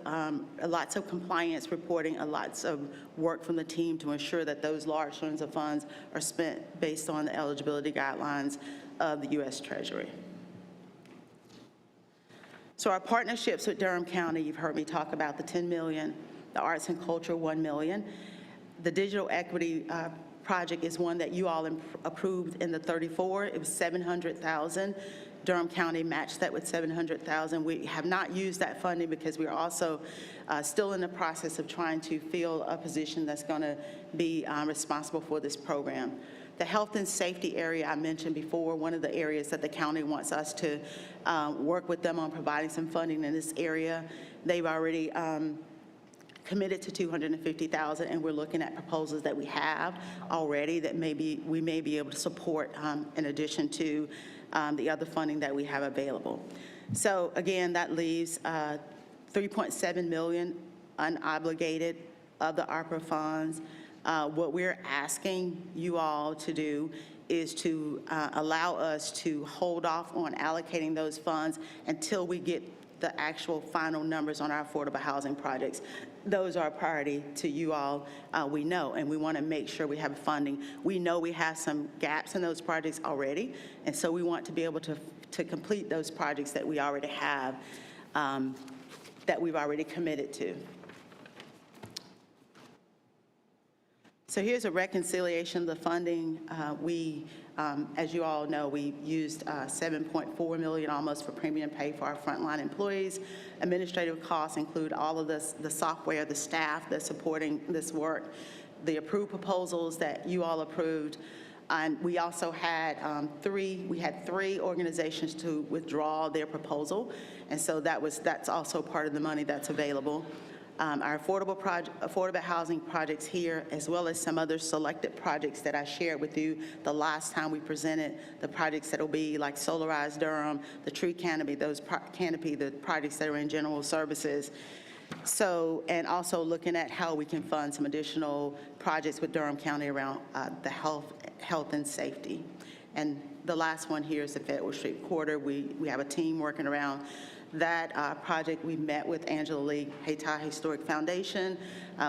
compliance reporting and lots of work from the team to ensure that those large sums of funds are spent based on the eligibility guidelines of the U.S. Treasury. So our partnerships with Durham County, you've heard me talk about the 10 million, the arts and culture, 1 million. The digital equity project is one that you all approved in the 34. It was 700,000. Durham County matched that with 700,000. We have not used that funding because we are also still in the process of trying to fill a position that's going to be responsible for this program. The health and safety area I mentioned before, one of the areas that the county wants us to work with them on providing some funding in this area. They've already committed to $250,000, and we're looking at proposals that we have already that we may be able to support in addition to the other funding that we have available. So again, that leaves $3.7 million unobligated of the ARPA funds. What we're asking you all to do is to allow us to hold off on allocating those funds until we get the actual final numbers on our affordable housing projects. Those are a priority to you all, we know, and we want to make sure we have funding. We know we have some gaps in those projects already, and so we want to be able to complete those projects that we already have, that we've already committed to. So here's a reconciliation of the funding. As you all know, we used $7.4 million almost for premium pay for our frontline employees. Administrative costs include all of this, the software, the staff that's supporting this work, the approved proposals that you all approved. And we also had three organizations to withdraw their proposal. And so that's also part of the money that's available. Our affordable housing projects here, as well as some other selected projects that I shared with you the last time we presented, the projects that will be like Solarized Durham, the tree canopy, the projects that are in general services. So, and also looking at how we can fund some additional projects with Durham County around the health and safety. And the last one here is the Federal Street Corridor. We have a team working around that project. We met with Angela Lee Hayti Historic Foundation.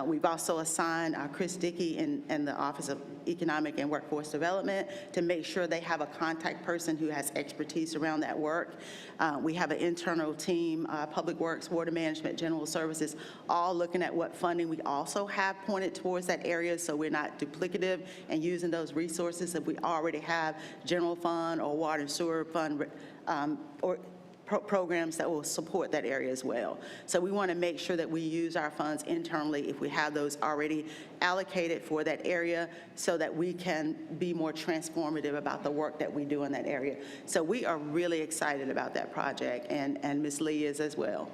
We've also assigned Chris Dickey in the Office of Economic and Workforce Development to make sure they have a contact person who has expertise around that work. We have an internal team, Public Works, Water Management, General Services, all looking at what funding we also have pointed towards that area, so we're not duplicative and using those resources if we already have general fund or water and sewer fund or programs that will support that area as well. So we want to make sure that we use our funds internally if we have those already allocated for that area so that we can be more transformative about the work that we do in that area. So we are really excited about that project, and Ms. Lee is as well.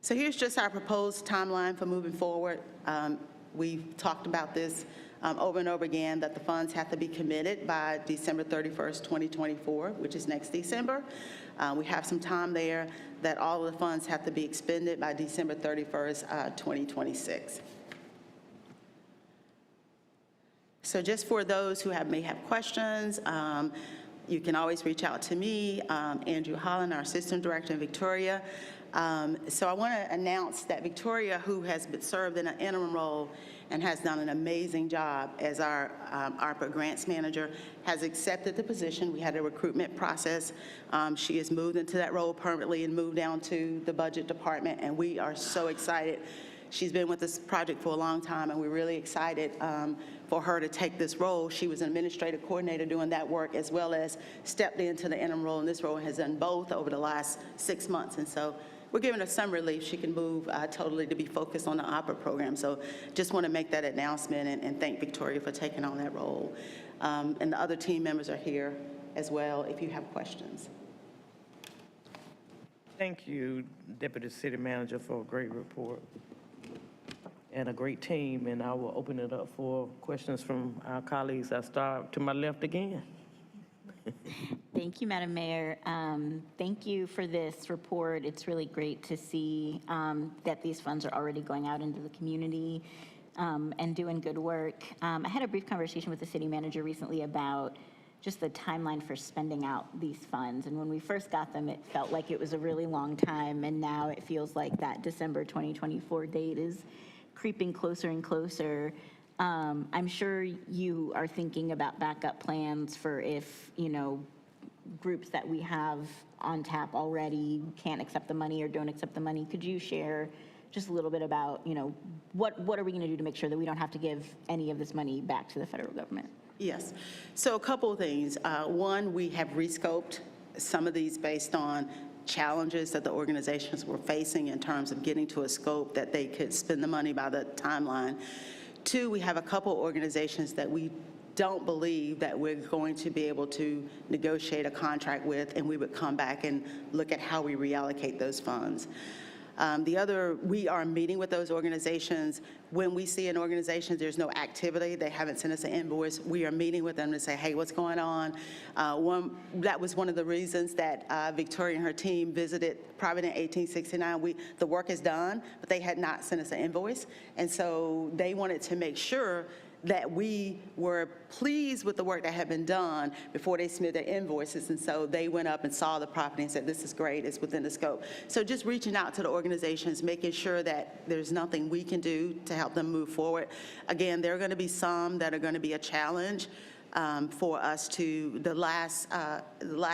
So here's just our proposed timeline for moving forward. We've talked about this over and over again, that the funds have to be committed by December 31st, 2024, which is next December. We have some time there that all of the funds have to be expended by December 31st, 2026. So just for those who may have questions, you can always reach out to me, Andrew Holland, our Assistant Director in Victoria. So I want to announce that Victoria, who has been served in an interim role and has done an amazing job as our ARPA grants manager, has accepted the position. We had a recruitment process. She has moved into that role permanently and moved down to the budget department, and we are so excited. She's been with this project for a long time, and we're really excited for her to take this role. She was an administrative coordinator doing that work, as well as stepped into the interim role, and this role has done both over the last 6 months. And so we're giving her some relief. She can move totally to be focused on the ARPA program. So just want to make that announcement and thank Victoria for taking on that role. And the other team members are here as well if you have questions. Thank you, Deputy City Manager, for a great report and a great team. And I will open it up for questions from our colleagues. I start to my left again. Thank you, Madam Mayor. Thank you for this report. It's really great to see that these funds are already going out into the community and doing good work. I had a brief conversation with the city manager recently about just the timeline for spending out these funds. And when we first got them, it felt like it was a really long time. And now it feels like that December 2024 date is creeping closer and closer. I'm sure you are thinking about backup plans for if, groups that we have on tap already, can't accept the money or don't accept the money. Could you share just a little bit about, what are we going to do to make sure that we don't have to give any of this money back to the federal government? Yes. So a couple of things. One, we have rescoped some of these based on challenges that the organizations were facing in terms of getting to a scope that they could spend the money by the timeline. Two, we have a couple organizations that we don't believe that we're going to be able to negotiate a contract with, and we would come back and look at how we reallocate those funds. The other, we are meeting with those organizations. When we see an organization, there's no activity, they haven't sent us an invoice, we are meeting with them to say, hey, what's going on? That was one of the reasons that Victoria and her team visited Provident 1869. The work is done, but they had not sent us an invoice. And so they wanted to make sure that we were pleased with the work that had been done before they submitted their invoices. And so they went up and saw the property and said, this is great, it's within the scope. So just reaching out to the organizations, making sure that there's nothing we can do to help them move forward. Again, there are going to be some that are going to be a challenge for us to, the last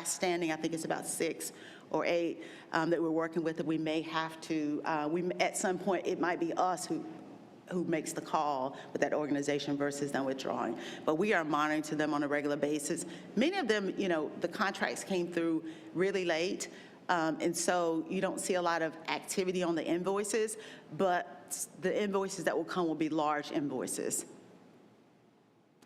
standing, I think it's about 6 or 8 that we're working with, that we may have to, at some point, it might be us who makes the call with that organization versus them withdrawing. But we are monitoring to them on a regular basis. Many of them, the contracts came through really late, and so you don't see a lot of activity on the invoices, but the invoices that will come will be large invoices.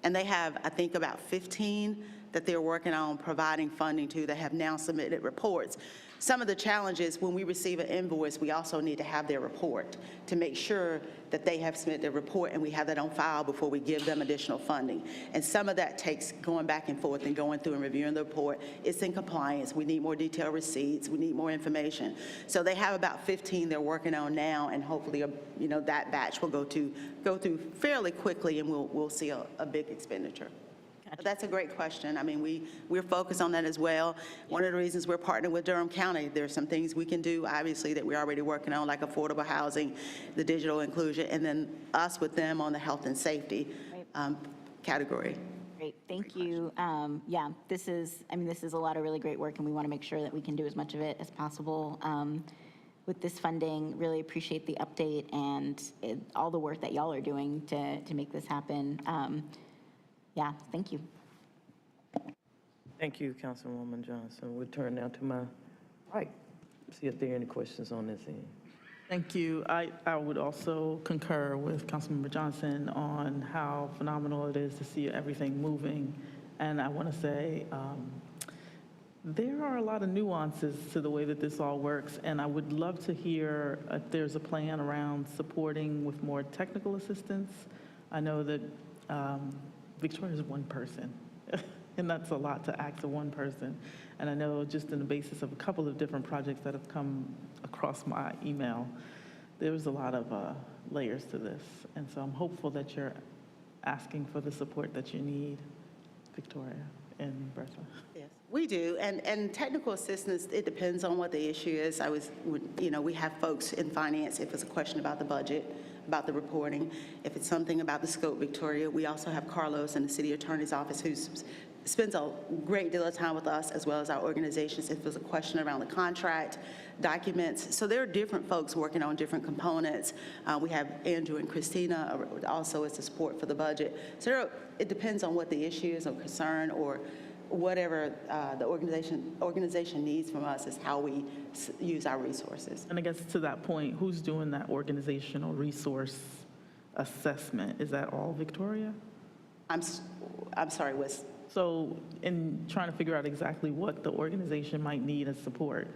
And they have, I think, about 15 that they're working on providing funding to that have now submitted reports. Some of the challenges, when we receive an invoice, we also need to have their report to make sure that they have submitted their report, and we have that on file before we give them additional funding. And some of that takes going back and forth and going through and reviewing the report. It's in compliance. We need more detailed receipts. We need more information. So they have about 15 they're working on now, and hopefully, that batch will go through fairly quickly, and we'll see a big expenditure. That's a great question. I mean, we're focused on that as well. One of the reasons we're partnering with Durham County, there's some things we can do, obviously, that we're already working on, like affordable housing, the digital inclusion, and then us with them on the health and safety category. Great, thank you. Yeah, this is a lot of really great work, and we want to make sure that we can do as much of it as possible with this funding. Really appreciate the update and all the work that y'all are doing to make this happen. Yeah, thank you. Thank you, Councilwoman Johnson. We'll turn now to my right, see if there are any questions on this end. Thank you. I would also concur with Councilmember Johnson on how phenomenal it is to see everything moving. And I want to say there are a lot of nuances to the way that this all works, and I would love to hear if there's a plan around supporting with more technical assistance. I know that Victoria is one person, and that's a lot to ask of one person. And I know just in the basis of a couple of different projects that have come across my email, there's a lot of layers to this. And so I'm hopeful that you're asking for the support that you need, Victoria and Bertha. Yes, we do. And technical assistance, it depends on what the issue is. We have folks in finance if it's a question about the budget, about the reporting. If it's something about the scope, Victoria, we also have Carlos in the city attorney's office who spends a great deal of time with us as well as our organizations if there's a question around the contract, documents. So there are different folks working on different components. We have Andrew and Christina also as the support for the budget. So it depends on what the issue is or concern or whatever the organization needs from us is how we use our resources. And I guess to that point, who's doing that organizational resource assessment? Is that all Victoria? I'm sorry, was... So in trying to figure out exactly what the organization might need as support.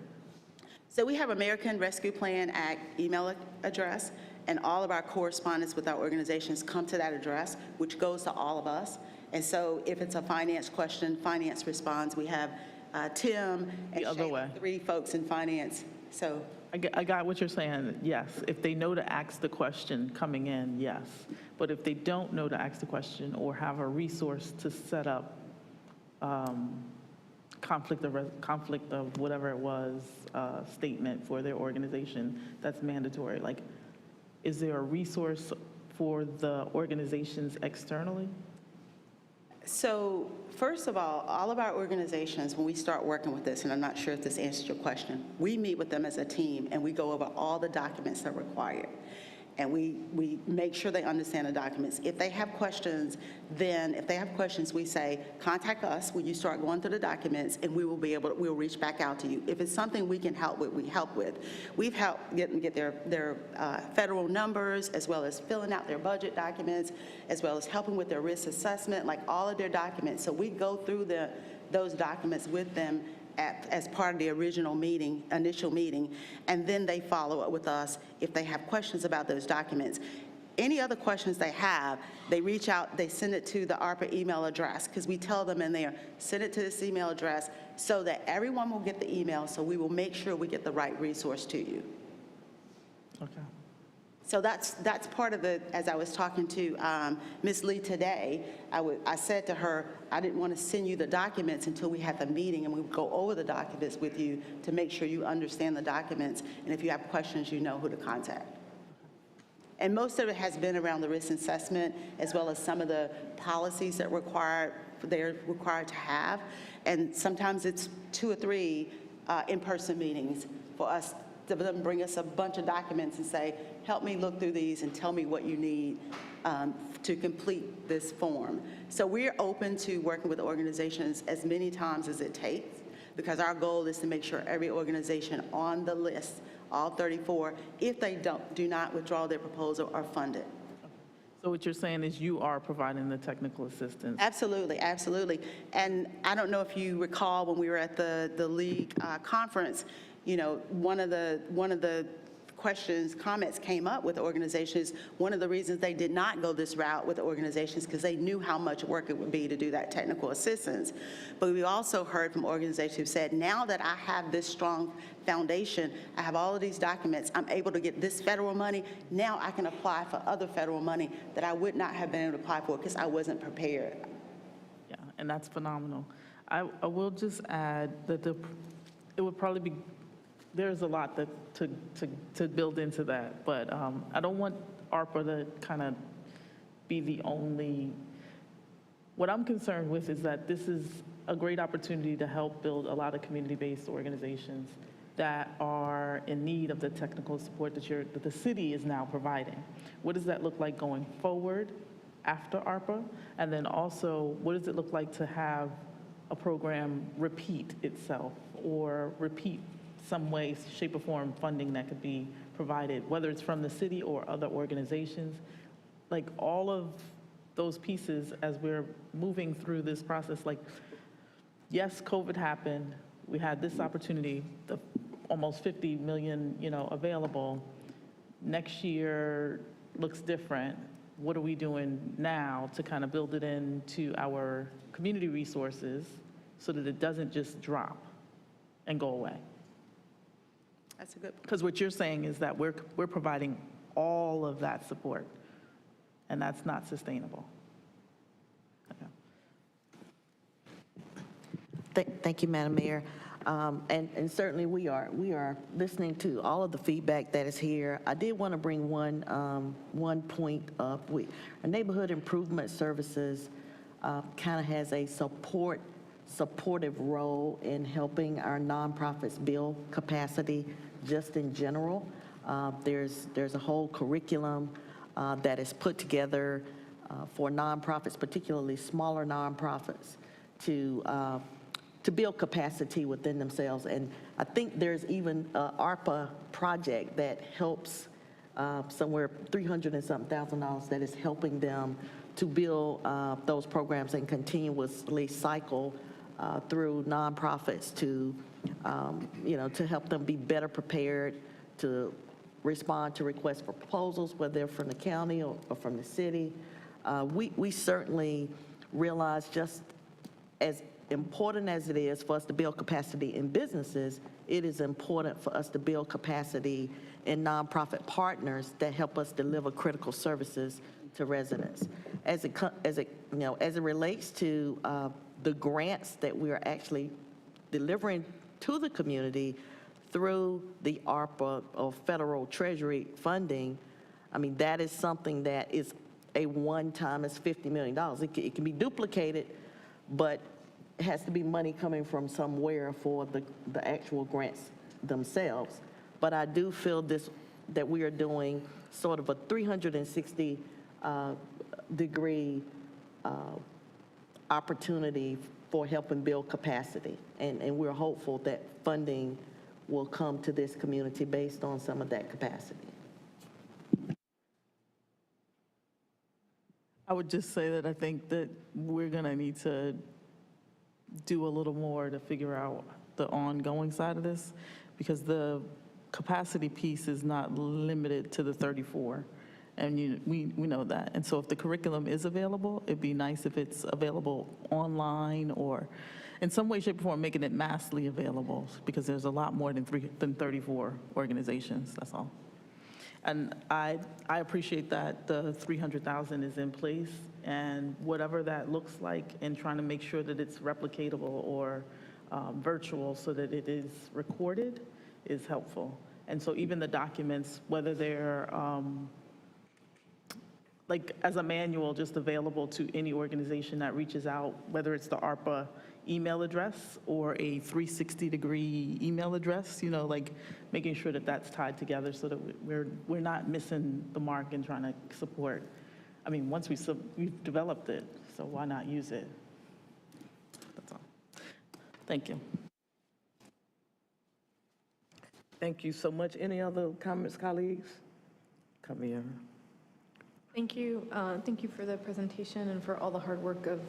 So we have American Rescue Plan Act email address, and all of our correspondence with our organizations come to that address, which goes to all of us. And so if it's a finance question, finance responds. We have Tim and Shay, 3 folks in finance. So I got what you're saying, yes. If they know to ask the question coming in, yes. But if they don't know to ask the question or have a resource to set up conflict of whatever it was statement for their organization, that's mandatory. Like, is there a resource for the organizations externally? So first of all of our organizations, when we start working with this, and I'm not sure if this answers your question, we meet with them as a team and we go over all the documents that are required. And we make sure they understand the documents. If they have questions, we say, contact us when you start going through the documents, and we'll reach back out to you. If it's something we can help with, we help with. We've helped get their federal numbers, as well as filling out their budget documents, as well as helping with their risk assessment, like all of their documents. So we go through those documents with them as part of the initial meeting, and then they follow up with us if they have questions about those documents. Any other questions they have, they reach out, they send it to the ARPA email address, because we tell them in there, send it to this email address so that everyone will get the email, so we will make sure we get the right resource to you. Okay. So that's part of as I was talking to Ms. Lee today, I said to her, I didn't want to send you the documents until we had the meeting, and we would go over the documents with you to make sure you understand the documents, and if you have questions, you know who to contact. And most of it has been around the risk assessment, as well as some of the policies that they're required to have, and sometimes it's 2 or 3 in-person meetings for us to them bring us a bunch of documents and say, help me look through these and tell me what you need to complete this form. So we're open to working with organizations as many times as it takes, because our goal is to make sure every organization on the list, all 34, if they do not withdraw their proposal, are funded. So what you're saying is you are providing the technical assistance? Absolutely, absolutely. And I don't know if you recall when we were at the league conference, you know, one of the comments came up with organizations. One of the reasons they did not go this route with organizations because they knew how much work it would be to do that technical assistance. But we also heard from organizations who said, now that I have this strong foundation, I have all of these documents, I'm able to get this federal money, now I can apply for other federal money that I would not have been able to apply for because I wasn't prepared. Yeah, and that's phenomenal. I will just add that it would probably be, there's a lot to build into that, but I don't want ARPA to kind of be the only. What I'm concerned with is that this is a great opportunity to help build a lot of community-based organizations that are in need of the technical support that the city is now providing. What does that look like going forward after ARPA? And then also, what does it look like to have a program repeat itself or repeat some way, shape, or form funding that could be provided, whether it's from the city or other organizations? Like all of those pieces as we're moving through this process, like, yes, COVID happened. We had this opportunity, the almost 50 million, available. Next year looks different. What are we doing now to kind of build it into our community resources so that it doesn't just drop and go away? That's a good point. Because what you're saying is that we're providing all of that support, and that's not sustainable. Okay. Thank you, Madam Mayor. And certainly we are listening to all of the feedback that is here. I did want to bring one point up. Our neighborhood improvement services kind of has a supportive role in helping our nonprofits build capacity just in general. There's a whole curriculum that is put together for nonprofits, particularly smaller nonprofits, to build capacity within themselves. And I think there's even an ARPA project that helps somewhere $300 and something thousand that is helping them to build those programs and continuously cycle through nonprofits to help them be better prepared to respond to requests for proposals, whether they're from the county or from the city. We certainly realize, just as important as it is for us to build capacity in businesses, it is important for us to build capacity in nonprofit partners that help us deliver critical services to residents. As it relates to the grants that we are actually delivering to the community through the ARPA or federal treasury funding, I mean, that is something that is a one-time, it's $50 million. It can be duplicated, but it has to be money coming from somewhere for the actual grants themselves. But I do feel that we are doing sort of a 360 degree opportunity for helping build capacity. And we're hopeful that funding will come to this community based on some of that capacity. I would just say that I think that we're going to need to do a little more to figure out the ongoing side of this, because the capacity piece is not limited to the 34. And we know that. And so if the curriculum is available, it'd be nice if it's available online or in some way, shape, or form, making it massively available, because there's a lot more than 34 organizations, that's all. And I appreciate that the 300,000 is in place, and whatever that looks like, and trying to make sure that it's replicatable or virtual so that it is recorded is helpful. And so even the documents, whether they're like as a manual just available to any organization that reaches out, whether it's the ARPA email address or a 360-degree email address, you know, like making sure that that's tied together so that we're not missing the mark and trying to support. I mean, once we've developed it, so why not use it? That's all. Thank you. Thank you so much. Any other comments, colleagues? Come here. Thank you. Thank you for the presentation and for all the hard work of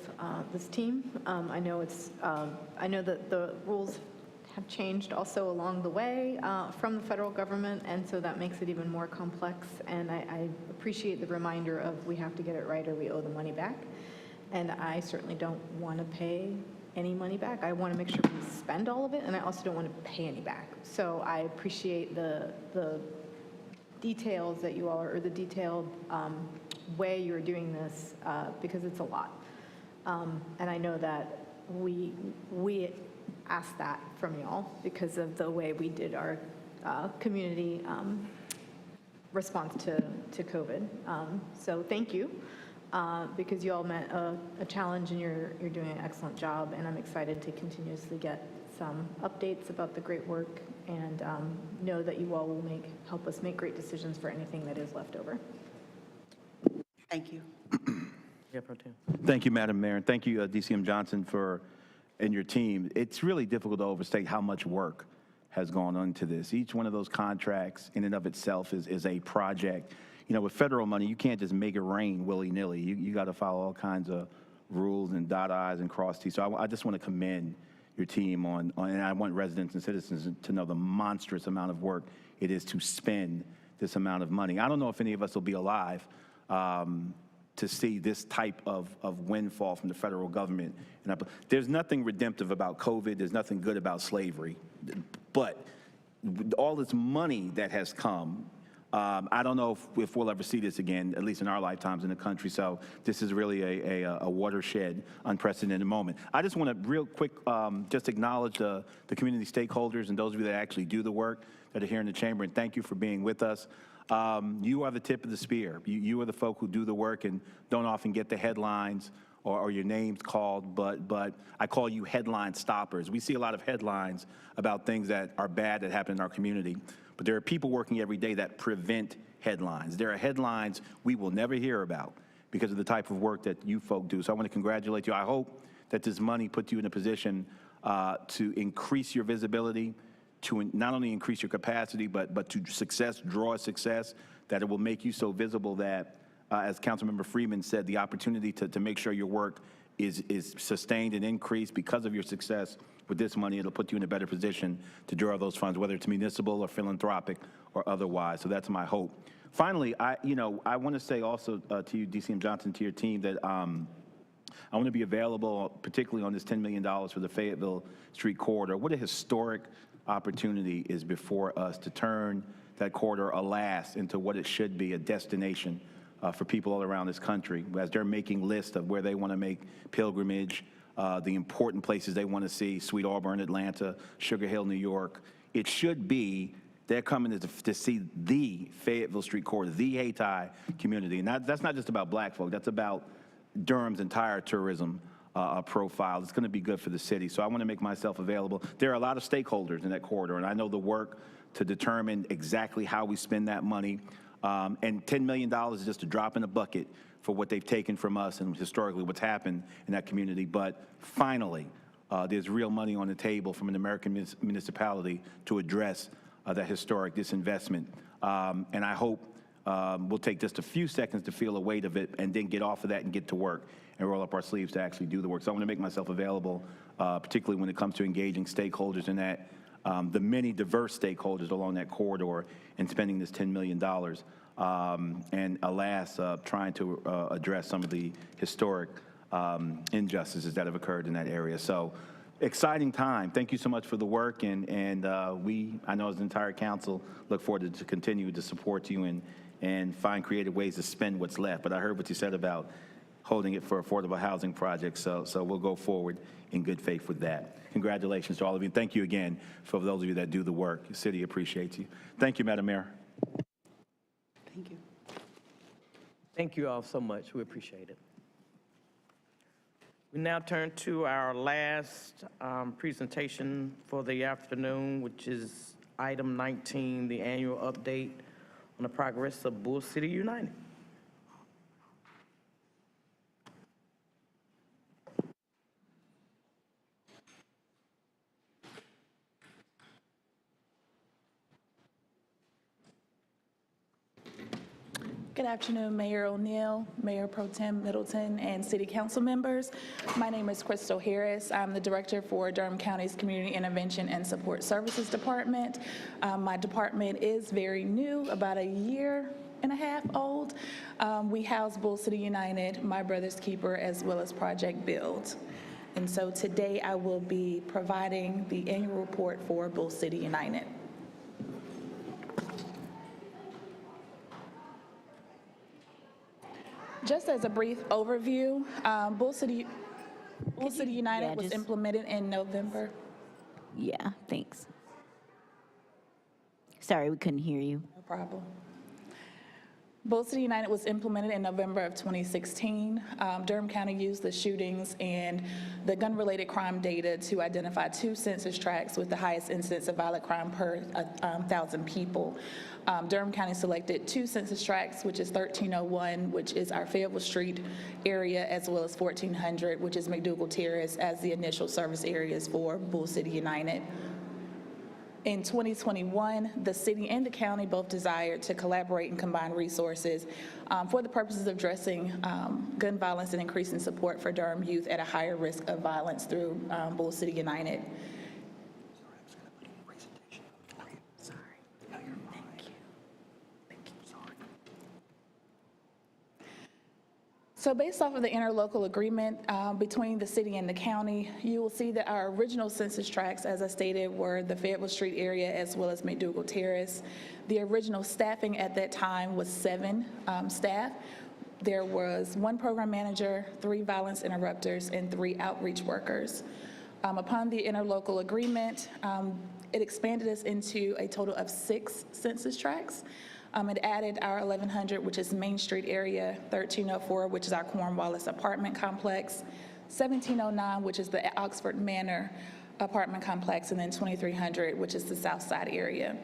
this team. I know that the rules have changed also along the way from the federal government, and so that makes it even more complex. And I appreciate the reminder of we have to get it right or we owe the money back. And I certainly don't want to pay any money back. I want to make sure we spend all of it, and I also don't want to pay any back. So I appreciate the details that you all are, or the detailed way you're doing this, because it's a lot. And I know that we asked that from y'all because of the way we did our community response to COVID. So thank you, because you all met a challenge, and you're doing an excellent job, and I'm excited to continuously get some updates about the great work, and know that you all will help us make great decisions for anything that is left over. Thank you. Yeah, Pro Tem. Thank you, Madam Mayor, and thank you, DCM Johnson, and your team. It's really difficult to overstate how much work has gone into this. Each one of those contracts in and of itself is a project. You know, with federal money, you can't just make it rain willy-nilly. You got to follow all kinds of rules and dot I's and cross T's. So I just want to commend your team on, and I want residents and citizens to know the monstrous amount of work it is to spend this amount of money. I don't know if any of us will be alive to see this type of windfall from the federal government. And there's nothing redemptive about COVID. There's nothing good about slavery. But all this money that has come, I don't know if we'll ever see this again, at least in our lifetimes in the country. So this is really a watershed, unprecedented moment. I just want to real quick just acknowledge the community stakeholders and those of you that actually do the work that are here in the chamber, and thank you for being with us. You are the tip of the spear. You are the folk who do the work and don't often get the headlines or your names called, but I call you headline stoppers. We see a lot of headlines about things that are bad that happen in our community, but there are people working every day that prevent headlines. There are headlines we will never hear about because of the type of work that you folk do. So I want to congratulate you. I hope that this money puts you in a position to increase your visibility, to not only increase your capacity, but to draw success, that it will make you so visible that, as Councilmember Freeman said, the opportunity to make sure your work is sustained and increased because of your success with this money. It'll put you in a better position to draw those funds, whether it's municipal or philanthropic or otherwise. So that's my hope. Finally, I want to say also to you, DCM Johnson, to your team, that I want to be available, particularly on this $10 million for the Fayetteville Street corridor. What a historic opportunity is before us to turn that corridor, alas, into what it should be, a destination for people all around this country, as they're making lists of where they want to make pilgrimage, the important places they want to see, Sweet Auburn, Atlanta, Sugar Hill, New York. It should be They're coming to see the Fayetteville Street corridor, the Hayti community. And that's not just about black folk, that's about Durham's entire tourism profile. It's going to be good for the city. So I want to make myself available. There are a lot of stakeholders in that corridor, and I know the work to determine exactly how we spend that money. And $10 million is just a drop in the bucket for what they've taken from us and historically what's happened in that community. But finally, there's real money on the table from an American municipality to address that historic disinvestment. And I hope we'll take just a few seconds to feel the weight of it and then get off of that and get to work and roll up our sleeves to actually do the work. So I want to make myself available, particularly when it comes to engaging stakeholders in that, the many diverse stakeholders along that corridor and spending this $10 million. And alas, trying to address some of the historic injustices that have occurred in that area. So exciting time. Thank you so much for the work. And I know as an entire council, look forward to continue to support you and find creative ways to spend what's left. But I heard what you said about holding it for affordable housing projects. So we'll go forward in good faith with that. Congratulations to all of you. Thank you again for those of you that do the work. The city appreciates you. Thank you, Madam Mayor. Thank you. Thank you all so much. We appreciate it. We now turn to our last presentation for the afternoon, which is item 19, the annual update on the progress of Bull City United. Good afternoon, Mayor O'Neill, Mayor Pro Tem Middleton, and City Council members. My name is Crystal Harris. I'm the Director for Durham County's Community Intervention and Support Services Department. My department is very new, about a year and a half old. We house Bull City United, My Brother's Keeper, as well as Project Build. And so today I will be providing the annual report for Bull City United. Just as a brief overview, Bull City United was implemented in November. Yeah, thanks. Sorry, we couldn't hear you. No problem. Bull City United was implemented in November of 2016. Durham County used the shootings and the gun-related crime data to identify 2 census tracts with the highest incidence of violent crime per 1,000 people. Durham County selected 2 census tracts, which is 1301, which is our Fayetteville Street area, as well as 1400, which is McDougal Terrace, as the initial service areas for Bull City United. In 2021, the city and the county both desired to collaborate and combine resources for the purposes of addressing gun violence and increasing support for Durham youth at a higher risk of violence through Bull City United. So based off of the interlocal agreement between the city and the county, you will see that our original census tracts, as I stated, were the Fayetteville Street area as well as McDougal Terrace. The original staffing at that time was 7 staff. There was 1 program manager, 3 violence interrupters, and 3 outreach workers. Upon the interlocal agreement, it expanded us into a total of 6 census tracts. It added our 1100, which is Main Street area, 1304, which is our Cornwallis apartment complex, 1709, which is the Oxford Manor apartment complex, and then 2300, which is the South Side area.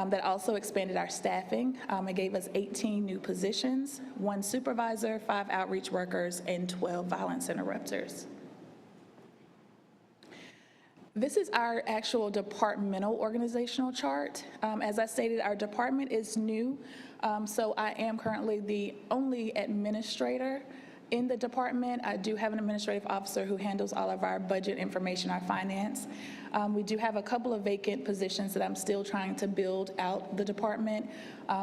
That also expanded our staffing. It gave us 18 new positions, 1 supervisor, 5 outreach workers, and 12 violence interrupters. This is our actual departmental organizational chart. As I stated, our department is new, so I am currently the only administrator in the department. I do have an administrative officer who handles all of our budget information, our finance. We do have a couple of vacant positions that I'm still trying to build out the department,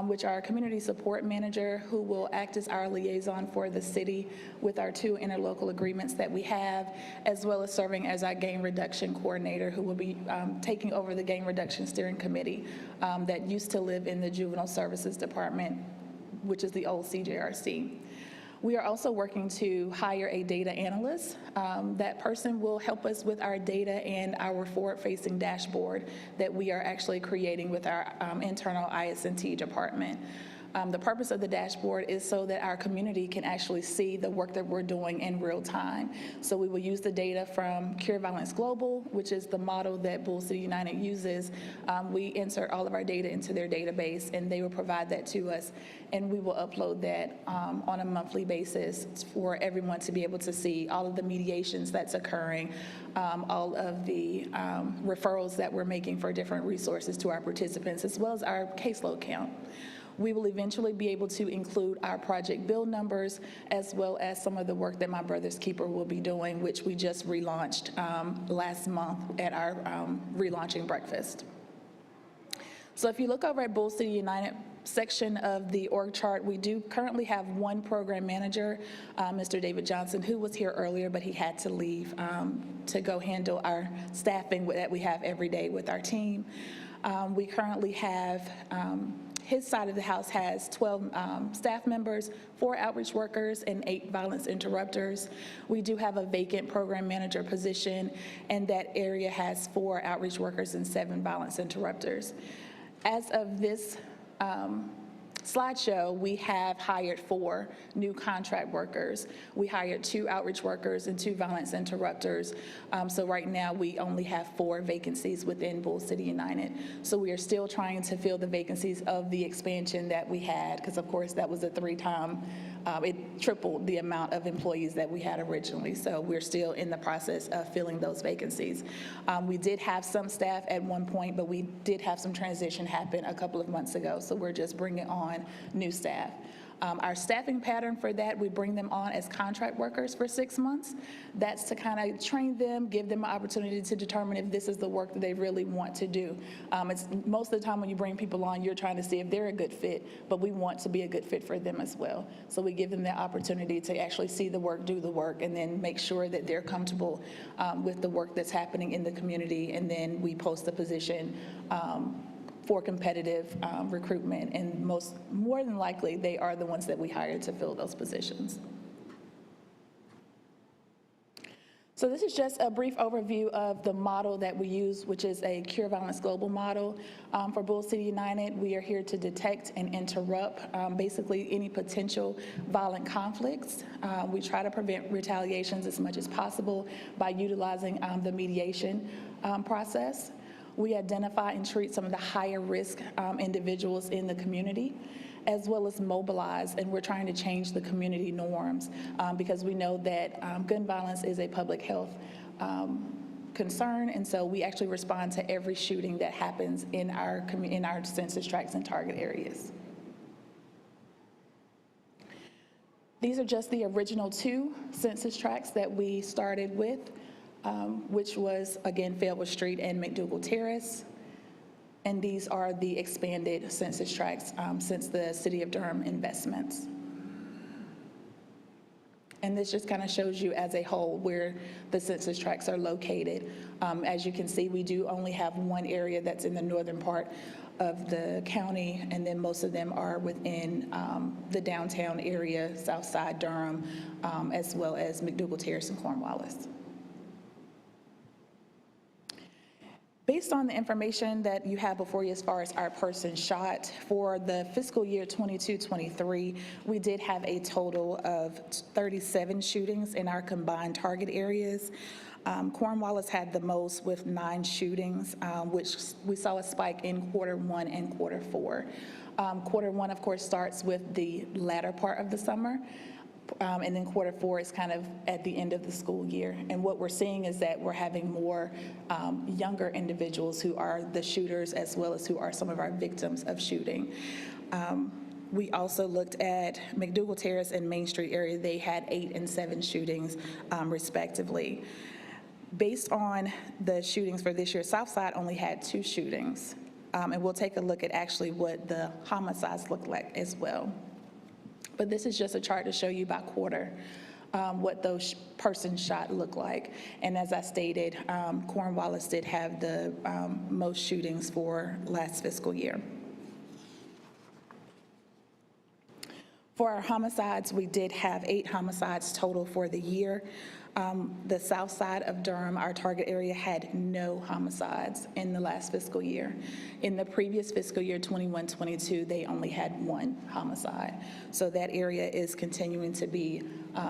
which are a community support manager who will act as our liaison for the city with our 2 interlocal agreements that we have, as well as serving as our gain reduction coordinator who will be taking over the gain reduction steering committee that used to live in the juvenile services department, which is the old CJRC. We are also working to hire a data analyst. That person will help us with our data and our forward-facing dashboard that we are actually creating with our internal IS&T department. The purpose of the dashboard is so that our community can actually see the work that we're doing in real time. So we will use the data from Cure Violence Global, which is the model that Bull City United uses. We insert all of our data into their database, and they will provide that to us, and we will upload that on a monthly basis for everyone to be able to see all of the mediations that's occurring, all of the referrals that we're making for different resources to our participants, as well as our caseload count. We will eventually be able to include our project bill numbers, as well as some of the work that My Brother's Keeper will be doing, which we just relaunched last month at our relaunching breakfast. So if you look over at Bull City United section of the org chart, we do currently have one program manager, Mr. David Johnson, who was here earlier, but he had to leave to go handle our staffing that we have every day with our team. We currently have his side of the house has 12 staff members, 4 outreach workers, and 8 violence interrupters. We do have a vacant program manager position, and that area has 4 outreach workers and 7 violence interrupters. As of this slideshow, we have hired 4 new contract workers. We hired 2 outreach workers and 2 violence interrupters. So right now we only have 4 vacancies within Bull City United. So we are still trying to fill the vacancies of the expansion that we had, because of course that was a 3-time, it tripled the amount of employees that we had originally. So we're still in the process of filling those vacancies. We did have some staff at one point, but we did have some transition happen a couple of months ago. So we're just bringing on new staff. Our staffing pattern for that, we bring them on as contract workers for 6 months. That's to kind of train them, give them an opportunity to determine if this is the work that they really want to do. It's most of the time when you bring people on, you're trying to see if they're a good fit, but we want to be a good fit for them as well. So we give them the opportunity to actually see the work, do the work, and then make sure that they're comfortable with the work that's happening in the community, and then we post the position for competitive recruitment, and more than likely, they are the ones that we hire to fill those positions. So this is just a brief overview of the model that we use, which is a Cure Violence Global model. For Bull City United, we are here to detect and interrupt basically any potential violent conflicts. We try to prevent retaliations as much as possible by utilizing the mediation process. We identify and treat some of the higher risk individuals in the community, as well as mobilize, and we're trying to change the community norms because we know that gun violence is a public health concern, and so we actually respond to every shooting that happens in our census tracts and target areas. These are just the original 2 census tracts that we started with, which was, again, Fayetteville Street and McDougal Terrace. And these are the expanded census tracts since the City of Durham investments. And this just kind of shows you as a whole where the census tracts are located. As you can see, we do only have one area that's in the northern part of the county, and then most of them are within the downtown area, Southside Durham, as well as McDougal Terrace and Cornwallis. Based on the information that you have before you as far as our person shot, for the fiscal year 22-23, we did have a total of 37 shootings in our combined target areas. Cornwallis had the most with 9 shootings, which we saw a spike in Q1 and Q4. Q1, of course, starts with the latter part of the summer. And then Q4 is kind of at the end of the school year. And what we're seeing is that we're having more younger individuals who are the shooters, as well as who are some of our victims of shooting. We also looked at McDougal Terrace and Main Street area. They had 8 and 7 shootings, respectively. Based on the shootings for this year, Southside only had 2 shootings. And we'll take a look at actually what the homicides look like as well. But this is just a chart to show you by quarter what those persons shot look like. And as I stated, Cornwallis did have the most shootings for last fiscal year. For our homicides, we did have 8 homicides total for the year. The south side of Durham, our target area, had no homicides in the last fiscal year. In the previous fiscal year, 21-22, they only had 1 homicide. So that area is continuing to be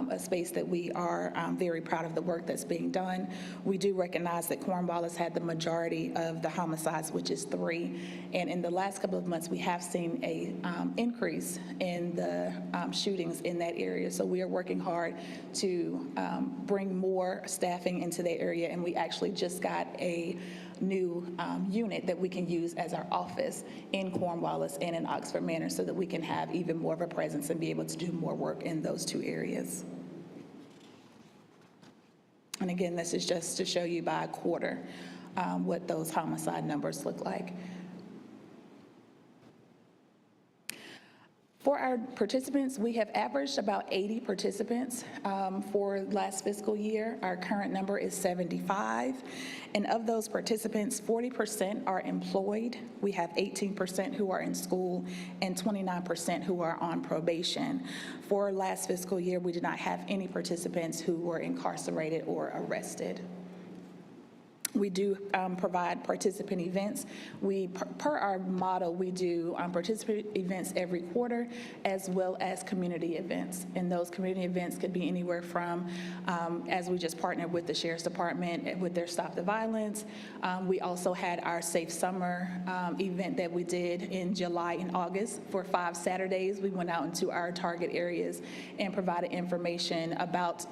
a space that we are very proud of the work that's being done. We do recognize that Cornwallis had the majority of the homicides, which is 3. And in the last couple of months, we have seen a increase in the shootings in that area. So we are working hard to bring more staffing into the area, and we actually just got a new unit that we can use as our office in Cornwallis and in Oxford Manor so that we can have even more of a presence and be able to do more work in those 2 areas. And again, this is just to show you by a quarter what those homicide numbers look like. For our participants, we have averaged about 80 participants for last fiscal year. Our current number is 75. And of those participants, 40% are employed. We have 18% who are in school and 29% who are on probation. For last fiscal year, we did not have any participants who were incarcerated or arrested. We do provide participant events. Per our model, we do participant events every quarter, as well as community events. And those community events could be anywhere from, as we just partnered with the Sheriff's Department with their Stop the Violence. We also had our Safe Summer event that we did in July and August. For 5 Saturdays, we went out into our target areas and provided information about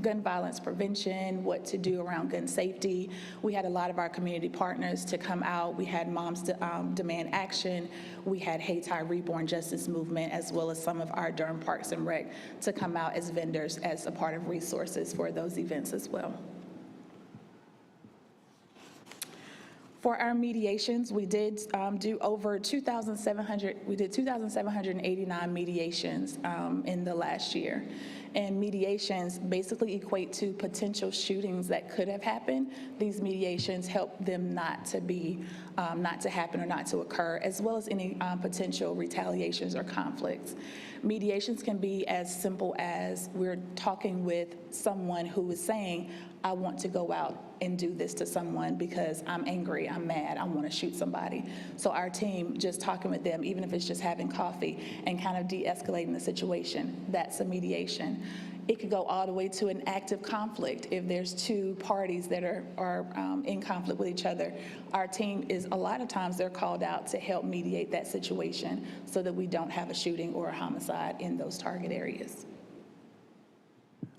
gun violence prevention, what to do around gun safety. We had a lot of our community partners to come out. We had Moms Demand Action. We had Hayti Reborn Justice Movement, as well as some of our Durham Parks and Rec to come out as vendors as a part of resources for those events as well. For our mediations, we did do over 2,700, we did 2,789 mediations in the last year. And mediations basically equate to potential shootings that could have happened. These mediations help them not to happen or not to occur, as well as any potential retaliations or conflicts. Mediations can be as simple as we're talking with someone who is saying, I want to go out and do this to someone because I'm angry, I'm mad, I want to shoot somebody. So our team, just talking with them, even if it's just having coffee and kind of de-escalating the situation, that's a mediation. It could go all the way to an active conflict. If there's 2 parties that are in conflict with each other, our team is, a lot of times they're called out to help mediate that situation so that we don't have a shooting or a homicide in those target areas.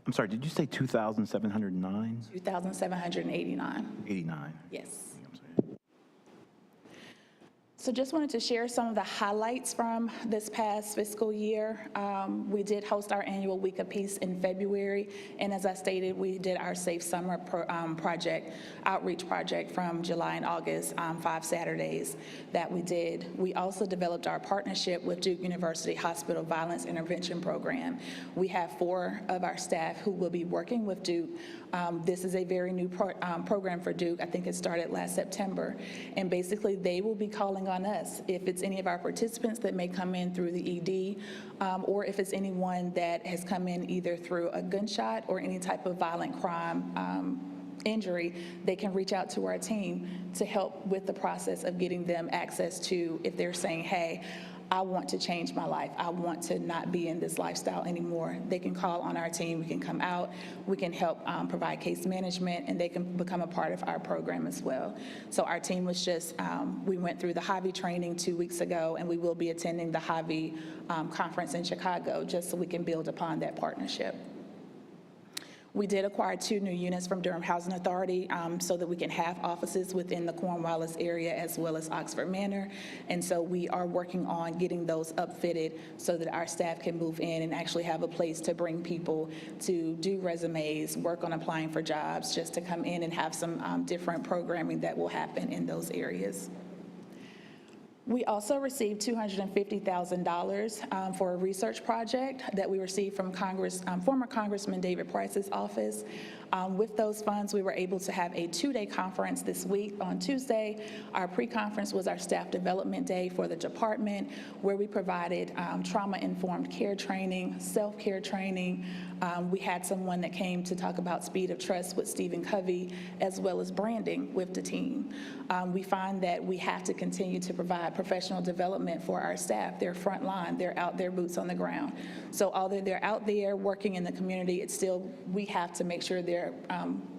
I'm sorry, did you say 2,709? 2,789. 89. Yes. So just wanted to share some of the highlights from this past fiscal year. We did host our annual Week of Peace in February, and as I stated, we did our Safe Summer outreach project from July and August, 5 Saturdays that we did. We also developed our partnership with Duke University Hospital Violence Intervention Program. We have 4 of our staff who will be working with Duke. This is a very new program for Duke. I think it started last September, and basically they will be calling on us if it's any of our participants that may come in through the ED, or if it's anyone that has come in either through a gunshot or any type of violent crime injury. They can reach out to our team to help with the process of getting them access to, if they're saying, hey, I want to change my life, I want to not be in this lifestyle anymore. They can call on our team, we can come out, we can help provide case management, and they can become a part of our program as well. So our team was just, we went through the Javi training 2 weeks ago, and we will be attending the Javi conference in Chicago just so we can build upon that partnership. We did acquire 2 new units from Durham Housing Authority so that we can have offices within the Cornwallis area as well as Oxford Manor. And so we are working on getting those upfitted so that our staff can move in and actually have a place to bring people to do resumes, work on applying for jobs, just to come in and have some different programming that will happen in those areas. We also received $250,000 for a research project that we received from former Congressman David Price's office. With those funds, we were able to have a 2-day conference this week on Tuesday. Our pre-conference was our staff development day for the department, where we provided trauma-informed care training, self-care training. We had someone that came to talk about speed of trust with Stephen Covey, as well as branding with the team. We find that we have to continue to provide professional development for our staff. They're frontline, they're out there, boots on the ground. So although they're out there working in the community, it's still, we have to make sure they're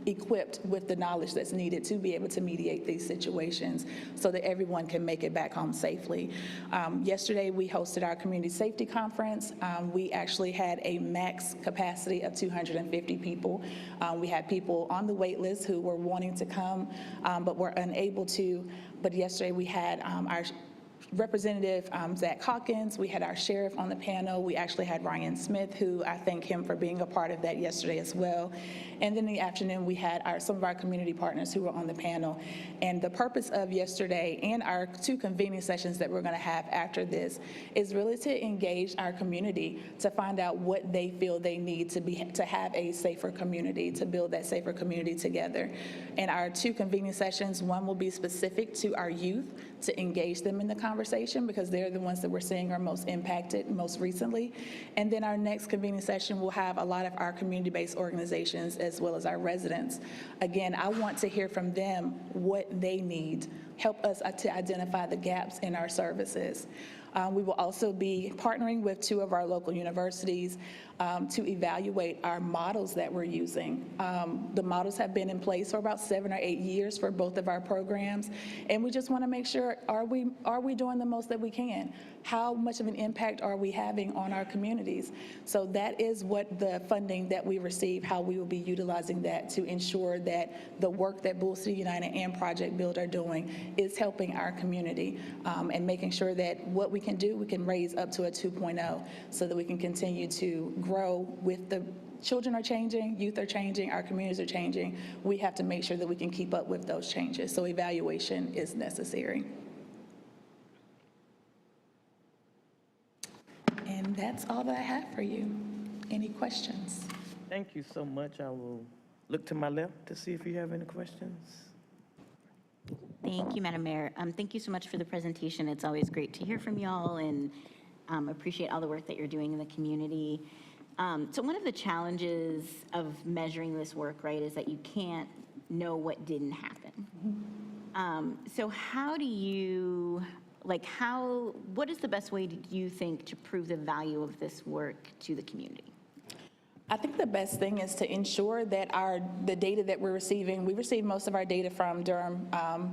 equipped with the knowledge that's needed to be able to mediate these situations so that everyone can make it back home safely. Yesterday, we hosted our community safety conference. We actually had a max capacity of 250 people. We had people on the wait list who were wanting to come, but were unable to. But yesterday, we had our Representative Zach Hawkins, we had our sheriff on the panel. We actually had Ryan Smith, who I thank him for being a part of that yesterday as well. And then in the afternoon, we had some of our community partners who were on the panel. And the purpose of yesterday and our 2 convening sessions that we're going to have after this is really to engage our community, to find out what they feel they need to have a safer community, to build that safer community together. And our 2 convening sessions, one will be specific to our youth, to engage them in the conversation because they're the ones that we're seeing are most impacted most recently. And then our next convening session will have a lot of our community-based organizations as well as our residents. Again, I want to hear from them what they need, help us to identify the gaps in our services. We will also be partnering with 2 of our local universities to evaluate our models that we're using. The models have been in place for about 7 or 8 years for both of our programs, and we just want to make sure, are we doing the most that we can? How much of an impact are we having on our communities? So that is what the funding that we receive, how we will be utilizing that to ensure that the work that Bull City United and Project Build are doing is helping our community and making sure that what we can do, we can raise up to a 2.0 so that we can continue to grow with the children are changing, youth are changing, our communities are changing. We have to make sure that we can keep up with those changes. So evaluation is necessary. And that's all that I have for you. Any questions? Thank you so much. I will look to my left to see if you have any questions. Thank you, Madam Mayor. Thank you so much for the presentation. It's always great to hear from y'all and appreciate all the work that you're doing in the community. So one of the challenges of measuring this work, right, is that you can't know what didn't happen. So how do you, what is the best way, do you think, to prove the value of this work to the community? I think the best thing is to ensure that the data that we're receiving, we receive most of our data from Durham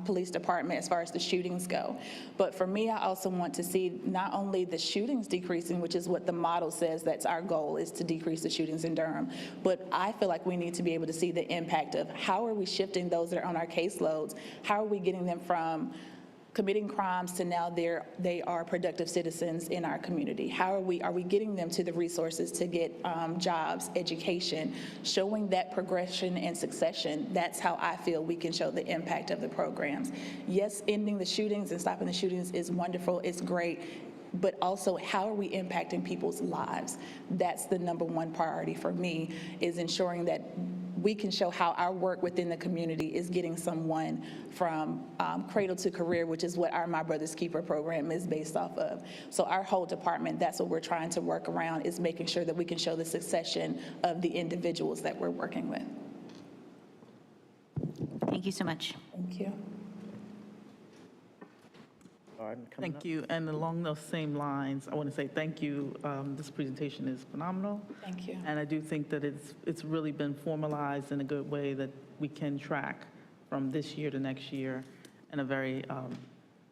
Police Department as far as the shootings go. But for me, I also want to see not only the shootings decreasing, which is what the model says, that's our goal, is to decrease the shootings in Durham. But I feel like we need to be able to see the impact of how are we shifting those that are on our caseloads? How are we getting them from committing crimes to now they are productive citizens in our community? How are we getting them to the resources to get jobs, education, showing that progression and succession? That's how I feel we can show the impact of the programs. Yes, ending the shootings and stopping the shootings is wonderful, it's great, but also how are we impacting people's lives? That's the #1 priority for me, is ensuring that we can show how our work within the community is getting someone from cradle to career, which is what our My Brother's Keeper program is based off of. So our whole department, that's what we're trying to work around, is making sure that we can show the succession of the individuals that we're working with. Thank you so much. Thank you. Thank you. And along those same lines, I want to say thank you. This presentation is phenomenal. Thank you. And I do think that it's really been formalized in a good way that we can track from this year to next year in a very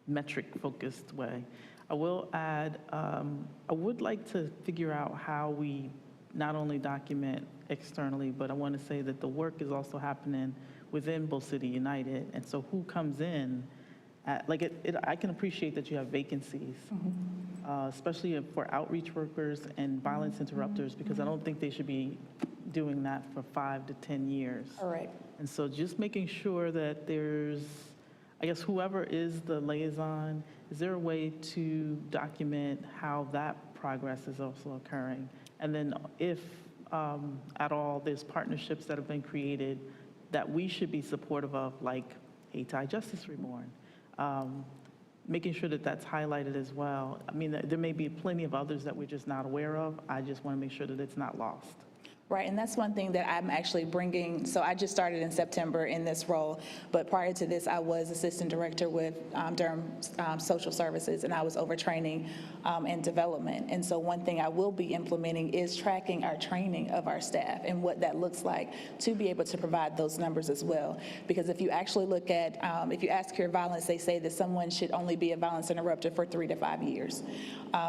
metric-focused way. I will add, I would like to figure out how we not only document externally, but I want to say that the work is also happening within Bull City United. And so who comes in, I can appreciate that you have vacancies, especially for outreach workers and violence interrupters, because I don't think they should be doing that for 5 to 10 years. All right. And so just making sure that there's I guess whoever is the liaison, is there a way to document how that progress is also occurring? And then if at all there's partnerships that have been created that we should be supportive of, like Hayti Justice Reborn, making sure that that's highlighted as well. I mean, there may be plenty of others that we're just not aware of. I just want to make sure that it's not lost. Right, and that's one thing that I'm actually bringing. So I just started in September in this role, but prior to this, I was assistant director with Durham Social Services, and I was over training and development. And so one thing I will be implementing is tracking our training of our staff and what that looks like to be able to provide those numbers as well. Because if you actually look at, if you ask your violence, they say that someone should only be a violence interrupter for 3 to 5 years,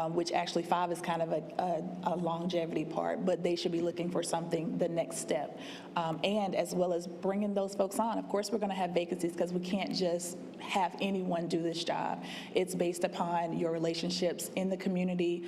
which actually 5 is kind of a longevity part, but they should be looking for something, the next step. And as well as bringing those folks on. Of course, we're going to have vacancies because we can't just have anyone do this job. It's based upon your relationships in the community,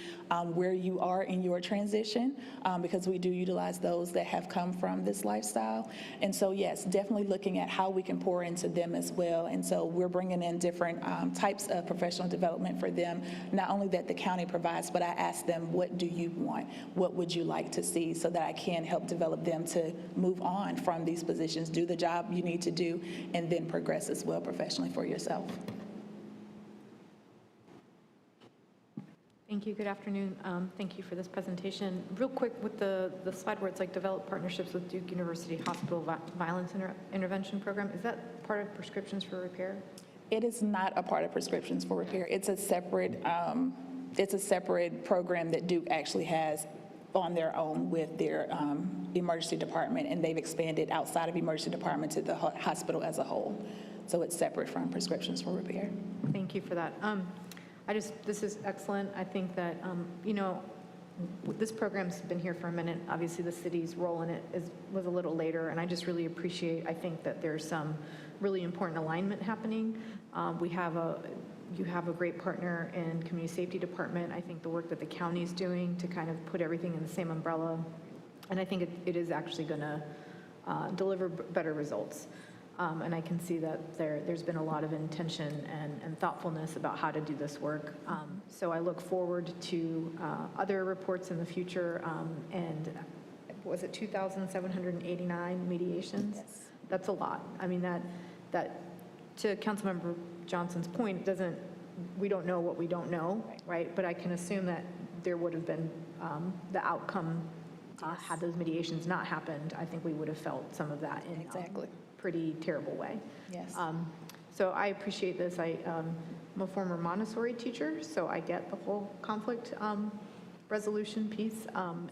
where you are in your transition, because we do utilize those that have come from this lifestyle. And so, yes, definitely looking at how we can pour into them as well. And so we're bringing in different types of professional development for them, not only that the county provides, but I ask them, what do you want? What would you like to see, so that I can help develop them to move on from these positions, do the job you need to do, and then progress as well professionally for yourself. Thank you. Good afternoon. Thank you for this presentation. Real quick, with the slide where it's like develop partnerships with Duke University Hospital Violence Intervention Program, is that part of prescriptions for repair? It is not a part of prescriptions for repair. It's a separate program that Duke actually has on their own with their emergency department, and they've expanded outside of emergency department to the hospital as a whole. So it's separate from prescriptions for repair. Thank you for that. This is excellent. I think that, this program's been here for a minute. Obviously, the city's role in it was a little later, and I just really appreciate, I think that there's some really important alignment happening. You have a great partner in Community Safety Department. I think the work that the county's doing to kind of put everything in the same umbrella, and I think it is actually going to deliver better results. And I can see that there's been a lot of intention and thoughtfulness about how to do this work. So I look forward to other reports in the future. And was it 2,789 mediations? Yes. That's a lot. I mean, that to Councilmember Johnson's point, we don't know what we don't know, right? But I can assume that there would have been the outcome had those mediations not happened. I think we would have felt some of that in Exactly. pretty terrible way. Yes. So I appreciate this. I'm a former Montessori teacher, so I get the whole conflict resolution piece.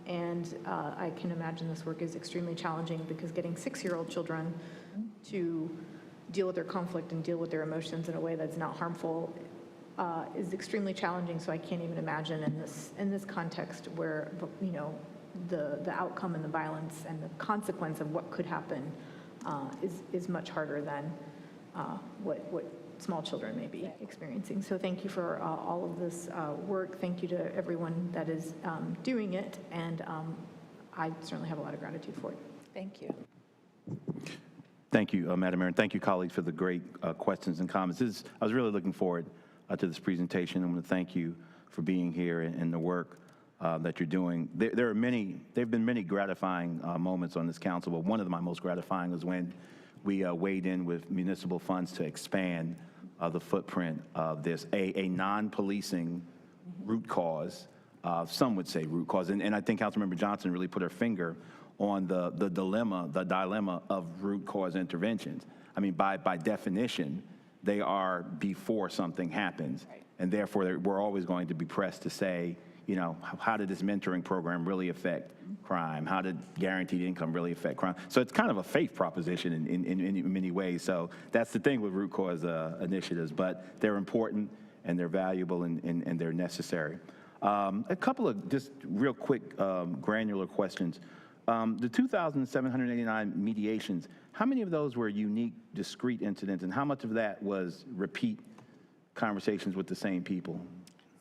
And I can imagine this work is extremely challenging, because getting 6-year-old children to deal with their conflict and deal with their emotions in a way that's not harmful is extremely challenging. So I can't even imagine in this context where, the outcome and the violence and the consequence of what could happen is much harder than what small children may be experiencing. So thank you for all of this work. Thank you to everyone that is doing it, and I certainly have a lot of gratitude for it. Thank you. Thank you, Madam Mayor, and thank you, colleagues, for the great questions and comments. I was really looking forward to this presentation. I want to thank you for being here and the work that you're doing. There have been many gratifying moments on this council, but one of my most gratifying was when we weighed in with municipal funds to expand the footprint of this, a non-policing root cause. Some would say root cause, and I think Councilmember Johnson really put her finger on the dilemma of root cause interventions. I mean, by definition, they are before something happens, and therefore we're always going to be pressed to say, how did this mentoring program really affect crime? How did guaranteed income really affect crime? So it's kind of a faith proposition in many ways. So that's the thing with root cause initiatives, but they're important and they're valuable and they're necessary. A couple of just real quick granular questions. The 2,789 mediations, how many of those were unique, discrete incidents, and how much of that was repeat conversations with the same people?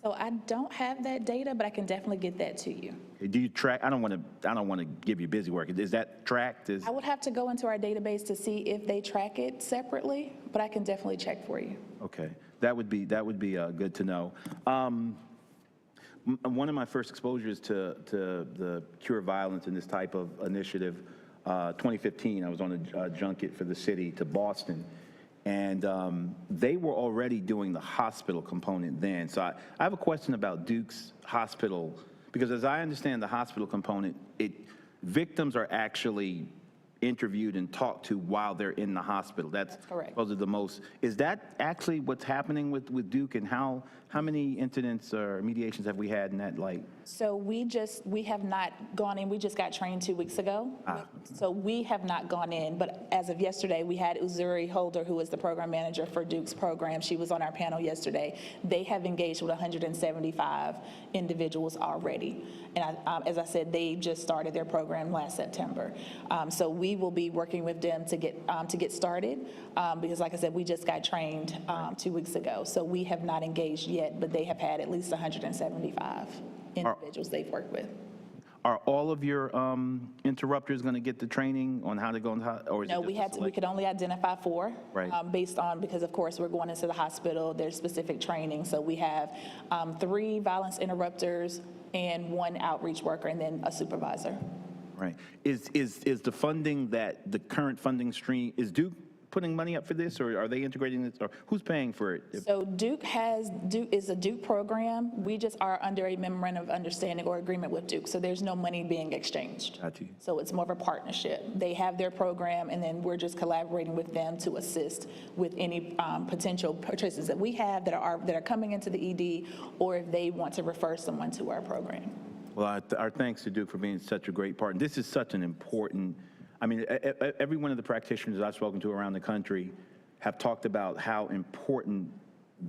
So I don't have that data, but I can definitely get that to you. Do you track, I don't want to give you busy work. Is that tracked? I would have to go into our database to see if they track it separately, but I can definitely check for you. Okay, that would be good to know. One of my first exposures to the Cure Violence and this type of initiative, 2015, I was on a junket for the city to Boston, and they were already doing the hospital component then. So I have a question about Duke's hospital, because as I understand the hospital component, victims are actually interviewed and talked to while they're in the hospital. That's correct. Those are the most. Is that actually what's happening with Duke, and how many incidents or mediations have we had in that light? So we have not gone in. We just got trained 2 weeks ago. So we have not gone in, but as of yesterday, we had Uzuri Holder, who is the program manager for Duke's program. She was on our panel yesterday. They have engaged with 175 individuals already. And as I said, they just started their program last September. So we will be working with them to get started, because like I said, we just got trained 2 weeks ago. So we have not engaged yet, but they have had at least 175 individuals they've worked with. Are all of your interrupters going to get the training on how to go in the or is No, it we could only identify 4, right. Because of course we're going into the hospital, there's specific training. So we have 3 violence interrupters and 1 outreach worker and then a supervisor. Right. Is the funding the current funding stream, is Duke putting money up for this, or are they integrating this, or who's paying for it? So Duke is a Duke program. We just are under a memorandum of understanding or agreement with Duke. So there's no money being exchanged. Got you. So it's more of a partnership. They have their program, and then we're just collaborating with them to assist with any potential purchases that we have that are coming into the ED, or if they want to refer someone to our program. Well, our thanks to Duke for being such a great partner. This is such an important, I mean, every one of the practitioners I've spoken to around the country have talked about how important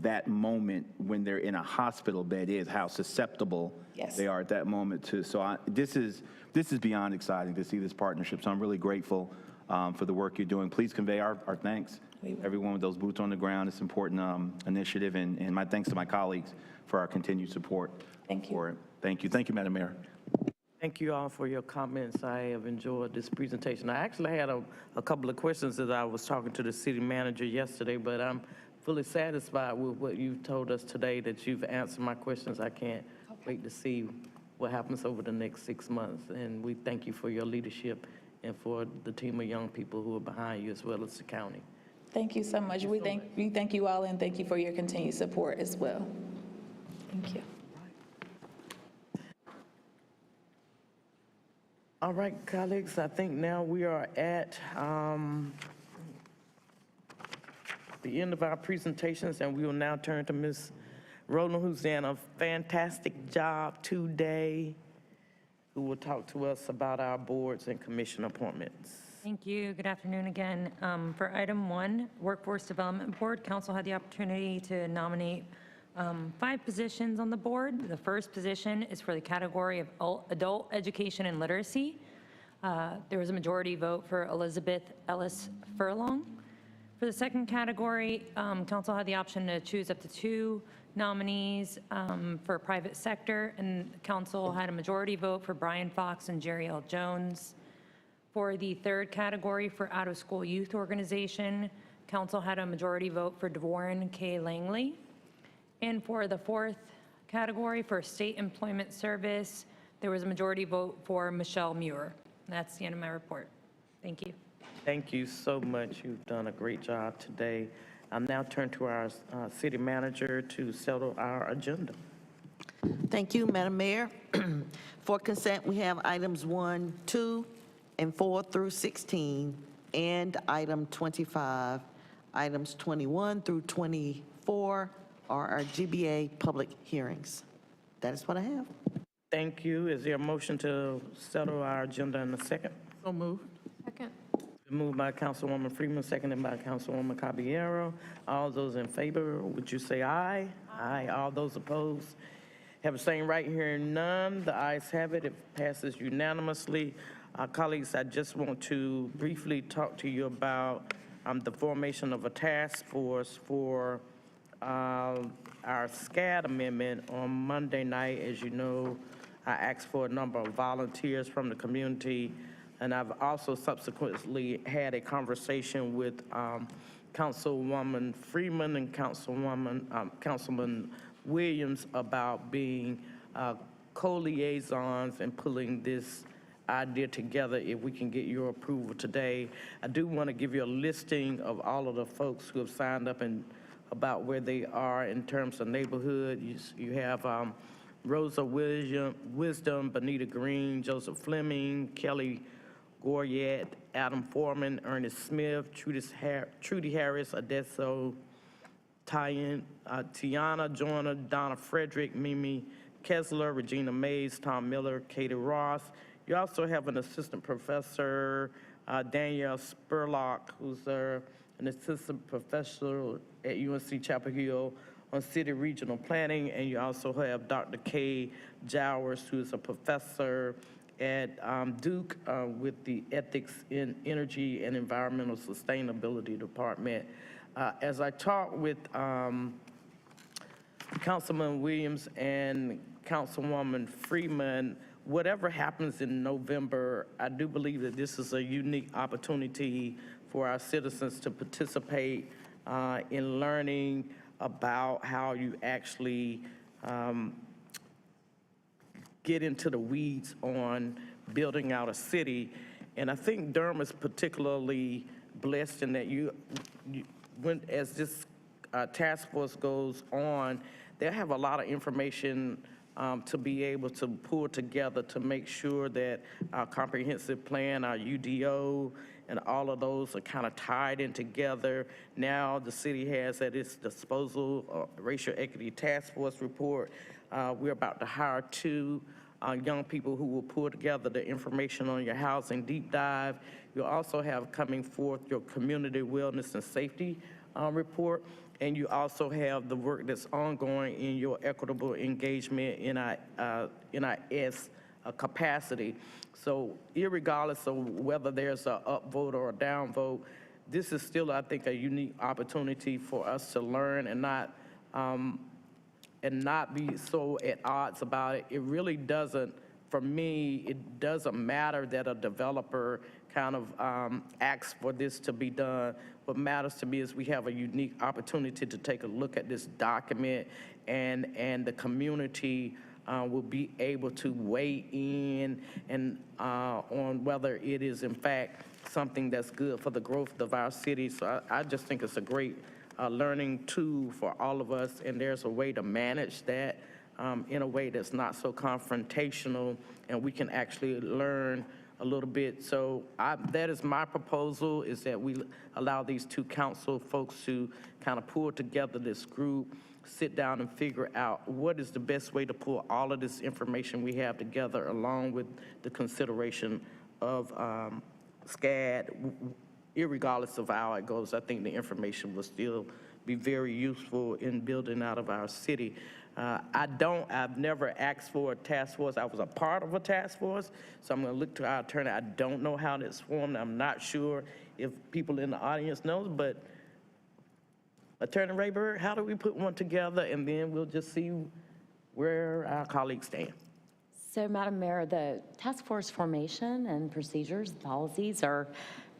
that moment when they're in a hospital bed is, how susceptible they are at that moment too. So this is beyond exciting to see this partnership. So I'm really grateful for the work you're doing. Please convey our thanks. Everyone with those boots on the ground. It's an important initiative, and my thanks to my colleagues for our continued support. Thank you. Thank you. Thank you, Madam Mayor. Thank you all for your comments. I have enjoyed this presentation. I actually had a couple of questions as I was talking to the city manager yesterday, but I'm fully satisfied with what you've told us today, that you've answered my questions. I can't wait to see what happens over the next 6 months. And we thank you for your leadership and for the team of young people who are behind you, as well as the county. Thank you so much. We thank you all, and thank you for your continued support as well. Thank you. All right, colleagues, I think now we are at the end of our presentations, and we will now turn to Ms. Rowland, who's done a fantastic job today, who will talk to us about our boards and commission appointments. Thank you. Good afternoon again. For item 1, Workforce Development Board, Council had the opportunity to nominate 5 positions on the board. The first position is for the category of adult education and literacy. There was a majority vote for Elizabeth Ellis Furlong. For the second category, council had the option to choose up to 2 nominees for private sector, and council had a majority vote for Brian Fox and Jerry L. Jones. For the third category, for out-of-school youth organization, council had a majority vote for Dvorin K. Langley. And for the fourth category, for state employment service, there was a majority vote for Michelle Muir. That's the end of my report. Thank you. Thank you so much. You've done a great job today. I'll now turn to our city manager to settle our agenda. Thank you, Madam Mayor. For consent, we have items 1, 2, and 4 through 16, and item 25. Items 21 through 24 are our GBA public hearings. That is what I have. Thank you. Is there a motion to settle our agenda in a second? So moved. Second. Moved by Councilwoman Freeman, seconded by Councilwoman Caballero. All those in favor, would you say aye? Aye. All those opposed? Have the same right here, none. The ayes have it. It passes unanimously. Colleagues, I just want to briefly talk to you about the formation of a task force for our SCAD amendment on Monday night. As you know, I asked for a number of volunteers from the community, and I've also subsequently had a conversation with Councilwoman Freeman and Councilman Williams about being co-liaisons and pulling this idea together if we can get your approval today. I do want to give you a listing of all of the folks who have signed up and about where they are in terms of neighborhood. You have Rosa Wisdom, Benita Green, Joseph Fleming, Kelly Goryat, Adam Foreman, Ernest Smith, Trudy Harris, Adesso, Tiana Joyner, Donna Frederick, Mimi Kessler, Regina Mays, Tom Miller, Katie Ross. You also have an assistant professor, Danielle Spurlock, who's an assistant professor at UNC Chapel Hill on city regional planning, and you also have Dr. Kay Jowers, who is a professor at Duke with the Ethics in Energy and Environmental Sustainability Department. As I talked with Councilman Williams and Councilwoman Freeman, whatever happens in November, I do believe that this is a unique opportunity for our citizens to participate in learning about how you actually get into the weeds on building out a city. And I think Durham is particularly blessed in that as this task force goes on, they have a lot of information to be able to pull together to make sure that our comprehensive plan, our UDO, and all of those are kind of tied in together. Now the city has at its disposal a racial equity task force report. We're about to hire 2 young people who will pull together the information on your housing deep dive. You'll also have coming forth your community wellness and safety report. And you also have the work that's ongoing in your equitable engagement in NIS capacity. So irregardless of whether there's an upvote or a downvote, this is still, I think, a unique opportunity for us to learn and not be so at odds about it. It really doesn't, for me, it doesn't matter that a developer kind of asks for this to be done. What matters to me is we have a unique opportunity to take a look at this document, and the community will be able to weigh in and on whether it is in fact something that's good for the growth of our city. So I just think it's a great learning tool for all of us, and there's a way to manage that in a way that's not so confrontational, and we can actually learn a little bit. So that is my proposal, is that we allow these 2 council folks to kind of pull together this group, sit down and figure out what is the best way to pull all of this information we have together, along with the consideration of SCAD. Irregardless of how it goes, I think the information will still be very useful in building out of our city. I've never asked for a task force. I was a part of a task force, so I'm going to look to our attorney. I don't know how it's formed. I'm not sure if people in the audience knows, but Attorney Rayburg, how do we put one together, and then we'll just see where our colleagues stand? So, Madam Mayor, the task force formation and procedures, policies are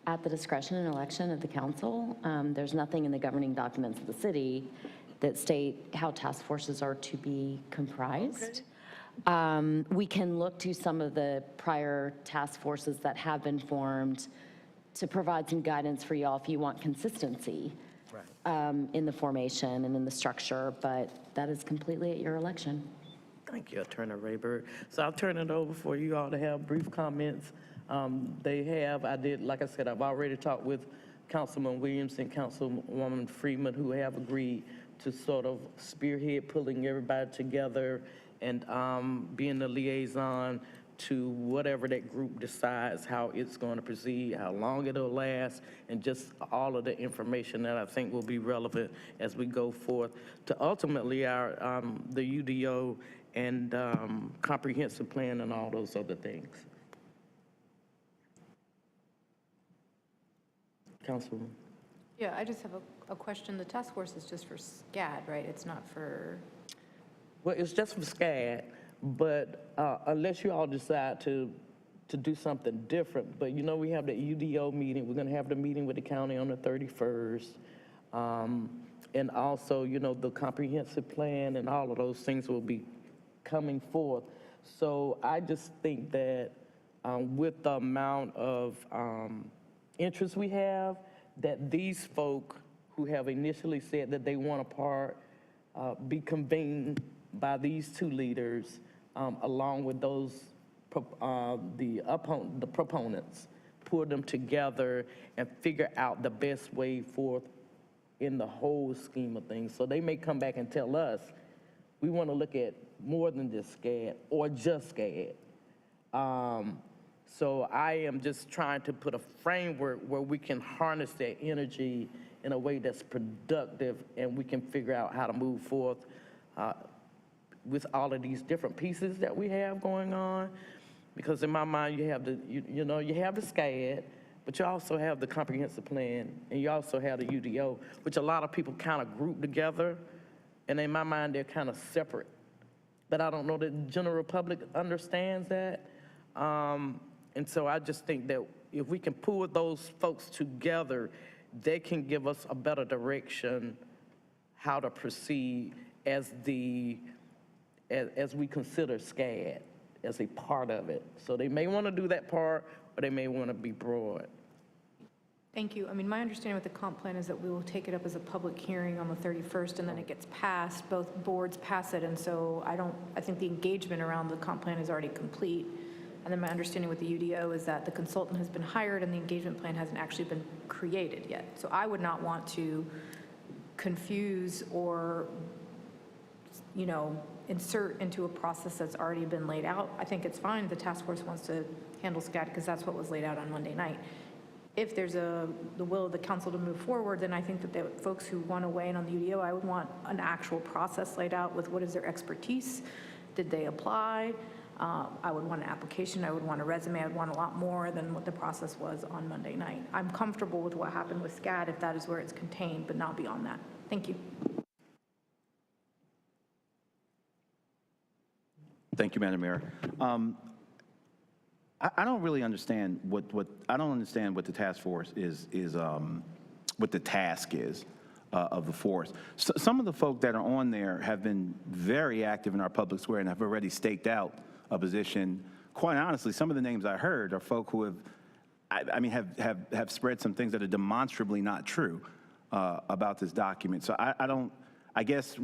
at the discretion and election of the council. There's nothing in the governing documents of the city that state how task forces are to be comprised. Okay. We can look to some of the prior task forces that have been formed to provide some guidance for y'all if you want consistency in the formation and in the structure, but that is completely at your election. Thank you, Attorney Rayburg. So I'll turn it over for you all to have brief comments. Like I said, I've already talked with Councilman Williams and Councilwoman Freeman, who have agreed to sort of spearhead pulling everybody together and being the liaison to whatever that group decides how it's going to proceed, how long it'll last, and just all of the information that I think will be relevant as we go forth to ultimately our the UDO and comprehensive plan and all those other things. Councilwoman. Yeah, I just have a question. The task force is just for SCAD, right? It's not for... Well, it's just for SCAD, but unless you all decide to do something different. But you know, we have the UDO meeting. We're going to have the meeting with the county on the 31st. And also, you know, the comprehensive plan and all of those things will be coming forth. So I just think that with the amount of interest we have, that these folk who have initially said that they want a part be convened by these two leaders, along with those the proponents, pull them together and figure out the best way forth in the whole scheme of things. So they may come back and tell us, we want to look at more than just SCAD or just SCAD. So I am just trying to put a framework where we can harness that energy in a way that's productive, and we can figure out how to move forth with all of these different pieces that we have going on. Because in my mind, you have you have the SCAD, but you also have the comprehensive plan, and you also have the UDO, which a lot of people kind of group together, and in my mind, they're kind of separate. But I don't know that the general public understands that. And so I just think that if we can pull those folks together, they can give us a better direction how to proceed as we consider SCAD as a part of it. So they may want to do that part, or they may want to be broad. Thank you. I mean, my understanding with the comp plan is that we will take it up as a public hearing on the 31st, and then it gets passed, both boards pass it, and so I think the engagement around the comp plan is already complete. And then my understanding with the UDO is that the consultant has been hired and the engagement plan hasn't actually been created yet. So I would not want to confuse or, you know, insert into a process that's already been laid out. I think it's fine. The task force wants to handle SCAD because that's what was laid out on Monday night. If there's the will of the council to move forward, then I think that the folks who want to weigh in on the UDO, I would want an actual process laid out with what is their expertise. Did they apply? I would want an application. I would want a resume. I would want a lot more than what the process was on Monday night. I'm comfortable with what happened with SCAD if that is where it's contained, but not beyond that. Thank you. Thank you, Madam Mayor. I don't really understand what the task force is what the task is of the force. So some of the folk that are on there have been very active in our public square and have already staked out a position. Quite honestly, some of the names I heard are folk who have spread some things that are demonstrably not true about this document. So I guess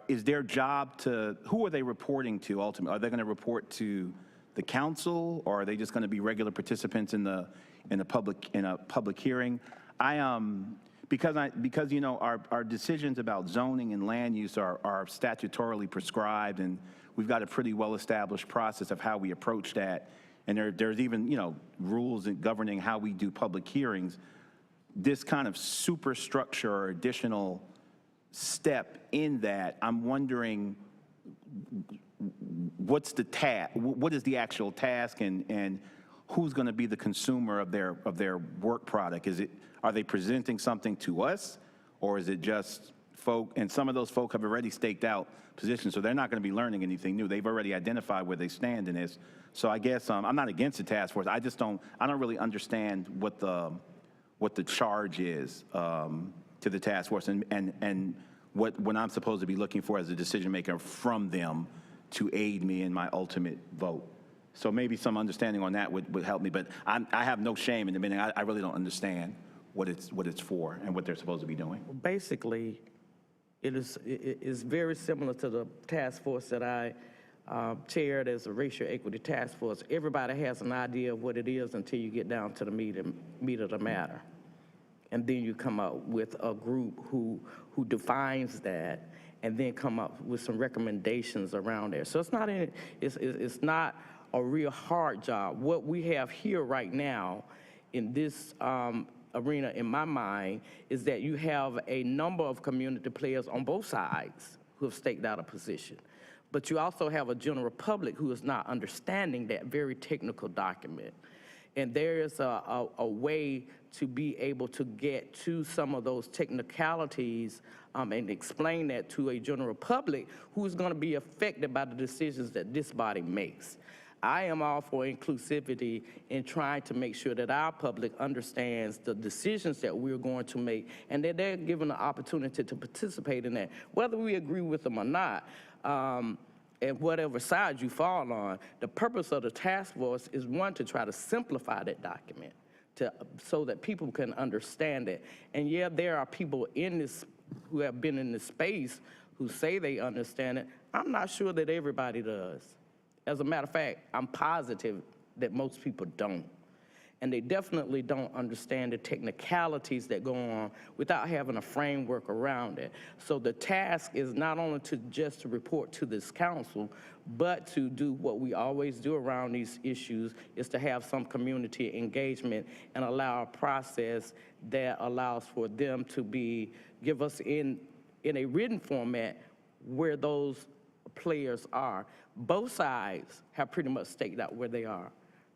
is their job who are they reporting to ultimately? Are they going to report to the council, or are they just going to be regular participants in a public hearing? Because you know our decisions about zoning and land use are statutorily prescribed, and we've got a pretty well-established process of how we approach that. And there's even rules governing how we do public hearings. This kind of superstructure or additional step in that, I'm wondering what's the task? What is the actual task, and who's going to be the consumer of their work product? Are they presenting something to us, or is it just folk? And some of those folk have already staked out positions, so they're not going to be learning anything new. They've already identified where they stand in this. So I guess I'm not against the task force. I don't really understand what the charge is to the task force, and what I'm supposed to be looking for as a decision maker from them to aid me in my ultimate vote. So maybe some understanding on that would help me, but I have no shame in admitting I really don't understand what it's for and what they're supposed to be doing. Basically, it is very similar to the task force that I chaired as a racial equity task force. Everybody has an idea of what it is until you get down to the meat of the matter. And then you come up with a group who defines that, and then come up with some recommendations around there. So it's not a real hard job. What we have here right now in this arena, in my mind, is that you have a number of community players on both sides who have staked out a position. But you also have a general public who is not understanding that very technical document. And there is a way to be able to get to some of those technicalities and explain that to a general public who's going to be affected by the decisions that this body makes. I am all for inclusivity in trying to make sure that our public understands the decisions that we're going to make and that they're given the opportunity to participate in that, whether we agree with them or not. And whatever side you fall on, the purpose of the task force is, one, to try to simplify that document so that people can understand it. And yeah, there are people in this who have been in this space who say they understand it. I'm not sure that everybody does. As a matter of fact, I'm positive that most people don't. And they definitely don't understand the technicalities that go on without having a framework around it. So the task is not only to just to report to this council, but to do what we always do around these issues, is to have some community engagement and allow a process that allows for them to give us in a written format where those players are. Both sides have pretty much staked out where they are.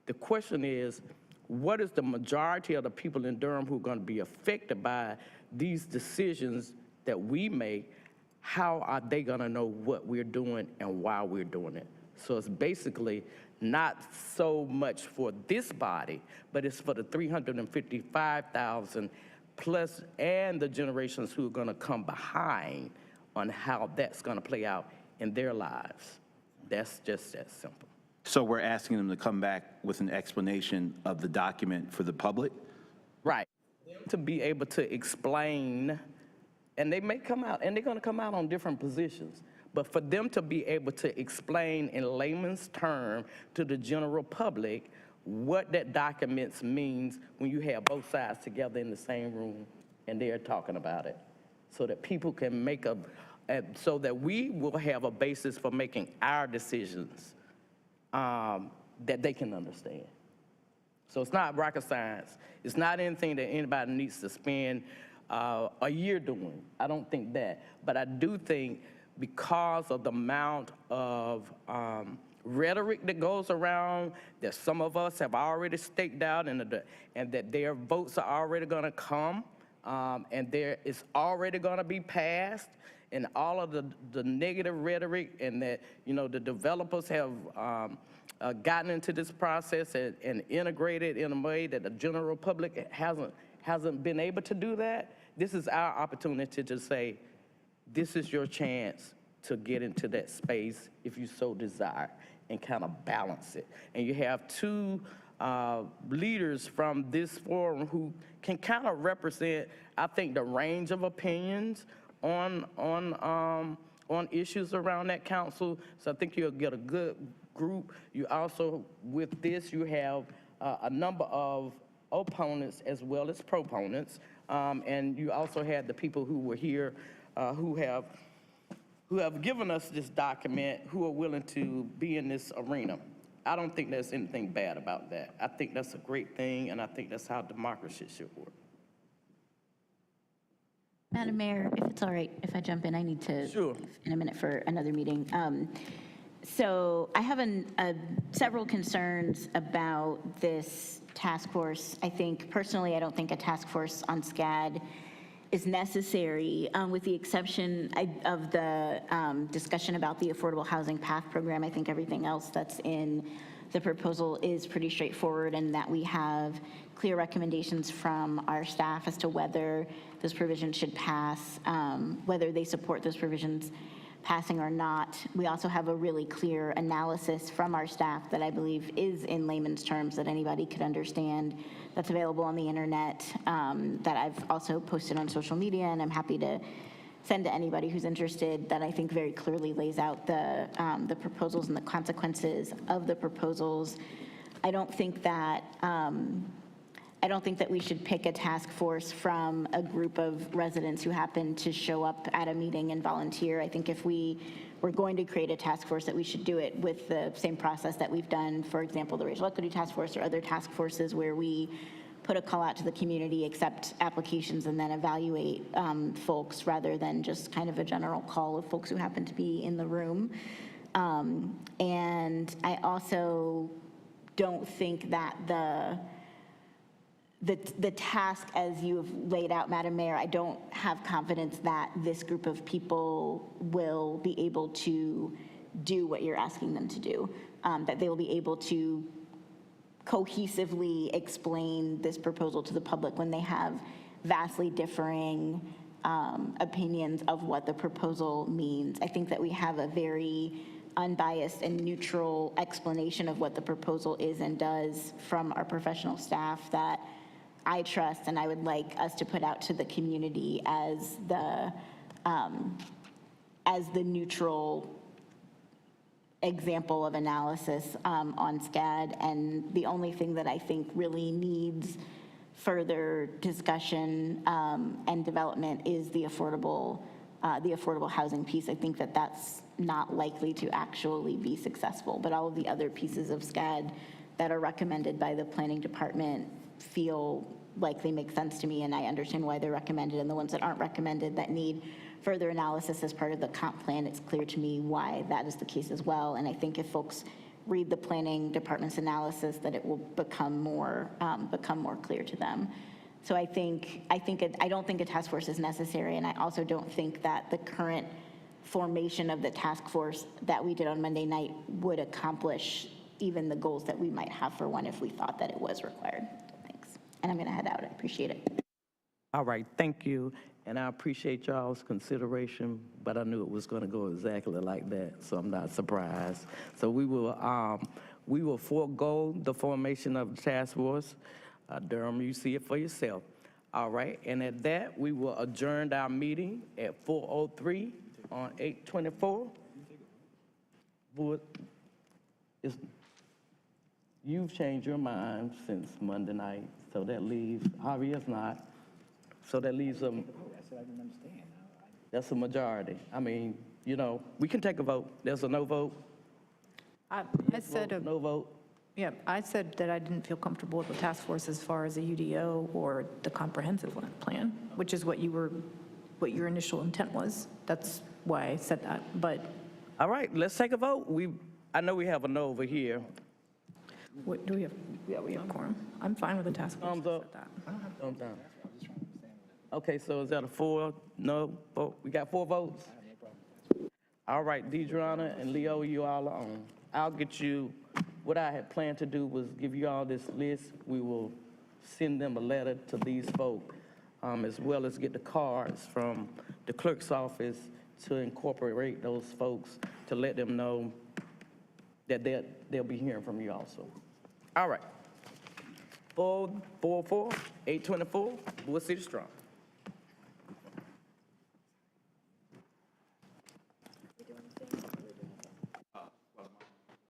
The question is, what is the majority of the people in Durham who are going to be affected by these decisions that we make? How are they going to know what we're doing and why we're doing it? So it's basically not so much for this body, but it's for the 355,000 plus and the generations who are going to come behind on how that's going to play out in their lives. That's just that simple. So we're asking them to come back with an explanation of the document for the public? Right. To be able to explain, and they may come out, and they're going to come out on different positions, but for them to be able to explain in layman's term to the general public what that document means when you have both sides together in the same room and they're talking about it, so that people can make so that we will have a basis for making our decisions that they can understand. So it's not rocket science. It's not anything that anybody needs to spend a year doing. I don't think that. But I do think because of the amount of rhetoric that goes around, that some of us have already staked out and that their votes are already going to come and it's already going to be passed, and all of the negative rhetoric, and that, the developers have gotten into this process and integrated in a way that the general public hasn't been able to do that. This is our opportunity to say, this is your chance to get into that space if you so desire, and kind of balance it. And you have two leaders from this forum who can kind of represent, I think, the range of opinions on issues around that council. So I think you'll get a good group. You also, with this, you have a number of opponents as well as proponents. And you also had the people who were here who have given us this document, who are willing to be in this arena. I don't think there's anything bad about that. I think that's a great thing, and I think that's how democracy should work. Madam Mayor, if it's all right, if I jump in, I need to, Sure, in a minute for another meeting. So I have several concerns about this task force. I think, personally, I don't think a task force on SCAD is necessary, with the exception of the discussion about the Affordable Housing Path Program. I think everything else that's in the proposal is pretty straightforward, and that we have clear recommendations from our staff as to whether those provisions should pass, whether they support those provisions passing or not. We also have a really clear analysis from our staff that I believe is in layman's terms that anybody could understand, that's available on the internet, that I've also posted on social media, and I'm happy to send to anybody who's interested, that I think very clearly lays out the proposals and the consequences of the proposals. I don't think that we should pick a task force from a group of residents who happen to show up at a meeting and volunteer. I think if we were going to create a task force, that we should do it with the same process that we've done, for example, the Racial Equity Task Force or other task forces, where we put a call out to the community, accept applications, and then evaluate folks, rather than just kind of a general call of folks who happen to be in the room. And I also don't think that the task as you have laid out, Madam Mayor, I don't have confidence that this group of people will be able to do what you're asking them to do, that they will be able to cohesively explain this proposal to the public when they have vastly differing opinions of what the proposal means. I think that we have a very unbiased and neutral explanation of what the proposal is and does from our professional staff that I trust, and I would like us to put out to the community as the neutral example of analysis on SCAD. And the only thing that I think really needs further discussion and development is the affordable housing piece. I think that that's not likely to actually be successful, but all of the other pieces of SCAD that are recommended by the planning department feel like they make sense to me, and I understand why they're recommended. And the ones that aren't recommended that need further analysis as part of the comp plan, it's clear to me why that is the case as well. And I think if folks read the planning department's analysis, that it will become more clear to them. So I don't think a task force is necessary, and I also don't think that the current formation of the task force that we did on Monday night would accomplish even the goals that we might have for one if we thought that it was required. Thanks. And I'm going to head out. I appreciate it. All right, thank you. And I appreciate y'all's consideration, but I knew it was going to go exactly like that, so I'm not surprised. So we will forego the formation of the task force. Durham, you see it for yourself. All right, and at that, we will adjourn our meeting at 4:03 on 8/24. You've changed your mind since Monday night, so that leaves, Javi has not. So that leaves them. That's a majority. I mean, you know, we can take a vote. There's a no vote. I said No vote. Yeah, I said that I didn't feel comfortable with the task force as far as a UDO or the comprehensive plan, which is what your initial intent was. That's why I said that, but. All right, let's take a vote. I know we have a no over here. What do we have? Yeah, we have quorum. I'm fine with the task force. Thumbs up. Thumbs down. Okay, so is that a 4 no vote? We got 4 votes? All right, Deidreana and Leo, you all are on. I'll get you, what I had planned to do was give you all this list. We will send them a letter to these folk, as well as get the cards from the clerk's office to incorporate those folks to let them know that they'll be hearing from you also. All right. 444, 824, Wood City Strong.